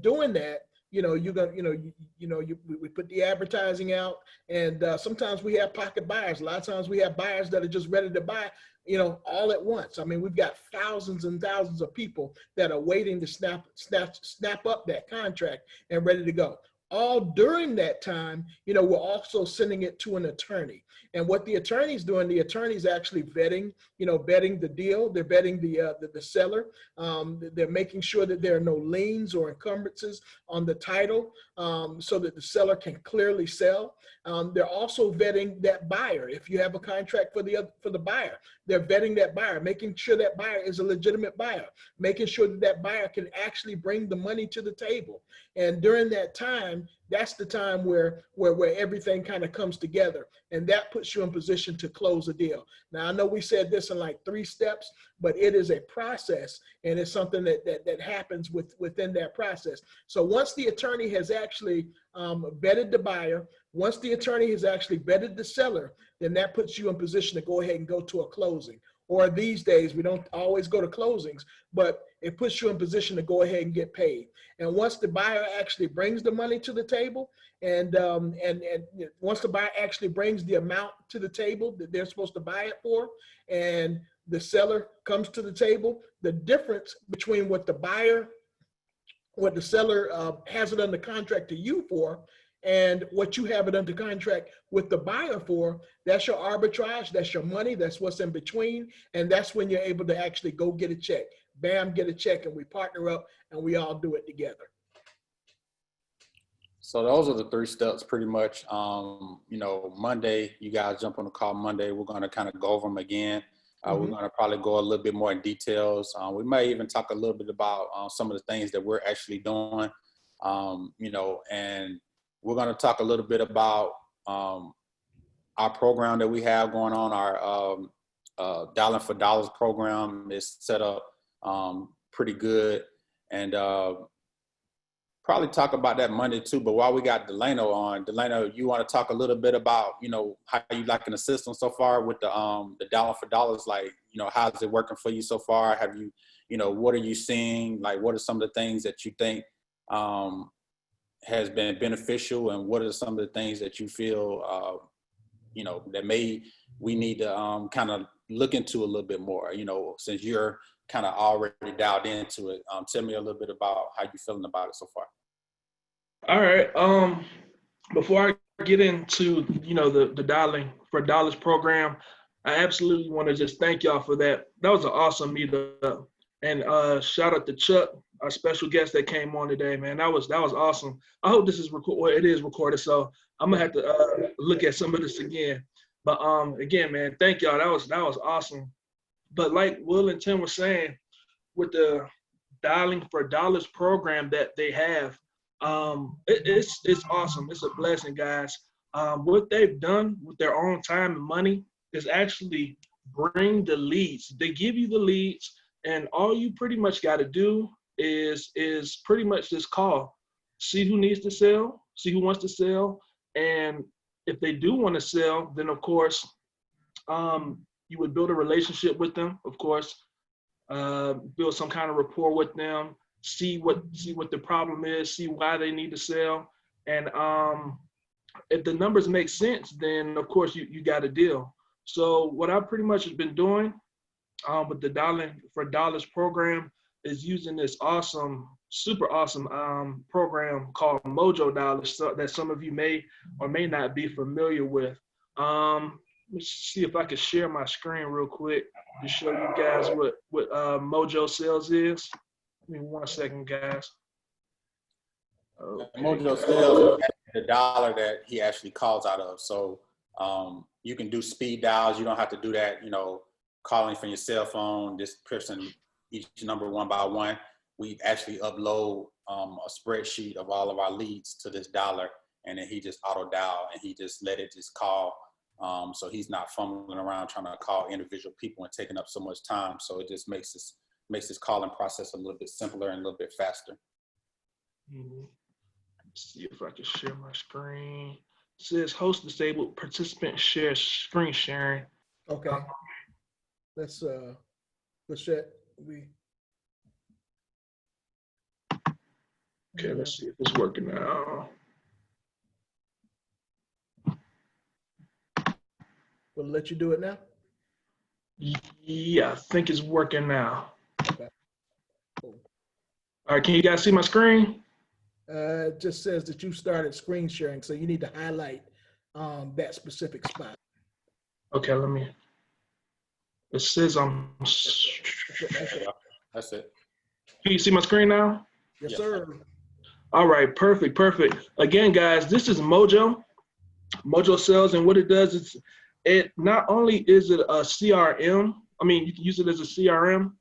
doing that, we put the advertising out, and sometimes we have pocket buyers. A lot of times we have buyers that are just ready to buy, all at once. I mean, we've got thousands and thousands of people that are waiting to snap up that contract and ready to go. All during that time, we're also sending it to an attorney. And what the attorney's doing, the attorney's actually vetting the deal. They're vetting the seller. They're making sure that there are no liens or encumbrances on the title, so that the seller can clearly sell. They're also vetting that buyer. If you have a contract for the buyer, they're vetting that buyer, making sure that buyer is a legitimate buyer, making sure that buyer can actually bring the money to the table. And during that time, that's the time where everything kind of comes together, and that puts you in position to close a deal. Now, I know we said this in like 3 steps, but it is a process, and it's something that happens within that process. So once the attorney has actually vetted the buyer, once the attorney has actually vetted the seller, then that puts you in position to go ahead and go to a closing. Or these days, we don't always go to closings, but it puts you in position to go ahead and get paid. And once the buyer actually brings the money to the table, and once the buyer actually brings the amount to the table that they're supposed to buy it for, and the seller comes to the table, the difference between what the seller has it under contract to you for, and what you have it under contract with the buyer for, that's your arbitrage, that's your money, that's what's in between, and that's when you're able to actually go get a check. Bam, get a check, and we partner up, and we all do it together. So those are the 3 steps pretty much. Monday, you guys jump on the call Monday. We're going to kind of go over them again. We're going to probably go a little bit more in details. We may even talk a little bit about some of the things that we're actually doing, and we're going to talk a little bit about our program that we have going on. Our Dollar for Dollars program is set up pretty good, and probably talk about that Monday too. But while we got Delano on, Delano, you want to talk a little bit about how you liking the system so far with the Dollar for Dollars? Like, how's it working for you so far? Have you, what are you seeing? Like, what are some of the things that you think has been beneficial, and what are some of the things that you feel that we need to kind of look into a little bit more, since you're kind of already dialed into it. Tell me a little bit about how you're feeling about it so far. All right. Before I get into, the Dialing for Dollars program, I absolutely want to just thank y'all for that. That was an awesome meetup. And shout out to Chuck, our special guest that came on today, man. That was awesome. I hope this is it is recorded, so I'm gonna have to look at some of this again. But again, man, thank y'all. That was awesome. But like Will and Tim were saying, with the Dialing for Dollars program that they have, it's awesome. It's a blessing, guys. What they've done with their own time and money is actually bring the leads. They give you the leads, and all you pretty much got to do is pretty much just call, see who needs to sell, see who wants to sell, and if they do want to sell, then of course, you would build a relationship with them, of course, build some kind of rapport with them, see what the problem is, see why they need to sell. And if the numbers make sense, then of course you got a deal. So what I've pretty much been doing with the Dialing for Dollars program is using this awesome, super awesome program called Mojo Dollars that some of you may or may not be familiar with. Let's see if I can share my screen real quick to show you guys what Mojo Sales is. Give me 1 second, guys. Okay. Mojo Sales is the dollar that he actually calls out of. So you can do speed dials. You don't have to do that, calling from your cell phone, this person, each number one by one. We actually upload a spreadsheet of all of our leads to this dollar, and then he just auto dial, and he just let it just call. So he's not fumbling around trying to call individual people and taking up so much time. So it just makes this calling process a little bit simpler and a little bit faster. Let's see if I can share my screen. It says host disabled, participant share screen sharing. Okay. Let's check. Okay, let's see if it's working now. Will it let you do it now? Yeah, I think it's working now. Okay. Cool. All right, can you guys see my screen? It just says that you started screen sharing, so you need to highlight that specific spot. Okay, let me. It says I'm. That's it. Can you see my screen now? Yes, sir. All right, perfect. Again, guys, this is Mojo Sales, and what it does is it not only is it a CRM. I mean, you can use it as a CRM,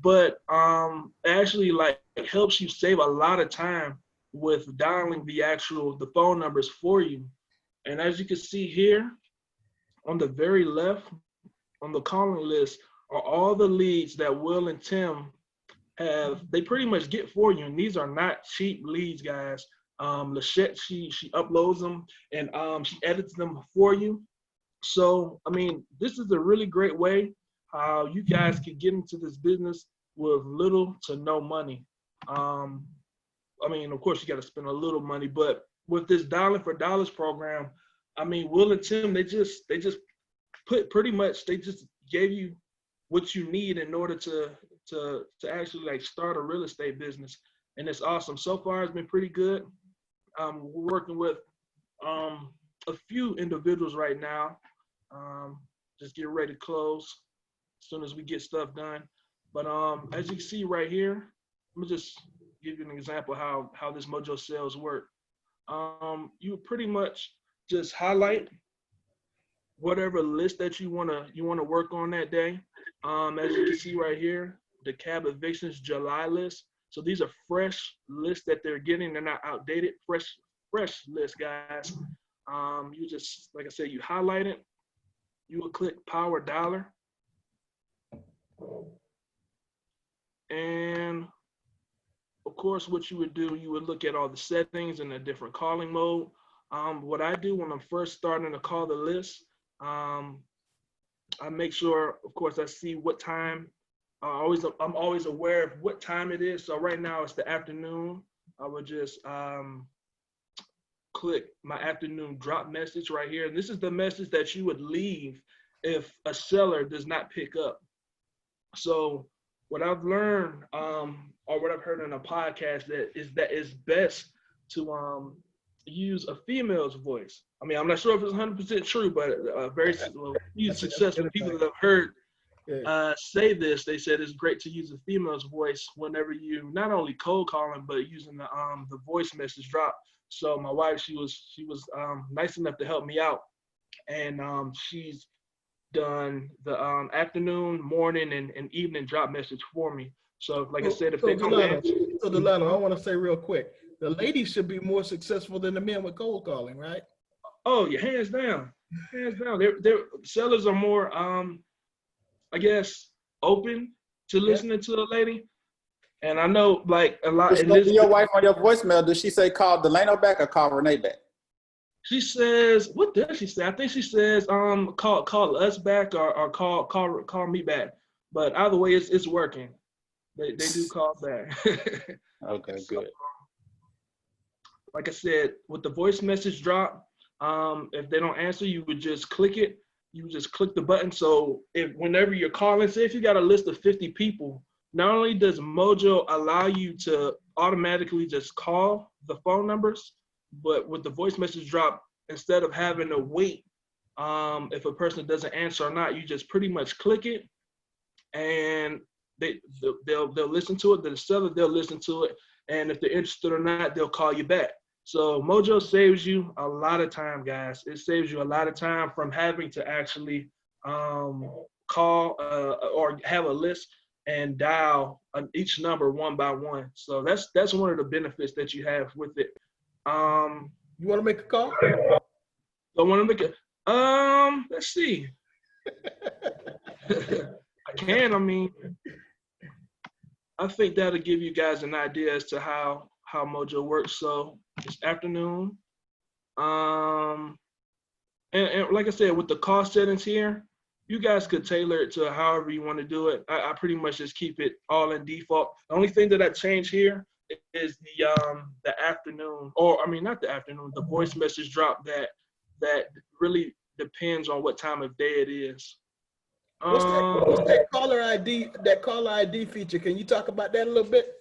but actually like it helps you save a lot of time with dialing the phone numbers for you. And as you can see here on the very left on the calling list are all the leads that Will and Tim they pretty much get for you. And these are not cheap leads, guys. Lachette, she uploads them and she edits them for you. So, I mean, this is a really great way how you guys can get into this business with little to no money. I mean, of course, you got to spend a little money, but with this Dollar for Dollars program, I mean, Will and Tim, they just gave you what you need in order to actually like start a real estate business, and it's awesome. So far, it's been pretty good. We're working with a few individuals right now. Just get ready to close as soon as we get stuff done. But as you can see right here, let me just give you an example how this Mojo sales work. You pretty much just highlight whatever list that you wanna work on that day. As you can see right here, the cab evictions July list. So these are fresh lists that they're getting. They're not outdated. Fresh lists, guys. You just, like I said, you highlight it. You will click Power Dollar, and of course, what you would do, you would look at all the settings and the different calling mode. What I do when I'm first starting to call the list, I make sure, of course, I see what time. I'm always aware of what time it is. So right now it's the afternoon. I would just click my afternoon drop message right here. And this is the message that you would leave if a seller does not pick up. So what I've learned, or what I've heard in a podcast, that it's best to use a female's voice. I mean, I'm not sure if it's 100% true, but very few successful people that I've heard say this, they said it's great to use a female's voice whenever you not only cold calling, but using the voice message drop. So my wife, she was nice enough to help me out, and she's done the afternoon, morning, and evening drop message for me. So like I said, if they come in. So Delano, I want to say real quick, the ladies should be more successful than the men with cold calling, right? Oh yeah, hands down. Their sellers are more, I guess, open to listening to a lady. And I know, like, a lot. Your wife on your voicemail, does she say call Delano back or call Renee back? She says, what does she say? I think she says, call us back or call me back. But either way, it's working. They do call back. Okay, so, good. Like I said, with the voice message drop, if they don't answer, you would just click it. You would just click the button. So whenever you're calling, say if you got a list of 50 people, not only does Mojo allow you to automatically just call the phone numbers, but with the voice message drop, instead of having to wait if a person doesn't answer or not, you just pretty much click it, and they'll listen to it. The seller, they'll listen to it, and if they're interested or not, they'll call you back. So Mojo saves you a lot of time, guys. It saves you a lot of time from having to actually call or have a list and dial each number one by one. So that's one of the benefits that you have with it. You want to make a call? I want to make it. Let's see. I can. I mean, I think that'll give you guys an idea as to how Mojo works. So it's afternoon. And like I said, with the cost settings here, you guys could tailor it to however you want to do it. I pretty much just keep it all in default. The only thing that I change here, is the afternoon, or I mean not the afternoon, the voice message drop that really depends on what time of day it is. What's that caller ID? That caller ID feature? Can you talk about that a little bit?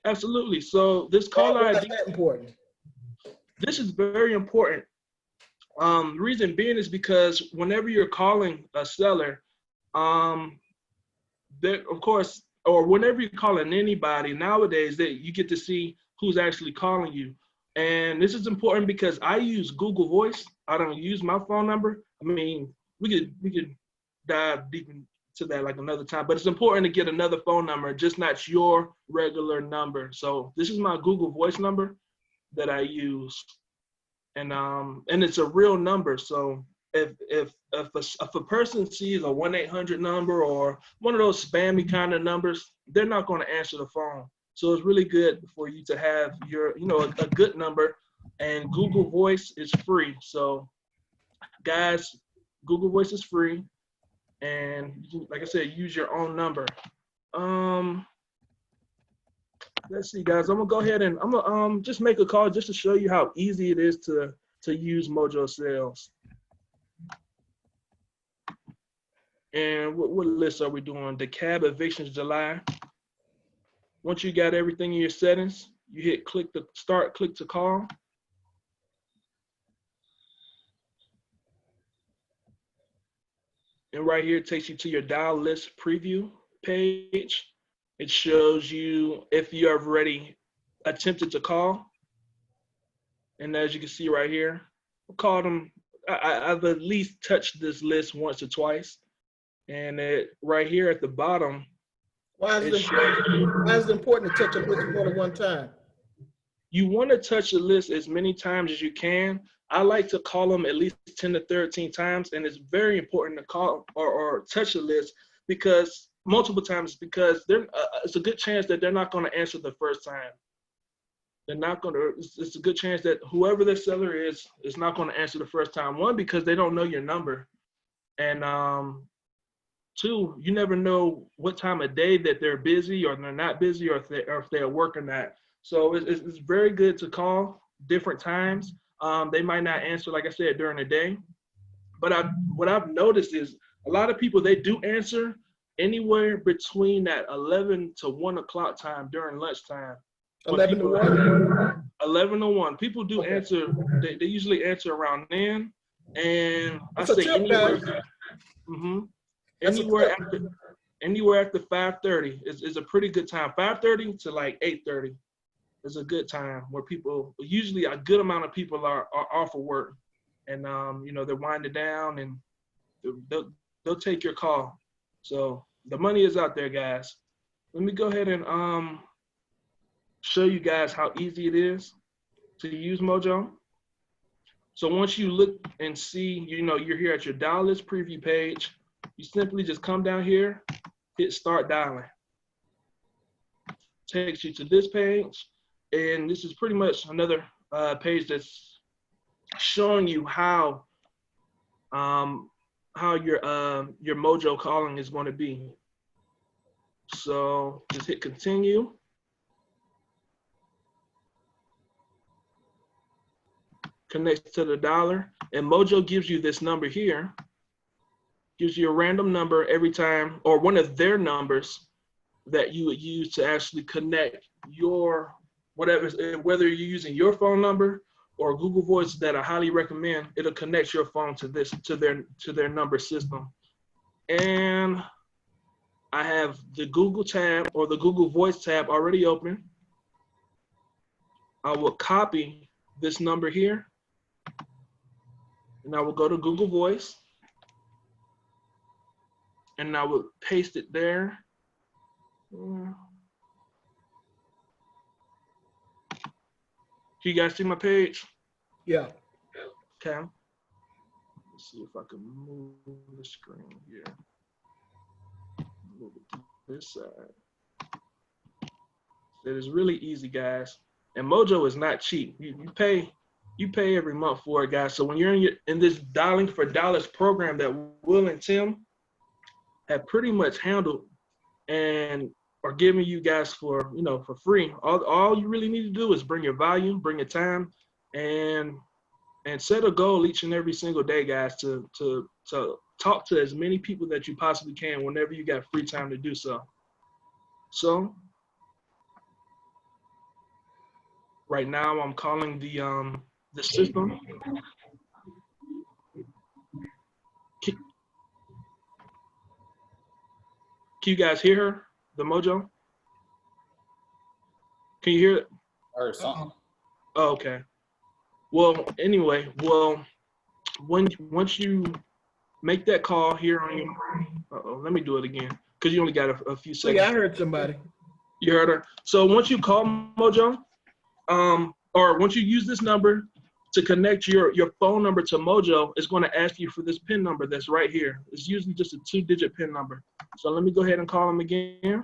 Absolutely. So this caller ID. Why is that important? This is very important. The reason being is because whenever you're calling a seller, that of course, or whenever you're calling anybody nowadays, that you get to see who's actually calling you. And this is important because I use Google Voice. I don't use my phone number. I mean, we could dive deep into that like another time, but it's important to get another phone number, just not your regular number. So this is my Google Voice number that I use, and it's a real number. So if a person sees a 1-800 number or one of those spammy kind of numbers, they're not going to answer the phone. So it's really good for you to have your, a good number, and Google Voice is free. So guys, Google Voice is free, and like I said, use your own number. Let's see, guys. I'm gonna go ahead and I'm gonna just make a call just to show you how easy it is to use Mojo Sales. And what list are we doing? The cab evictions July. Once you got everything in your settings, you hit click to start, click to call. And right here, it takes you to your dial list preview page. It shows you if you have already attempted to call. And as you can see right here, I called them. I've at least touched this list once or twice. And right here at the bottom, why is it important to touch a list more than one time? You want to touch the list as many times as you can. I like to call them at least 10 to 13 times, and it's very important to call or touch the list because multiple times, because it's a good chance that they're not going to answer the first time. They're not going to. It's a good chance that whoever the seller is not going to answer the first time. One, because they don't know your number, and two, you never know what time of day that they're busy or they're not busy, or if they're working that. So it's very good to call different times. They might not answer, like I said, during the day. But what I've noticed is a lot of people, they do answer anywhere between that 11 to 1 o'clock time during lunchtime. 11 to 1? 11 to 1. People do answer. They usually answer around then. And That's I say anywhere. Anywhere after 5:30 is a pretty good time. 5:30 to like 8:30 is a good time where people, usually a good amount of people are off of work, and they're winding down, and they'll take your call. So the money is out there, guys. Let me go ahead and show you guys how easy it is to use Mojo. So once you look and see, you're here at your dial list preview page, you simply just come down here, hit start dialing. Takes you to this page, and this is pretty much another page that's showing you how your Mojo calling is going to be. So just hit continue. Connects to the dollar, and Mojo gives you this number here. Gives you a random number every time, or one of their numbers that you would use to actually connect your whatever, whether you're using your phone number or Google Voice that I highly recommend. It'll connect your phone to their number system. And I have the Google tab or the Google Voice tab already open. I will copy this number here, and I will go to Google Voice, and I will paste it there. Can you guys see my page? Yeah. Okay. Let's see if I can move the screen here. Move it to this side. It is really easy, guys. And Mojo is not cheap. You pay every month for it, guys. So when you're in this dialing for dollars program that Will and Tim have pretty much handled, and are giving you guys for, you know, for free. All you really need to do is bring your volume, bring your time, and set a goal each and every single day, guys, to talk to as many people that you possibly can whenever you got free time to do so. So right now I'm calling the system. Can you guys hear her, the Mojo? Can you hear it? Or something. Oh, okay. Well, anyway, once you make that call here on your, let me do it again, because you only got a few seconds. Yeah, I heard somebody. You heard her. So once you call Mojo, or once you use this number to connect your phone number to Mojo, it's going to ask you for this PIN number that's right here. It's usually just a 2-digit PIN number. So let me go ahead and call him again.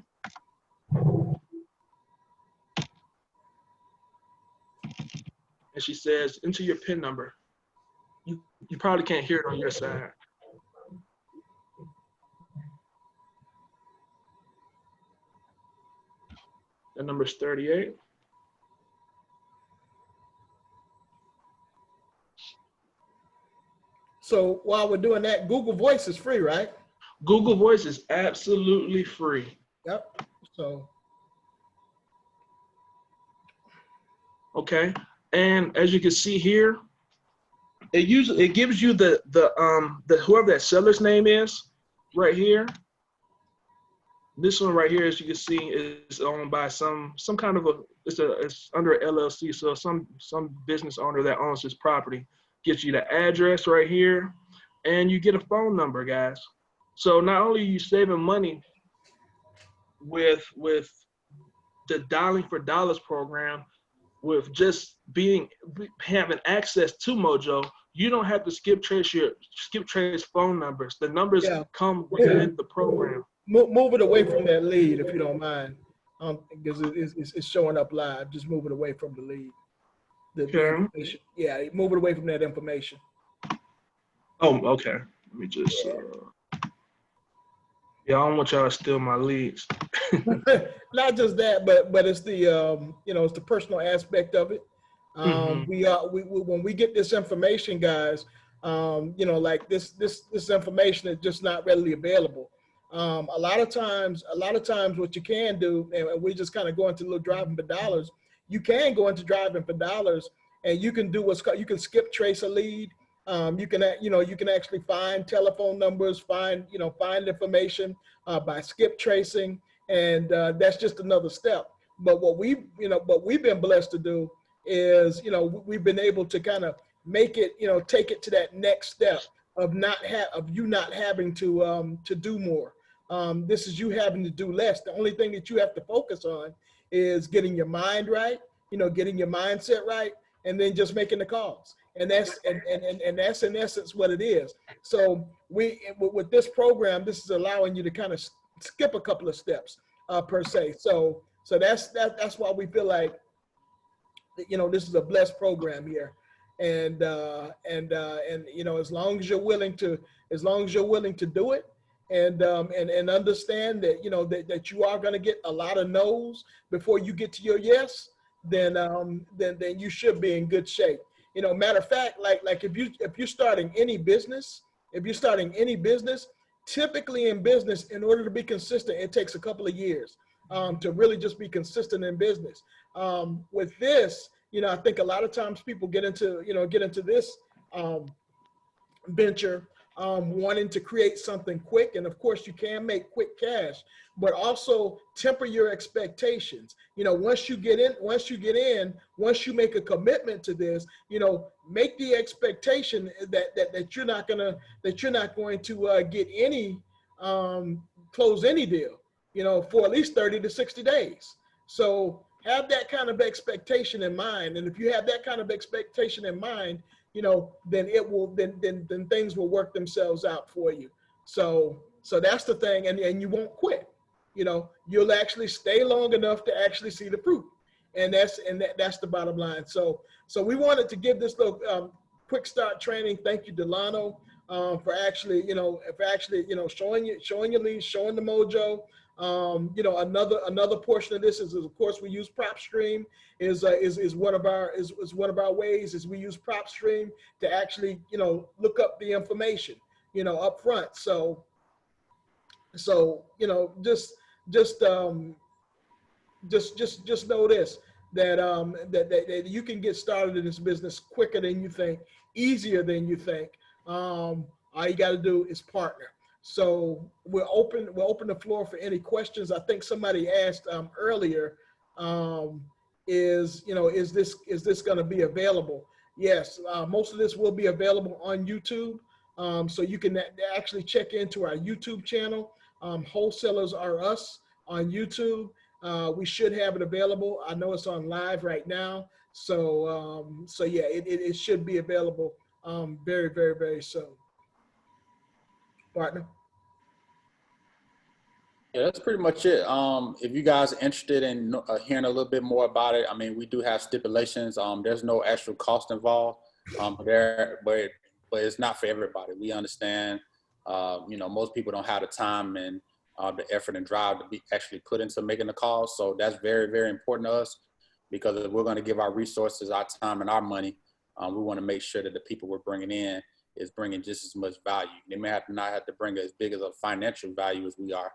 And she says, enter your PIN number. You probably can't hear it on your side. The number's 38. So while we're doing that, Google Voice is free, right? Google Voice is absolutely free. Yep. So. Okay. And as you can see here, it gives you the whoever that seller's name is right here. This one right here, as you can see, is owned by some kind of it's under a LLC, so some business owner that owns this property. Gets you the address right here, and you get a phone number, guys. So not only are you saving money with the Dialing for Dollars program, with just having access to Mojo, you don't have to skip trace phone numbers. The numbers come within the program. Move it away from that lead if you don't mind, because it's showing up live. Just move it away from the lead. The information. Yeah, move it away from that information. Oh, okay. Let me just. Yeah, I don't want y'all to steal my leads. Not just that, but it's the it's the personal aspect of it. When we get this information, guys, like this information is just not readily available. A lot of times what you can do, and we just kind of go into a little driving for dollars. You can go into driving for dollars, and you can do what's called, you can skip trace a lead. You can actually find telephone numbers, find information by skip tracing, and that's just another step. But what we've been blessed to do is, we've been able to kind of make it, take it to that next step of you not having to do more. This is you having to do less. The only thing that you have to focus on is getting your mind right, getting your mindset right, and then just making the calls. And that's in essence what it is. So with this program, this is allowing you to kind of skip a couple of steps per se. So that's why we feel like, this is a blessed program here. And as long as you're willing to do it, and understand that that you are going to get a lot of no's before you get to your yes, then you should be in good shape. Matter of fact, like if you're starting any business, typically in business, in order to be consistent, it takes a couple of years to really just be consistent in business. With this, I think a lot of times people get into this venture wanting to create something quick, and of course you can make quick cash, but also temper your expectations. Once you make a commitment to this, make the expectation that you're not going to get any close any deal, for at least 30 to 60 days. So have that kind of expectation in mind, and if you have that kind of expectation in mind, then then things will work themselves out for you. So that's the thing, and you won't quit. You'll actually stay long enough to actually see the fruit, and that's the bottom line. So we wanted to give this little quick start training. Thank you, Delano, for actually showing your leads, showing the Mojo, You know, another portion of this is of course we use PropStream is one of our ways is we use PropStream to actually, you know, look up the information, you know, up front. So you know, just know this, that that you can get started in this business quicker than you think, easier than you think. All you got to do is partner. So we'll open the floor for any questions. I think somebody asked earlier, is this going to be available? Yes, most of this will be available on YouTube. So you can actually check into our YouTube channel, Wholesalers Are Us on YouTube. We should have it available. I know it's on live right now. So yeah, it should be available very, very, very soon. Partner. Yeah, that's pretty much it. If you guys are interested in hearing a little bit more about it, I mean, we do have stipulations. There's no actual cost involved but it's not for everybody. We understand, you know, most people don't have the time and the effort and drive to be actually put into making the calls. So that's very, very important to us, because if we're going to give our resources, our time, and our money, we want to make sure that the people we're bringing in is bringing just as much value. They may not have to bring as big as a financial value as we are,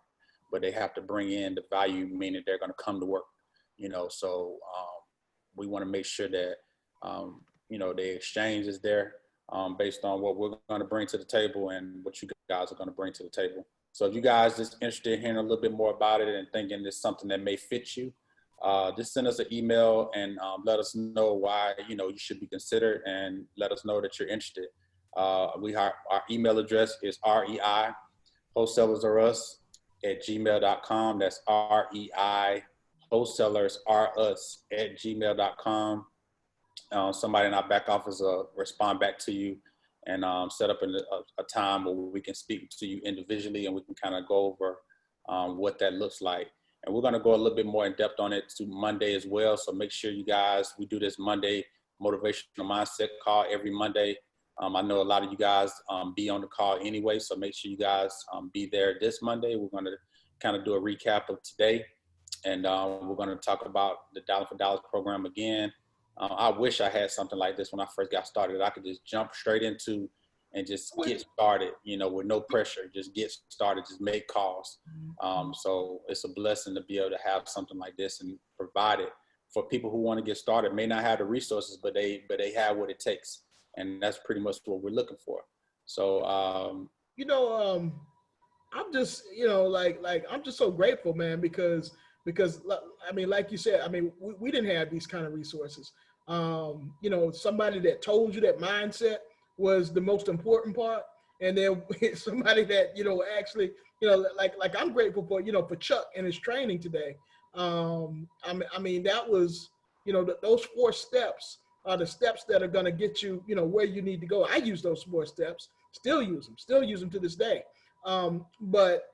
but they have to bring in the value, meaning they're going to come to work, you know. So we want to make sure that, you know, the exchange is there based on what we're going to bring to the table and what you guys are going to bring to the table. So if you guys just interested in hearing a little bit more about it and thinking it's something that may fit you, just send us an email and let us know why, you know, you should be considered, and let us know that you're interested. Our email address is REI Wholesalers Are Us @gmail.com. That's REI Wholesalers Are Us @gmail.com. Somebody in our back office will respond back to you and set up a time where we can speak to you individually, and we can kind of go over what that looks like. And we're going to go a little bit more in depth on it to Monday as well. So make sure you guys, we do this Monday motivational mindset call every Monday. I know a lot of you guys be on the call anyway, so make sure you guys be there this Monday. We're going to kind of do a recap of today, and we're going to talk about the Dollar for Dollars program again. I wish I had something like this when I first got started. I could just jump straight into and just get started, you know, with no pressure. Just get started, just make calls. So it's a blessing to be able to have something like this and provide it for people who want to get started. May not have the resources, but they have what it takes. And that's pretty much what we're looking for. So, you know, I'm just, you know, like I'm just so grateful, man, because I mean, like you said, I mean, we didn't have these kind of resources. You know, somebody that told you that mindset was the most important part, and then somebody that, you know, actually, you know, like I'm grateful for, you know, for Chuck and his training today. I mean, that was, you know, those 4 steps are the steps that are going to get you, you know, where you need to go. I use those 4 steps, still use them to this day. But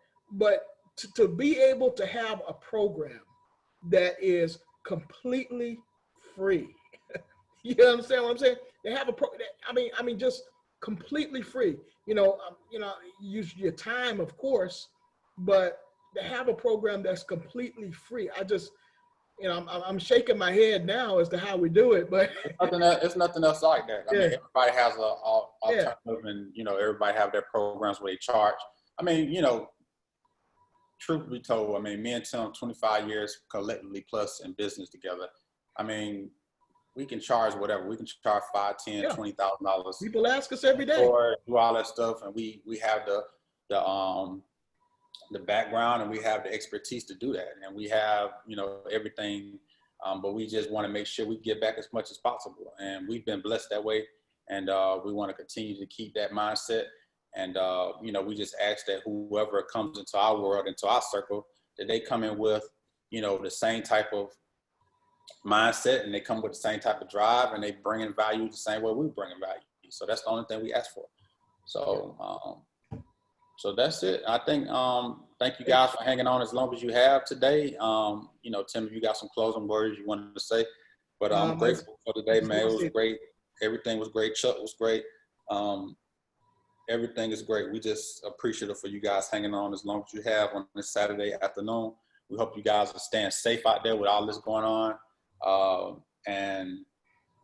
to be able to have a program that is completely free, you understand what I'm saying? They have I mean, just completely free. You know, use your time, of course, but to have a program that's completely free, I just, you know, I'm shaking my head now as to how we do it, but it's nothing else like that. I mean, everybody has an alternative, and, you know, everybody have their programs where they charge. I mean, you know, truth be told, I mean, me and Tim, 25 years collectively plus in business together. I mean, we can charge whatever. We can charge $5, $10, $20,000. People ask us every day. Or do all that stuff, and we have the background, and we have the expertise to do that, and we have, you know, everything, but we just want to make sure we give back as much as possible, and we've been blessed that way, and we want to continue to keep that mindset. And you know, we just ask that whoever comes into our world, into our circle, that they come in with, you know, the same type of mindset, and they come with the same type of drive, and they bring in value the same way we bring in value. So that's the only thing we ask for. So so that's it. I think, thank you guys for hanging on as long as you have today. You know, Tim, if you got some closing words you wanted to say, but I'm grateful for today, man. It was great. Everything was great. Chuck was great. Everything is great. We just appreciative for you guys hanging on as long as you have on this Saturday afternoon. We hope you guys are staying safe out there with all this going on. And,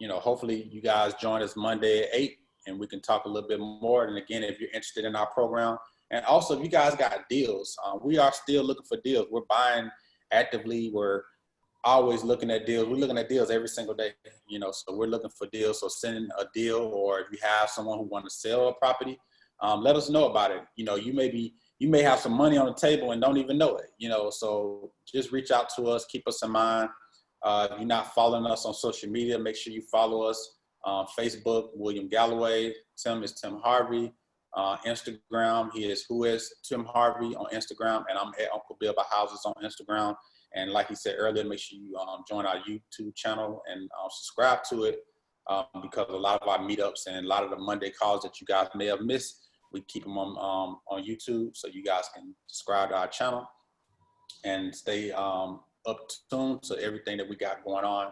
you know, hopefully you guys join us Monday at 8 and we can talk a little bit more. And again, if you're interested in our program, and also if you guys got deals, we are still looking for deals. We're buying actively. We're always looking at deals. We're looking at deals every single day, you know, so we're looking for deals. So send a deal, or if you have someone who wants to sell a property, let us know about it. You know, you may have some money on the table and don't even know it, you know, so just reach out to us, keep us in mind. If you're not following us on social media, make sure you follow us. Facebook, William Galloway. Tim is Tim Harvey. Instagram, he is Who Is Tim Harvey on Instagram, and I'm at Uncle Bill by Houses on Instagram. And like he said earlier, make sure you join our YouTube channel and subscribe to it, because a lot of our meetups and a lot of the Monday calls that you guys may have missed, we keep them on YouTube, so you guys can subscribe to our channel and stay up tuned to everything that we got going on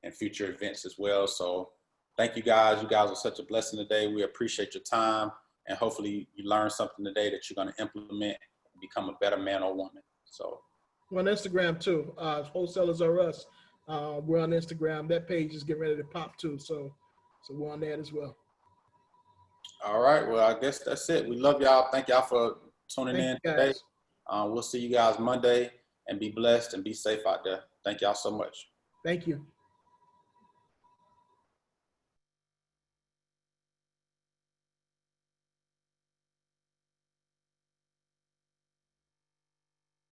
and future events as well. So thank you guys. You guys are such a blessing today. We appreciate your time, and hopefully you learned something today that you're going to implement and become a better man or woman. So. We're on Instagram too. Wholesalers Are Us. We're on Instagram. That page is getting ready to pop too. So we're on that as well. All right. Well, I guess that's it. We love y'all. Thank y'all for tuning in today. We'll see you guys Monday, and be blessed and be safe out there. Thank y'all so much. Thank you.